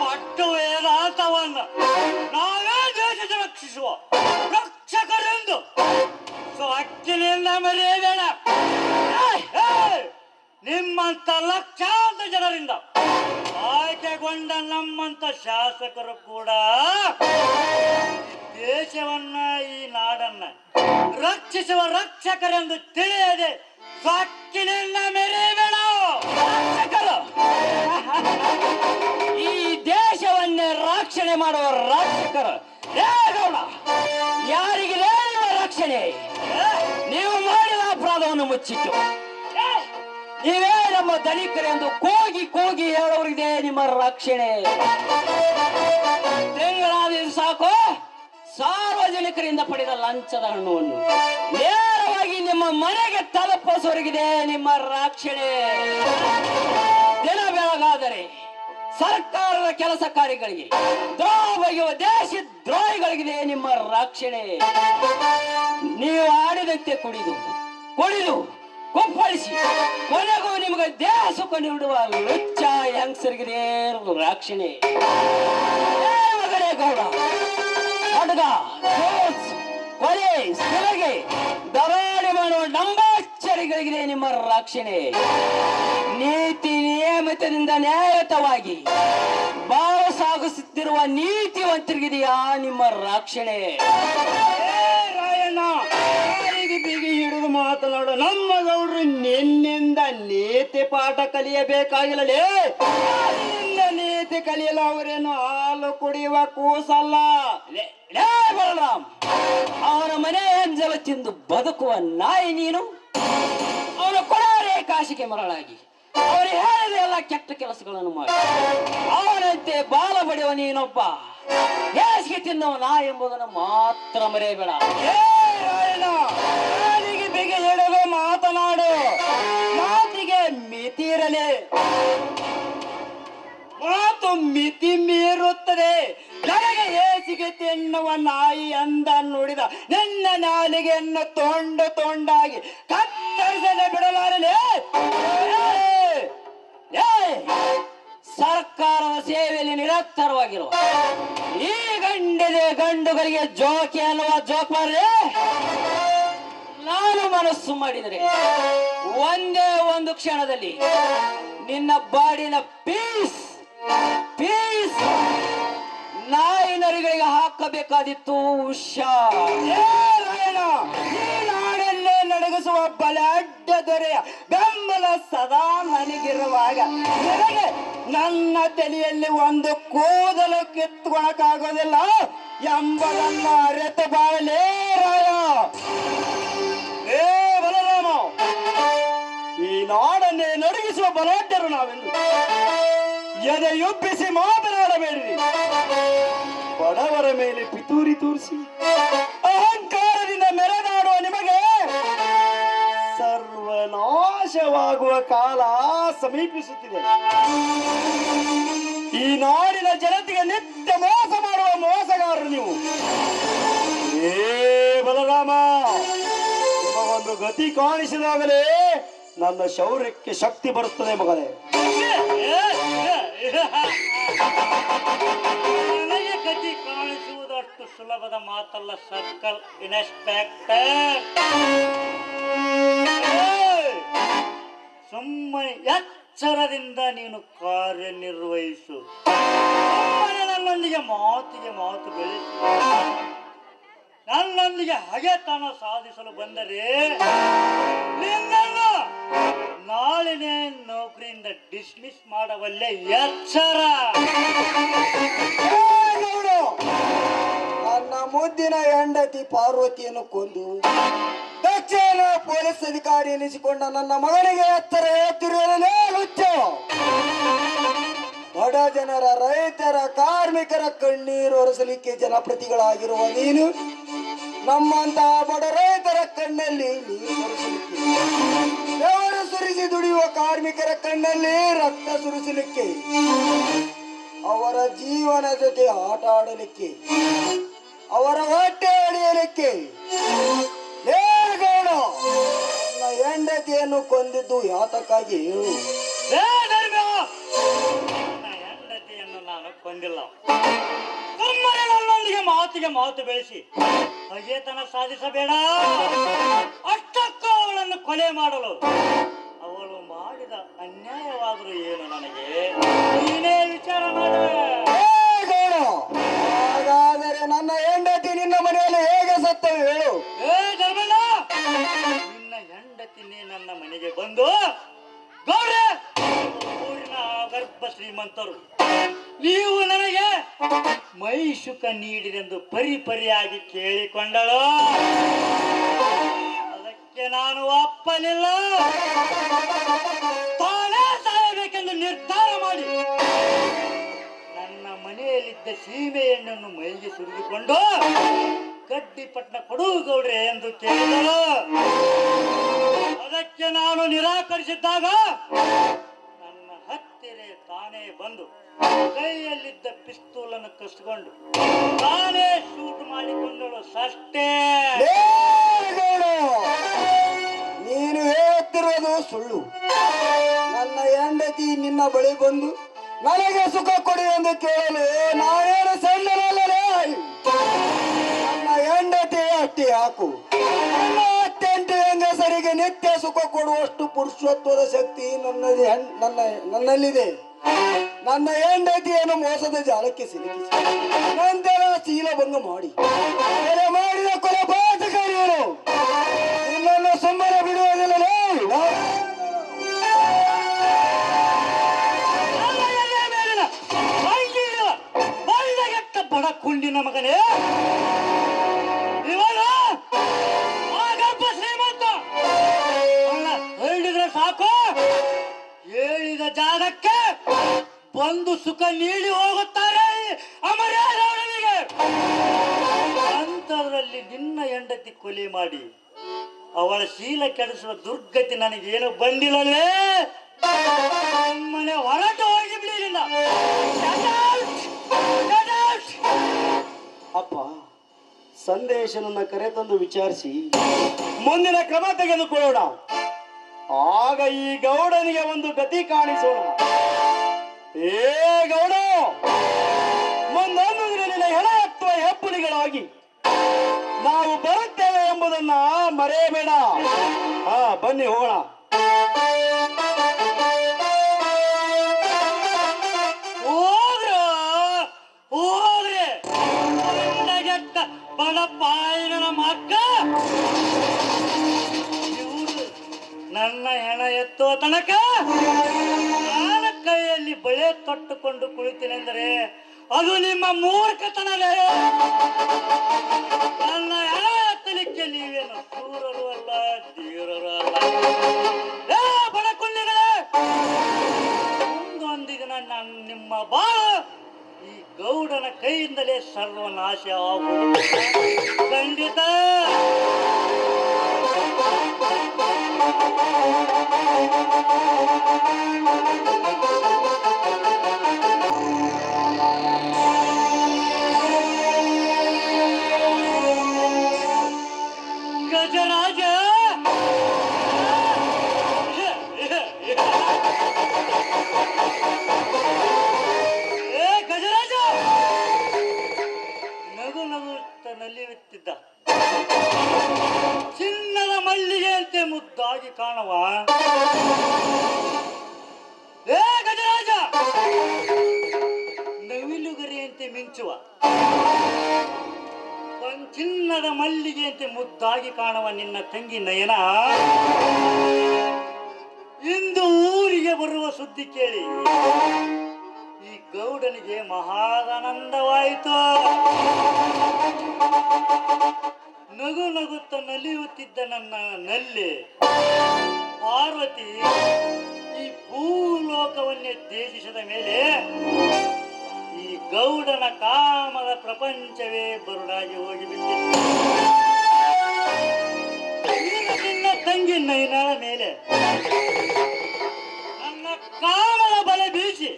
ಪಟ್ಟು ವೇದಾಂತವನ್ನ ನಾವೇ ದೇಶದ ರಕ್ಷಿಸುವ ರಕ್ಷಕರೆಂದು ಅಕ್ಕಿನಿಂದ ಮರೆಯಬೇಡ. ನಿಮ್ಮಂತ ಲಕ್ಷಾಂತರ ಜನರಿಂದ ಆಯ್ಕೆಗೊಂಡ ನಮ್ಮಂತ ಶಾಸಕರು ಕೂಡ ದೇಶವನ್ನ ಈ ನಾಡನ್ನ ರಕ್ಷಿಸುವ ರಕ್ಷಕರೆಂದು ತಿಳಿಯದೆ ಅಕ್ಕಿನಿಂದ ಮೆರೆಯಬೇಡ. ರಕ್ಷಕರು ಈ ದೇಶವನ್ನೇ ರಕ್ಷಣೆ ಮಾಡುವ ರಕ್ಷಕರು ಯಾರಿಗೆ ರಕ್ಷಣೆ? ನೀವು ಮಾಡಿದ ಅಪರಾಧವನ್ನು ಮುಚ್ಚಿಟ್ಟು ನೀವೇ ನಮ್ಮ ಧನಿಕರೆಂದು ಕೂಗಿ ಕೂಗಿ ಹೇಳೋರಿಗೆ ನಿಮ್ಮ ರಕ್ಷಣೆ. ತಿಂಗಳಾದ ಸಾಕು ಸಾರ್ವಜನಿಕರಿಂದ ಪಡೆದ ಲಂಚದ ಹಣವನ್ನು ನೇರವಾಗಿ ನಿಮ್ಮ ಮನೆಗೆ ತಲುಪಿಸುವವರಿಗಿದೆ ನಿಮ್ಮ ರಕ್ಷಣೆ. ದಿನ ಬೆಳಗಾದರೆ ಸರ್ಕಾರದ ಕೆಲಸ ಕಾರ್ಯಗಳಿಗೆ ದ್ರೋಹ ಬಗೆಯುವ ದೇಶ ದ್ರೋಹಿಗಳಿಗಿದೆ ನಿಮ್ಮ ರಕ್ಷಣೆ. ನೀವು ಆಡಿದಂತೆ ಕುಡಿದು ಕುಪ್ಪಳಿಸಿ ಕೊನೆಗೂ ನಿಮಗೆ ದೇಹ ಸುಖ ನೀಡುವ ಲುಚ್ಚ ಹೆಂಗಸರಿಗೆ ರಕ್ಷಣೆ. ಮಗನೇ ಗೌಡ, ಅಡ್ಗ, ದೋಸ್, ಕೊಲೆ, ಸುಲಗೆ, ದರೋಡೆ ಮಾಡುವ ಡಂಬಾಚರಿಗಳಿಗೆ ನಿಮ್ಮ ರಕ್ಷಣೆ. ನೀತಿ ನಿಯಮಿತದಿಂದ ನ್ಯಾಯಯುತವಾಗಿ ಬಾಳ ಸಾಗಿಸುತ್ತಿರುವ ನೀತಿವಂತರಿಗಿದೆಯಾ ನಿಮ್ಮ ರಕ್ಷಣೆ? ರಾಯಣ್ಣ, ಕಾಲಿಗೆ ಬಿಗಿ ಹಿಡಿದು ಮಾತನಾಡು. ನಮ್ಮ ಗೌಡ್ರು ನಿನ್ನಿಂದ ನೀತಿ ಪಾಠ ಕಲಿಯಬೇಕಾಗಿಲ್ಲಲೇ. ನಿನ್ನ ನೀತಿ ಕಲಿಯಲು ಅವರೇನು ಹಾಲು ಕುಡಿಯುವ ಕೂಸಲ್ಲ. ಲೇ ಬಲರಾಮ್, ಅವನ ಮನೆ ಎಂಜಲ ತಿಂದು ಬದುಕುವ ನಾಯಿ ನೀನು. ಅವನ ಕೊಡಾರೆ ಕಾಶಿಗೆ ಮರಳಾಗಿ ಅವನು ಹೇಳಿದ ಎಲ್ಲ ಕೆಟ್ಟ ಕೆಲಸಗಳನ್ನು ಮಾಡಿ ಅವನಂತೆ ಬಾಲ ಬಡಿಯುವ ನೀನೊಬ್ಬ ಹೇಸಿಗೆ ತಿನ್ನವ ನಾ ಎಂಬುದನ್ನು ಮಾತ್ರ ಮರೆಯಬೇಡ. ಏ ರಾಯಣ್ಣ, ಕಾಲಿಗೆ ಬಿಗಿ ಹಿಡಿದು ಮಾತನಾಡು. ಮಾತಿಗೆ ಮಿತಿ ಇರಲಿ. ಮಾತು ಮಿತಿ ಮೀರುತ್ತದೆ. ನನಗೆ ಹೇಸಿಗೆ ತಿನ್ನುವ ನಾಯಿ ಅಂದ ನುಡಿದ ನಿನ್ನ ನಾಲಿಗೆಯನ್ನು ತೊಂಡು ತೊಂಡಾಗಿ ಕತ್ತರಿಸದೆ ಬಿಡಲಾರಲೇ. ಸರ್ಕಾರದ ಸೇವೆಯಲ್ಲಿ ನಿರತರವಾಗಿರುವ ಈ ಗಂಡಿದೆ ಗಂಡುಗಳಿಗೆ ಜೋಕಿ ಅನ್ನುವ ಜೋಪಾರೆ ನಾನು ಮನಸ್ಸು ಮಾಡಿದರೆ ಒಂದೇ ಒಂದು ಕ್ಷಣದಲ್ಲಿ ನಿನ್ನ ಬಾಡಿನ ಪೀಸ್ ಪೀಸ್ ನಾಯಿ ನರಿಗಳಿಗೆ ಹಾಕಬೇಕಾದಿತ್ತು. ಉಷಾ ಈ ನಾಡಲ್ಲೇ ನಡಗಿಸುವ ಬಲಾಢ್ಯ ದೊರೆಯ ಬೆಂಬಲ ಸದಾ ನನಗಿರುವಾಗ ನನಗೆ ನನ್ನ ತಲೆಯಲ್ಲಿ ಒಂದು ಕೂದಲು ಕಿತ್ತುಕೊಳಕ್ಕಾಗೋದಿಲ್ಲ ಎಂಬುದನ್ನು ಅರಿತು ಬಾಳಲೇ ರಾಯ. ಏ ಬಲರಾಮ, ಈ ನಾಡನ್ನೇ ನಡಗಿಸುವ ಬಲಾಢ್ಯರು ನಾವೆಂದು ಎದೆಯೊಪ್ಪಿಸಿ ಮಾತನಾಡಬೇಡಿರಿ. ಬಡವರ ಮೇಲೆ ಪಿತೂರಿ ತೋರಿಸಿ ಅಹಂಕಾರದಿಂದ ಮೆರೆದಾಡುವ ನಿಮಗೆ ಸರ್ವನಾಶವಾಗುವ ಕಾಲ ಸಮೀಪಿಸುತ್ತಿದೆ. ಈ ನಾಡಿನ ಜನತೆಗೆ ನಿತ್ಯ ಮೋಸ ಮಾಡುವ ಮೋಸಗಾರರು ನೀವು. ಏ ಬಲರಾಮ, ನಿಮಗೊಂದು ಗತಿ ಕಾಣಿಸಿದಾಗಲೇ ನನ್ನ ಶೌರ್ಯಕ್ಕೆ ಶಕ್ತಿ ಬರುತ್ತದೆ ಮಗನೇ. ನನಗೆ ಗತಿ ಕಾಣಿಸುವುದಷ್ಟು ಸುಲಭದ ಮಾತಲ್ಲ ಸರ್ಕಲ್ ಇನ್ಸ್ಪೆಕ್ಟರ್. ಸುಮ್ಮನೆ ಎಚ್ಚರದಿಂದ ನೀನು ಕಾರ್ಯನಿರ್ವಹಿಸು. ಸುಮ್ಮನೆ ನನ್ನೊಂದಿಗೆ ಮಾತಿಗೆ ಮಾತು ಬೆಳೆಸು. ನನ್ನೊಂದಿಗೆ ಹಗೆತನ ಸಾಧಿಸಲು ಬಂದರೆ ನಿನ್ನನ್ನು ನಾಳಿನೇ ನೌಕರಿಯಿಂದ ಡಿಸ್ಮಿಸ್ ಮಾಡವಲ್ಲೇ. ಎಚ್ಚರ. ನನ್ನ ಮುದ್ದಿನ ಹೆಂಡತಿ ಪಾರ್ವತಿಯನ್ನು ಕೊಂದು ದಕ್ಷಿಣ ಪೊಲೀಸ್ ಅಧಿಕಾರಿ ಎನಿಸಿಕೊಂಡ ನನ್ನ ಮಗನಿಗೆ ಎತ್ತರ ಎತ್ತಿರುವುದೇ ಹುಚ್ಚ. ಬಡ ಜನರ, ರೈತರ, ಕಾರ್ಮಿಕರ ಕಣ್ಣೀರು ಒರೆಸಲಿಕ್ಕೆ ಜನಪ್ರತಿಗಳಾಗಿರುವ ನೀನು ನಮ್ಮಂತಹ ಬಡ ರೈತರ ಕಣ್ಣಲ್ಲಿ ನೀರು ಒರೆಸಲಿಕ್ಕೆ, ಬೆವರು ಸುರಿಸಿ ದುಡಿಯುವ ಕಾರ್ಮಿಕರ ಕಣ್ಣಲ್ಲಿ ರಕ್ತ ಸುರಿಸಲಿಕ್ಕೆ, ಅವರ ಜೀವನ ಜೊತೆ ಆಟ ಆಡಲಿಕ್ಕೆ, ಅವರ ಹೊಟ್ಟೆ ಹೊಡೆಯಲಿಕ್ಕೆ ಗೌಡ ನನ್ನ ಹೆಂಡತಿಯನ್ನು ಕೊಂದಿದ್ದು ಯಾತಕ್ಕಾಗಿ ಹೇಳು. ನನ್ನ ಹೆಂಡತಿಯನ್ನು ನಾನು ಕೊಂದಿಲ್ಲ. ಸುಮ್ಮನೆ ನನ್ನೊಂದಿಗೆ ಮಾತಿಗೆ ಮಾತು ಬೆಳೆಸಿ ಹಗೆತನ ಸಾಧಿಸಬೇಡ. ಅಷ್ಟಕ್ಕೂ ಅವಳನ್ನು ಕೊಲೆ ಮಾಡಲು ಅವಳು ಮಾಡಿದ ಅನ್ಯಾಯವಾದರೂ ಏನು ನನಗೆ ನೀನೇ ವಿಚಾರ ಮಾಡ. ಹಾಗಾದರೆ ನನ್ನ ಹೆಂಡತಿ ನಿನ್ನ ಮನೆಯಲ್ಲಿ ಹೇಗೆ ಸತ್ತವು ಹೇಳು. ನಿನ್ನ ಹೆಂಡತಿನೇ ನನ್ನ ಮನೆಗೆ ಬಂದು ಗೌಡ್ರೆ, ಊರಿನ ಗರ್ಭ ಶ್ರೀಮಂತರು, ನೀವು ನನಗೆ ಮೈ ಶುಕ ನೀಡಿರೆಂದು ಪರಿಪರಿಯಾಗಿ ಕೇಳಿಕೊಂಡಳು. ಅದಕ್ಕೆ ನಾನು ಒಪ್ಪಲಿಲ್ಲ. ತಾನೇ ಸಾಯಬೇಕೆಂದು ನಿರ್ಧಾರ ಮಾಡಿ ನನ್ನ ಮನೆಯಲ್ಲಿದ್ದ ಸೀಮೆ ಎಣ್ಣನ್ನು ಮೈಗೆ ಸುರಿದುಕೊಂಡು ಗಡ್ಡಿಪಟ್ಟಣ ಕೊಡು ಗೌಡ್ರೆ ಎಂದು ಕೇಳಿದಳು. ಅದಕ್ಕೆ ನಾನು ನಿರಾಕರಿಸಿದ್ದಾಗ ನನ್ನ ಹತ್ತಿರ ತಾನೇ ಬಂದು ಕೈಯಲ್ಲಿದ್ದ ಪಿಸ್ತೂಲನ್ನು ಕಸಿಕೊಂಡು ತಾನೇ ಶೂಟ್ ಮಾಡಿಕೊಂಡಳು. ಸಷ್ಟೇ. ನೀನು ಹೇಳುತ್ತ ಹೇಳುತ್ತಿರುವುದು ಸುಳ್ಳು. ನನ್ನ ಹೆಂಡತಿ ನಿನ್ನ ಬಳಿ ಬಂದು ನನಗೆ ಸುಖ ಕೊಡಿ ಎಂದು ಕೇಳಲು ನಾವೇನು ಸಣ್ಣನಲ್ಲೇ. ನನ್ನ ಹೆಂಡತಿ ಅಟ್ಟಿ ಹಾಕು. ನನ್ನ ಅತ್ಯಂತ ಹೆಂಗಸರಿಗೆ ನಿತ್ಯ ಸುಖ ಕೊಡುವಷ್ಟು ಪುರುಷತ್ವದ ಶಕ್ತಿ ನನ್ನಲ್ಲಿದೆ. ನನ್ನ ಹೆಂಡತಿಯನ್ನು ಮೋಸದ ಜಾಲಕ್ಕೆ ಸಿಲುಕಿಸಿ ನಂತರ ಶೀಲಭಂಗ ಮಾಡಿ ಮಾಡಿದ ಕೊಲೆಪಾತಕರು ನಿನ್ನನ್ನು ಸುಮ್ಮನೆ ಬಿಡುವುದಿಲ್ಲ. ಬಡ ಕುಂಡಿನ ಮಗನೇ, ಇವನ ಆಗಪ್ಪ ಶ್ರೀಮಂತ. ಹೇಳಿದ್ರೆ ಸಾಕು, ಹೇಳಿದ ಜಾಗಕ್ಕೆ ಬಂದು ಸುಖ ನೀಡಿ ಹೋಗುತ್ತಾರೆ ಅಮರ್ಯಾದವನಿಗೆ. ಅಂತರಲ್ಲಿ ನಿನ್ನ ಹೆಂಡತಿ ಕೊಲೆ ಮಾಡಿ ಅವಳ ಶೀಲ ಕೆಡಿಸುವ ದುರ್ಗತಿ ನನಗೇನು ಬಂದಿಲ್ಲವೇ? ಮನೆ ಹೊರಟು ಹೋಗಿ ಬಿಡಲಿಲ್ಲ. ಅಪ್ಪ, ಸಂದೇಶನನ್ನ ಕರೆತಂದು ವಿಚಾರಿಸಿ ಮುಂದಿನ ಕ್ರಮ ತೆಗೆದುಕೊಳ್ಳೋಣ. ಆಗ ಈ ಗೌಡನಿಗೆ ಒಂದು ಗತಿ ಕಾಣಿಸೋಣ. ಏ ಗೌಡ, ಮುಂದೊಂದು ದಿನ ಹೆಣ ಎತ್ತುವ ಹೆಪ್ಪುಲಿಗಳಾಗಿ ನಾವು ಬರುತ್ತೇವೆ ಎಂಬುದನ್ನ ಮರೆಯಬೇಡ. ಬನ್ನಿ ಹೋಗೋಣ. ಬಡಪಾಯಿನ ಮಕ್ಕ ನನ್ನ ಹೆಣ ಎತ್ತುವ ತನಕ ನನ್ನ ಕೈಯಲ್ಲಿ ಬಳೆ ತೊಟ್ಟುಕೊಂಡು ಕುಳಿತೇನೆಂದರೆ ಅದು ನಿಮ್ಮ ಮೂರ್ಖತನವೇ. ನನ್ನ ಹೆಣ ಎತ್ತಲಿಕ್ಕೆ ನೀವೇನು ಸೂರರು ಅಲ್ಲ, ಧೀರರು ಅಲ್ಲ. ಬಡ ಕುಳ್ಳಿಗಳೇ, ಮುಂದೊಂದು ದಿನ ನಿಮ್ಮ ಬಾಳ ಈ ಗೌಡನ ಕೈಯಿಂದಲೇ ಸರ್ವನಾಶ ಆಗುವುದು ಖಂಡಿತ. ಗಜರಾಜ, ಗಜರಾಜ ನಗು ನಗುತ್ತ ನಲಿಯುತ್ತಿದ್ದ ಚಿನ್ನದ ಮಲ್ಲಿಗೆಯಂತೆ ಮುದ್ದಾಗಿ ಕಾಣುವ ಗಜರಾಜ, ನವಿಲುಗರಿಯಂತೆ ಮಿಂಚುವ ಚಿನ್ನದ ಮಲ್ಲಿಗೆಯಂತೆ ಮುದ್ದಾಗಿ ಕಾಣುವ ನಿನ್ನ ತಂಗಿ ನಯನ ಇಂದು ಊರಿಗೆ ಬರುವ ಸುದ್ದಿ ಕೇಳಿ ಈ ಗೌಡನಿಗೆ ಮಹಾನಂದವಾಯಿತು. ನಗು ನಗುತ್ತ ನಲಿಯುತ್ತಿದ್ದ ನನ್ನ ನಲ್ಲಿ ಪಾರ್ವತಿ ಈ ಭೂಲೋಕವನ್ನೇ ತ್ಯಜಿಸಿದ ಮೇಲೆ ಈ ಗೌಡನ ಕಾಮದ ಪ್ರಪಂಚವೇ ಬರುಡಾಗಿ ಹೋಗಿಬಿಟ್ಟಿತ್ತು. ನಿನ್ನ ತಂಗಿ ನಯನಳ ಮೇಲೆ ನನ್ನ ಕಾಮದ ಬಲೆ ಬೀಸಿ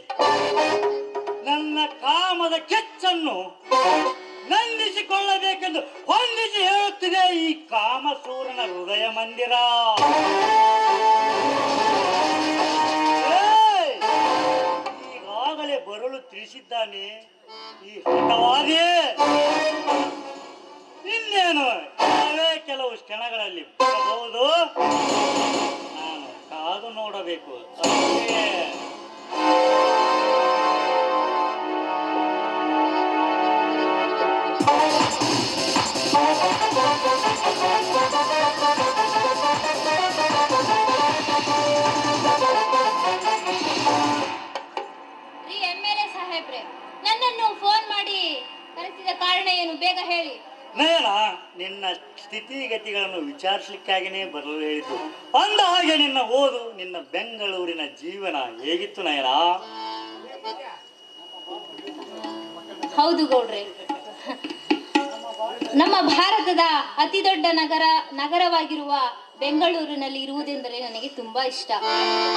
ನನ್ನ ಕಾಮದ ಕೆಚ್ಚನ್ನು ನಂದಿಸಿಕೊಳ್ಳಬೇಕೆಂದು ಹೊಂದಿಸಿ ಹೇಳುತ್ತಿದೆ ಈ ಕಾಮಸೂರನ ಹೃದಯ ಮಂದಿರ. ಈಗಾಗಲೇ ಬರಲು ತಿಳಿಸಿದ್ದಾನೆ ಈ ಹಠವಾದಿ. ಇನ್ನೇನು ಕೆಲವು ಕ್ಷಣಗಳಲ್ಲಿ ಬರಬಹುದು. ನಾನು ಕಾದು ನೋಡಬೇಕು ಅಷ್ಟೇ. ನನ್ನನ್ನು ಫೋನ್ ಮಾಡಿ ಕರೆಸಿದ ಕಾರಣ ಏನು? ಬೇಗ ಹೇಳಿ. ನಯನ, ನಿನ್ನ ಸ್ಥಿತಿಗತಿಗಳನ್ನು ವಿಚಾರಿಸಲಿಕ್ಕಾಗಿನೇ ಬರಲು ಹೇಳಿದ್ದು. ಅಂದ ಹಾಗೆ ನಿನ್ನ ಓದು, ನಿನ್ನ ಬೆಂಗಳೂರಿನ ಜೀವನ ಹೇಗಿತ್ತು ನಯನ? ಹೌದು ಗೌಡ್ರೆ, ನಮ್ಮ ಭಾರತದ ಅತಿ ದೊಡ್ಡ ನಗರವಾಗಿರುವ ಬೆಂಗಳೂರಿನಲ್ಲಿ ಇರುವುದೆಂದರೆ ನನಗೆ ತುಂಬಾ ಇಷ್ಟ.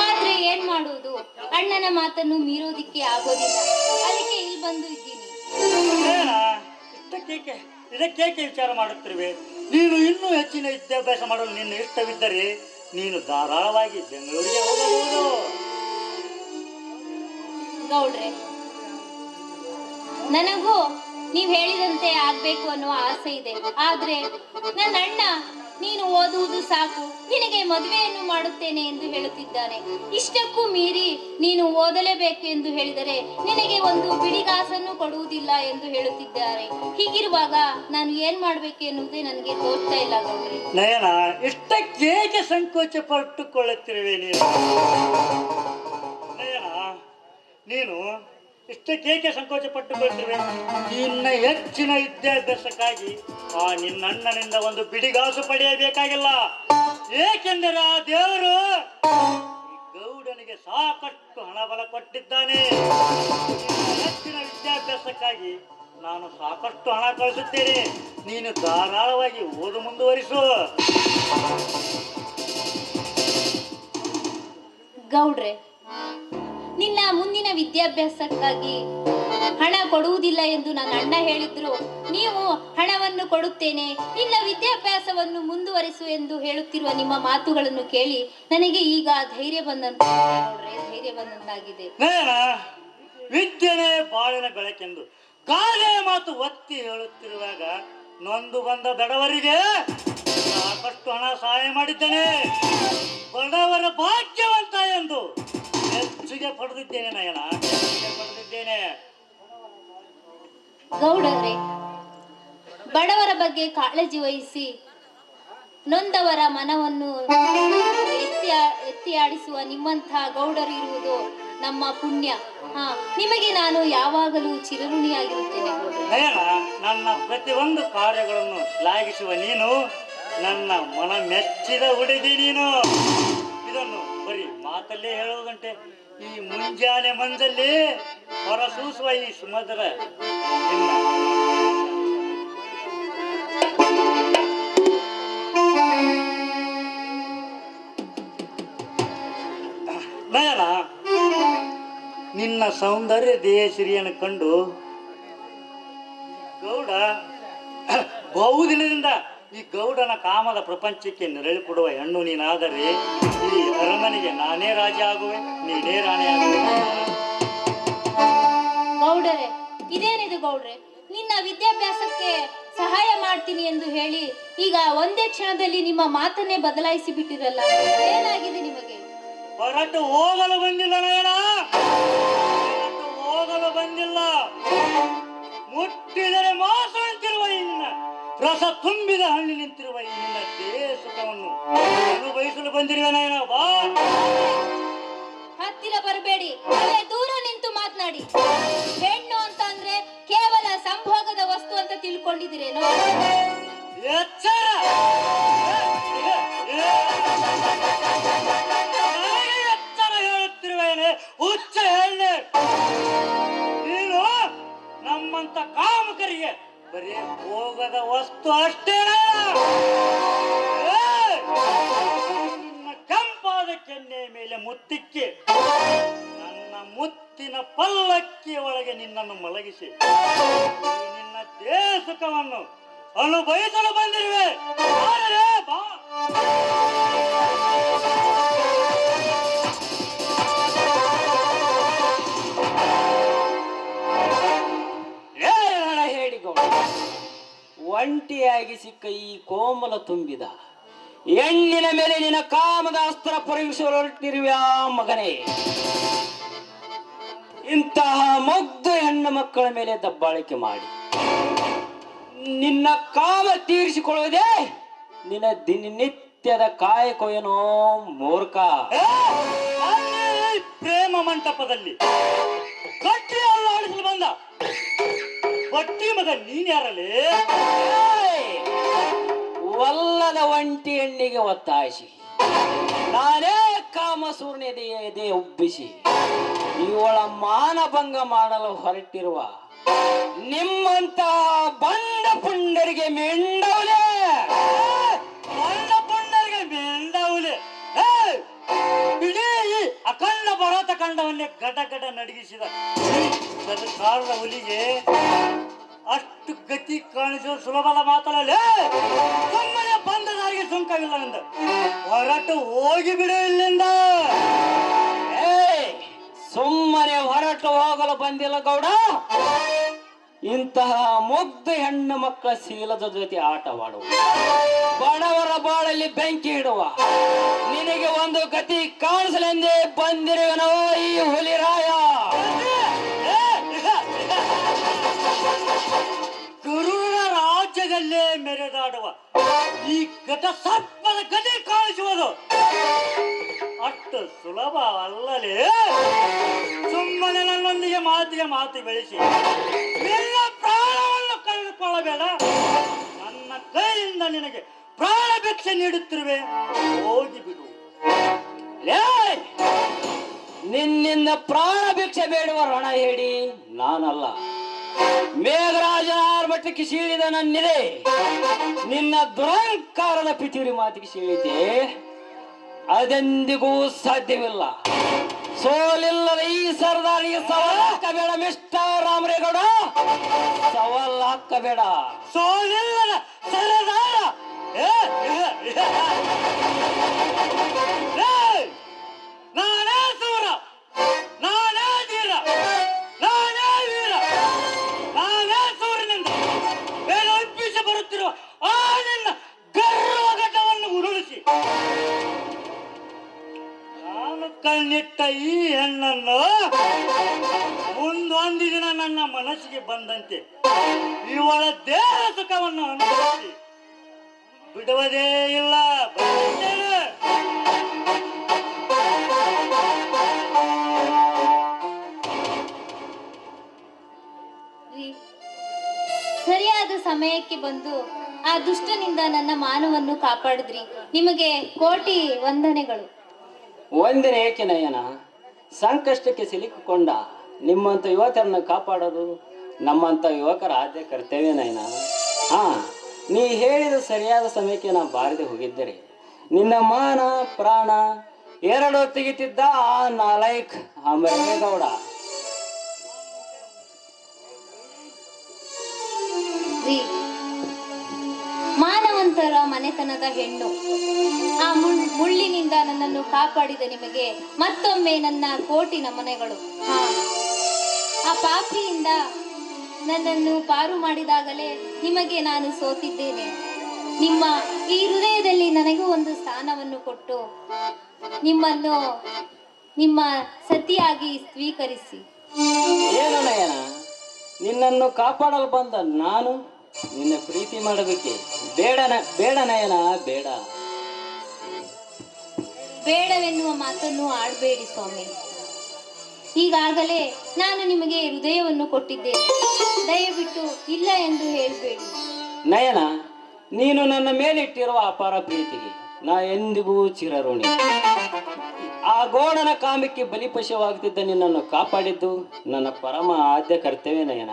ಆದ್ರೆ ಏನ್ ಮಾಡುವುದು, ಅಣ್ಣನ ಮಾತನ್ನು ಮೀರೋದಿಕ್ಕೆ ಆಗೋದಿಲ್ಲ. ಅದಕ್ಕೆ ಇಲ್ಲಿ ಬಂದು ಇದ್ದೀನಿ. ಇದಕ್ಕೇಕೆ ವಿಚಾರ ಮಾಡುತ್ತಿರುವೆ? ನೀನು ಇನ್ನೂ ಹೆಚ್ಚಿನ ವಿದ್ಯಾಭ್ಯಾಸ ಮಾಡಲು ನಿನ್ನ ಇಷ್ಟವಿದ್ದರೆ ನೀನು ಧಾರಾಳವಾಗಿ ಬೆಂಗಳೂರಿಗೆ ಹೋಗಬಹುದು. ಗೌಡ್ರೆ, ನನಗೂ ನೀವ್ ಹೇಳಿದಂತೆ ಆಗ್ಬೇಕು ಅನ್ನೋ ಆಸೆ ಇದೆ. ಆದ್ರೆ ನನ್ನ ಅಣ್ಣ ನೀನು ಓದುವುದು ಸಾಕು, ನಿನಗೆ ಮದುವೆಯನ್ನು ಮಾಡುತ್ತೇನೆ ಎಂದು ಹೇಳುತ್ತಿದ್ದಾನೆ. ಇಷ್ಟಕ್ಕೂ ಮೀರಿ ನೀನು ಓದಲೇಬೇಕು ಎಂದು ಹೇಳಿದರೆ ನಿನಗೆ ಒಂದು ಬಿಡಿಗಾಸನ್ನು ಕೊಡುವುದಿಲ್ಲ ಎಂದು ಹೇಳುತ್ತಿದ್ದಾರೆ. ಹೀಗಿರುವಾಗ ನಾನು ಏನ್ ಮಾಡ್ಬೇಕು ಎನ್ನುವುದೇ ನನಗೆ ತೋಚ್ತಾ ಇಲ್ಲ ಗೌಡ್ರೆ. ನಯನ, ಇಷ್ಟಕ್ಕೇಕೆ ಸಂಕೋಚ ಪಟ್ಟುಕೊಳ್ಳುತ್ತಿರುವೆ ನೀನು? ನಯನ, ನೀನು ಇಷ್ಟಕ್ಕೇಕೆ ಸಂಕೋಚ ಪಟ್ಟುಕೊಳ್ಳುತ್ತಿರುವೆ? ನಿನ್ನ ಹೆಚ್ಚಿನ ವಿದ್ಯಾಭ್ಯಾಸಕ್ಕಾಗಿ ಆ ನಿನ್ನಣ್ಣನಿಂದ ಒಂದು ಬಿಡಿಗಾಸು ಪಡೆಯಬೇಕಾಗಿಲ್ಲ. ಏಕೆಂದರೆ ಆ ದೇವರು ಈ ಗೌಡನಿಗೆ ಸಾಕಷ್ಟು ಹಣಬಲ ಕೊಟ್ಟಿದ್ದಾನೆ. ನಿನ್ನ ಹೆಚ್ಚಿನ ವಿದ್ಯಾಭ್ಯಾಸಕ್ಕಾಗಿ ನಾನು ಸಾಕಷ್ಟು ಹಣ ಕಳಿಸುತ್ತೇನೆ. ನೀನು ಧಾರಾಳವಾಗಿ ಓದು ಮುಂದುವರಿಸು. ಗೌಡ್ರೆ, ನಿನ್ನ ಮುಂದಿನ ವಿದ್ಯಾಭ್ಯಾಸಕ್ಕಾಗಿ ಹಣ ಕೊಡುವುದಿಲ್ಲ ಎಂದು ನನ್ನ ಅಣ್ಣ ಹೇಳಿದ್ರು. ನೀವು ಹಣವನ್ನು ಕೊಡುತ್ತೇನೆ, ನಿನ್ನ ವಿದ್ಯಾಭ್ಯಾಸವನ್ನು ಮುಂದುವರಿಸು ಎಂದು ಹೇಳುತ್ತಿರುವ ನಿಮ್ಮ ಮಾತುಗಳನ್ನು ಕೇಳಿ ನನಗೆ ಈಗ ಧೈರ್ಯ ಬಂದಂತಾಗಿದೆ. ವಿದ್ಯೆನೇ ಬಾಳಿನ ಬೆಳಕೆಂದು ಗಾಳಿಯ ಮಾತು ಒತ್ತಿ ಹೇಳುತ್ತಿರುವಾಗ ನೊಂದು ಬಂದ ಬಡವರಿಗೆ ಸಾಕಷ್ಟು ಹಣ ಸಹಾಯ ಮಾಡಿದ್ದೇನೆ. ಬಡವರ ಭಾಗ್ಯವಂತ ಎಂದು ಹೆಚ್ಚಿಗೆ ಪಡೆದಿದ್ದೇನೆ ನಯನ, ಹೆಚ್ಚಿಗೆ ಪಡೆದಿದ್ದೇನೆ. ಗೌಡರೇ, ಬಡವರ ಬಗ್ಗೆ ಕಾಳಜಿ ವಹಿಸಿ ನೊಂದವರ ಮನವನ್ನು ಎತ್ತಿ ಆಡಿಸುವ ನಿಮ್ಮಂತಹ ಗೌಡರು ಇರುವುದು ನಮ್ಮ ಪುಣ್ಯ. ನಿಮಗೆ ನಾನು ಯಾವಾಗಲೂ ಚಿರಋಣಿಯಾಗಿರುತ್ತೇನೆ ಗೌಡರೇ. ನಯನ, ನನ್ನ ಪ್ರತಿಯೊಂದು ಕಾರ್ಯಗಳನ್ನು ಶ್ಲಾಘಿಸುವ ನೀನು ನನ್ನ ಮನ ಮೆಚ್ಚಿದ ಹುಡುಗಿ ನೀನು. ಇದನ್ನು ಬರೀ ಮಾತಲ್ಲೇ ಹೇಳುವುದಂತೆ ಈ ಮುಂಜಾನೆ ಮಂಜಲ್ಲಿ ಹೊರಸೂಸುವ ಈ ಸುಮಧುರ ನಿನ್ನ ನಯನ, ನಿನ್ನ ಸೌಂದರ್ಯ ದೇಹಸಿರಿಯನ್ನು ಕಂಡು ಗೌಡ ಬಹುದಿನದಿಂದ ಈ ಗೌಡನ ಕಾಮದ ಪ್ರಪಂಚಕ್ಕೆ ನೆರಳು ಕೊಡುವ ಹೆಣ್ಣು ನೀನಾದರೆ ಈ ಅರಮನೆಗೆ ನಾನೇ ರಾಜ ಆಗುವೆ, ನೀನೇ ರಾಣಿ ಆಗುವೆ. ಗೌಡರೇ, ಇದೇನಿದು ಗೌಡ್ರೆ? ನಿನ್ನ ವಿದ್ಯಾಭ್ಯಾಸಕ್ಕೆ ಸಹಾಯ ಮಾಡ್ತೀನಿ ಎಂದು ಹೇಳಿ ಈಗ ಒಂದೇ ಕ್ಷಣದಲ್ಲಿ ನಿಮ್ಮ ಮಾತನ್ನೇ ಬದಲಾಯಿಸಿ ಬಿಟ್ಟಿರಲ್ಲ, ಏನಾಗಿದೆ ನಿಮಗೆ? ಹೊರಟು ಹೋಗಲು ಬಂದಿಲ್ಲ ನಯನ, ಹೊರಟು ಹೋಗಲು ಬಂದಿಲ್ಲ. ಮುಟ್ಟಿದರೆ ಮಾಸ ಅಂತಿರುವ ಇನ್ನ ರಸ ತುಂಬಿದ ಹಣ್ಣು ನಿಂತಿರುವ ಈ ನಿನ್ನ ದೇಹ ಸುಖವನ್ನು ಅನುಭವಿಸಲು ಬಂದಿರುವೆ ನಯನ. ಬಾ, ಹತ್ತಿರ ಬರಬೇಡಿ, ಅಲ್ಲೇ ದೂರ ನಿಂತು ಮಾತನಾಡಿ. ಹೆಣ್ಣು ಅಂತ ಅಂದ್ರೆ ಕೇವಲ ಸಂಭೋಗದ ವಸ್ತು ಅಂತ ತಿಳ್ಕೊಂಡಿದ್ದೀರೇನೋ? ಎಚ್ಚರ! ಎಚ್ಚರ ಹೇಳುತ್ತಿರುವೇನೆ ಹುಚ್ಚ ಹೆಣ್ಣೆ. ನೀನು ನಮ್ಮಂತ ಕಾಮಕರಿಗೆ ಬರೀ ಭೋಗದ ವಸ್ತು ಅಷ್ಟೇ. ನಿನ್ನ ಕೆಂಪಾದ ಕೆನ್ನೆಯ ಮೇಲೆ ಮುತ್ತಿಕ್ಕಿ ನನ್ನ ಮುತ್ತಿನ ಪಲ್ಲಕ್ಕಿಯ ಒಳಗೆ ನಿನ್ನನ್ನು ಮಲಗಿಸಿ ನಿನ್ನ ದೇಹ ಸುಖವನ್ನು ಅನುಭವಿಸಲು ಬಂದಿರುವೆ. ಬಾ, ಒಂಟಿಯಾಗಿ ಸಿಕ್ಕ ಈ ಕೋಮಲ ತುಂಬಿದ ಹೆಣ್ಣಿನ ಮೇಲೆ ನಿನ್ನ ಕಾಮದ ಅಸ್ತ್ರ ಪ್ರಯೋಗಿಸಲು ಹೊರಟಿರುವ್ಯಾ ಮಗನೇ? ಇಂತಹ ಮುಗ್ಧ ಹೆಣ್ಣು ಮಕ್ಕಳ ಮೇಲೆ ದಬ್ಬಾಳಿಕೆ ಮಾಡಿ ನಿನ್ನ ಕಾಮ ತೀರಿಸಿಕೊಳ್ಳುವುದೇ ನಿನ್ನ ದಿನನಿತ್ಯದ ಕಾಯಕವೇನೋ ಮೂರ್ಖ. ಪ್ರೇಮ ಮಂಟಪದಲ್ಲಿ ಕಟ್ಟಿ ಅಲ್ಲಾಡಿಸಲು ಬಂದ ಬಟ್ಟಿ ಮಗ ನೀನ್ಯಾರಲ್ಲಿ? ಒಲ್ಲದ ಒಂಟಿ ಹೆಣ್ಣಿಗೆ ಒತ್ತಾಯಿಸಿ ನಾನೇ ಕಾಮಸೂರ್ಣೆದೆ ಉಬ್ಬಿಸಿ ಇವಳ ಮಾನಭಂಗ ಮಾಡಲು ಹೊರಟಿರುವ ನಿಮ್ಮಂತಹ ಬಂಡ ಪುಂಡರಿಗೆ ಮೆಂಡವಲೆ, ಬಂಡ ಪುಂಡರಿಗೆ ಮೆಂಡವಲೆ. ಇಡೀ ಅಖಂಡ ಭಾರತ ಖಂಡವನ್ನೇ ಗಡ ಗಡ ನಡಗಿಸಿದ ಸರ್ಕಾರದ ಹುಲಿಗೆ ಅಷ್ಟು ಗತಿ ಕಾಣಿಸುವ ಸುಲಭದ ಮಾತಲ್ಲ. ಸುಮ್ಮನೆ ಬಂದ ದಾರಿಗೆ ಸುಂಕವಿಲ್ಲ ಅಂದ ಹೊರಟು ಹೋಗಿ ಬಿಡು ಇಲ್ಲಿಂದ. ಏಯ್ ಸುಮ್ಮನೆ ಹೊರಟು ಹೋಗಲು ಬಂದಿಲ್ಲ ಗೌಡ. ಇಂತಹ ಮುಗ್ಧ ಹೆಣ್ಣು ಮಕ್ಕಳ ಶೀಲದ ಜೊತೆ ಆಟವಾಡುವ, ಬಡವರ ಬಾಳಲ್ಲಿ ಬೆಂಕಿ ಇಡುವ ನಿನಗೆ ಒಂದು ಗತಿ ಕಾಣಿಸಲೆಂದೇ ಬಂದಿರುವನೋ ಈ ಹುಲಿರಾಯ. ಗರುಡ ರಾಜ್ಯದಲ್ಲೇ ಮೆರೆದಾಡುವ ಈ ಘಟ ಸರ್ಪದ ಗತಿ ಕಾಣಿಸುವುದು ಅಷ್ಟು ಸುಲಭ ಅಲ್ಲಲೇ. ಸುಮ್ಮನೆ ನನ್ನೊಂದಿಗೆ ಮಾತಿಗೆ ಮಾತು ಬೆಳೆಸಿ ನಿನ್ನ ಪ್ರಾಣವನ್ನು ಕಳೆದುಕೊಳ್ಳಬೇಡ. ನನ್ನ ಕೈಯಿಂದ ನಿನಗೆ ಪ್ರಾಣ ಭಿಕ್ಷೆ ನೀಡುತ್ತಿರುವೆ, ಹೋಗಿ ಬಿಡು. ನಿನ್ನಿಂದ ಪ್ರಾಣ ಭಿಕ್ಷೆ ಬೇಡುವ ರಣ ಹೇಳಿ ನಾನಲ್ಲ, ಮೇಘರಾಜನ ಆರ್ಭಟಕ್ಕೆ ಸೀಳಿದ ನನ್ನಿದೆ. ನಿನ್ನ ದುರಹಂಕಾರದ ಪಿತೂರಿ ಮಾತಿಗೆ ಸೀಳಿದೆ, ಅದೆಂದಿಗೂ ಸಾಧ್ಯವಿಲ್ಲ. ಸೋಲಿಲ್ಲದ ಈ ಸರ್ದಾರಿಗೆ ಸವಾಲ್ ಹಾಕಬೇಡ ಮಿಸ್ಟರ್ ರಾಮರೇಗೌಡ, ಸವಾಲ್ ಹಾಕಬೇಡ. ಸೋಲಿಲ್ಲದ ಸರದಾರ ನಾನೇ ಸೂರ, ನಾನೇ ಧೀರ, ನಾನೇ ವೀರ, ನಾನೇ ಸೂರ್ಯನಿಂದ ಬೇರೊಪ್ಪಿಸಿ ಬರುತ್ತಿರುವ ಆ ನಿನ್ನ ಗರ್ವಘಟವನ್ನು ಉರುಳಿಸಿ ನಾನು ಕಣ್ಣಿಟ್ಟ ಈ ಹೆಣ್ಣನ್ನು ಮುಂದೊಂದು ದಿನ ನನ್ನ ಮನಸ್ಸಿಗೆ ಬಂದಂತೆ ಇವಳ ದೇಹ ಸುಖವನ್ನು ಅನುಭವಿಸಿ ಬಿಡುವುದೇ ಇಲ್ಲ. ಬರುತ್ತೇನೆ. ಸರಿಯಾದ ಸಮಯಕ್ಕೆ ಬಂದು ಆ ದುಷ್ಟನಿಂದ ನನ್ನ ಮಾನವನ್ನು ಕಾಪಾಡಿದ್ರಿ. ನಿಮಗೆ ಕೋಟಿ ವಂದನೆಗಳು. ಒಂದಿನ ಏಕೆ ನಯನ, ಸಂಕಷ್ಟಕ್ಕೆ ಸಿಲುಕಿಕೊಂಡ ನಿಮ್ಮಂತ ಯುವಕರನ್ನು ಕಾಪಾಡೋದು ನಮ್ಮಂತ ಯುವಕರ ಆದ್ಯ ಕರ್ತವ್ಯ ನಯನ. ಹಾ, ನೀ ಹೇಳಿದ ಸರಿಯಾದ ಸಮಯಕ್ಕೆ ನಾ ಬಾರದೆ ಹೋಗಿದ್ದರೆ ನಿನ್ನ ಮಾನ ಪ್ರಾಣ ಎರಡು ತೆಗಿತಿದ್ದ ಆ ನಾಲೈಕ್ ಅಮರೇಗೌಡ. ಮಾನವಂತರ ಮನೆತನದ ಹೆಣ್ಣು ಆ ಮುಳ್ಳಿನಿಂದ ನನ್ನನ್ನು ಕಾಪಾಡಿದ ನಿಮಗೆ ಮತ್ತೊಮ್ಮೆ ನನ್ನ ಕೋಟಿ ನಮನೆಗಳು. ಆ ಪಾಪಿಯಿಂದ ನನ್ನನ್ನು ಪಾರು ಮಾಡಿದಾಗಲೇ ನಿಮಗೆ ನಾನು ಸೋತಿದ್ದೇನೆ. ನಿಮ್ಮ ಈ ಹೃದಯದಲ್ಲಿ ನನಗೂ ಒಂದು ಸ್ಥಾನವನ್ನು ಕೊಟ್ಟು ನಿಮ್ಮನ್ನು ನಿಮ್ಮ ಸತಿಯಾಗಿ ಸ್ವೀಕರಿಸಿ. ಏನು ನಯನ, ನಿನ್ನನ್ನು ಕಾಪಾಡಲು ಬಂದ ನಾನು ನಿನ್ನ ಪ್ರೀತಿ ಮಾಡಬೇಕೆ? ಬೇಡ ನಯನ, ಬೇಡ. ಬೇಡವೆನ್ನುವ ಮಾತನ್ನು ಆಡಬೇಡಿ ಸ್ವಾಮಿ. ಈಗಾಗಲೇ ನಾನು ನಿಮಗೆ ಹೃದಯವನ್ನು ಕೊಟ್ಟಿದ್ದೇನೆ, ದಯವಿಟ್ಟು ಇಲ್ಲ ಎಂದು ಹೇಳಬೇಡಿ. ನಯನ, ನೀನು ನನ್ನ ಮೇಲಿಟ್ಟಿರುವ ಅಪಾರ ಪ್ರೀತಿಗೆ ನಾ ಎಂದಿಗೂ ಚಿರಋಣಿ. ಆ ಗೋಡನ ಕಾಮಕ್ಕೆ ಬಲಿಪಶುವಾಗುತ್ತಿದ್ದ ನಿನ್ನನ್ನು ಕಾಪಾಡಿದ್ದು ನನ್ನ ಪರಮ ಆದ್ಯ ಕರ್ತವ್ಯ ನಯನ.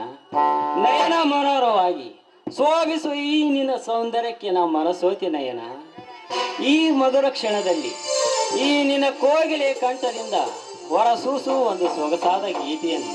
ನಯನ ಮನೋಹರವಾಗಿ ಶೋಭಿಸುವ ಈ ನಿನ್ನ ಸೌಂದರ್ಯಕ್ಕೆ ನಾ ಮನಸೋತಿ ನಯನ. ಈ ಮಧುರ ಕ್ಷಣದಲ್ಲಿ ಈ ನಿನ್ನ ಕೋಗಿಲೆ ಕಂಠದಿಂದ ಹೊರಸೂಸು ಒಂದು ಸೊಗಸಾದ ಗೀತೆಯನ್ನು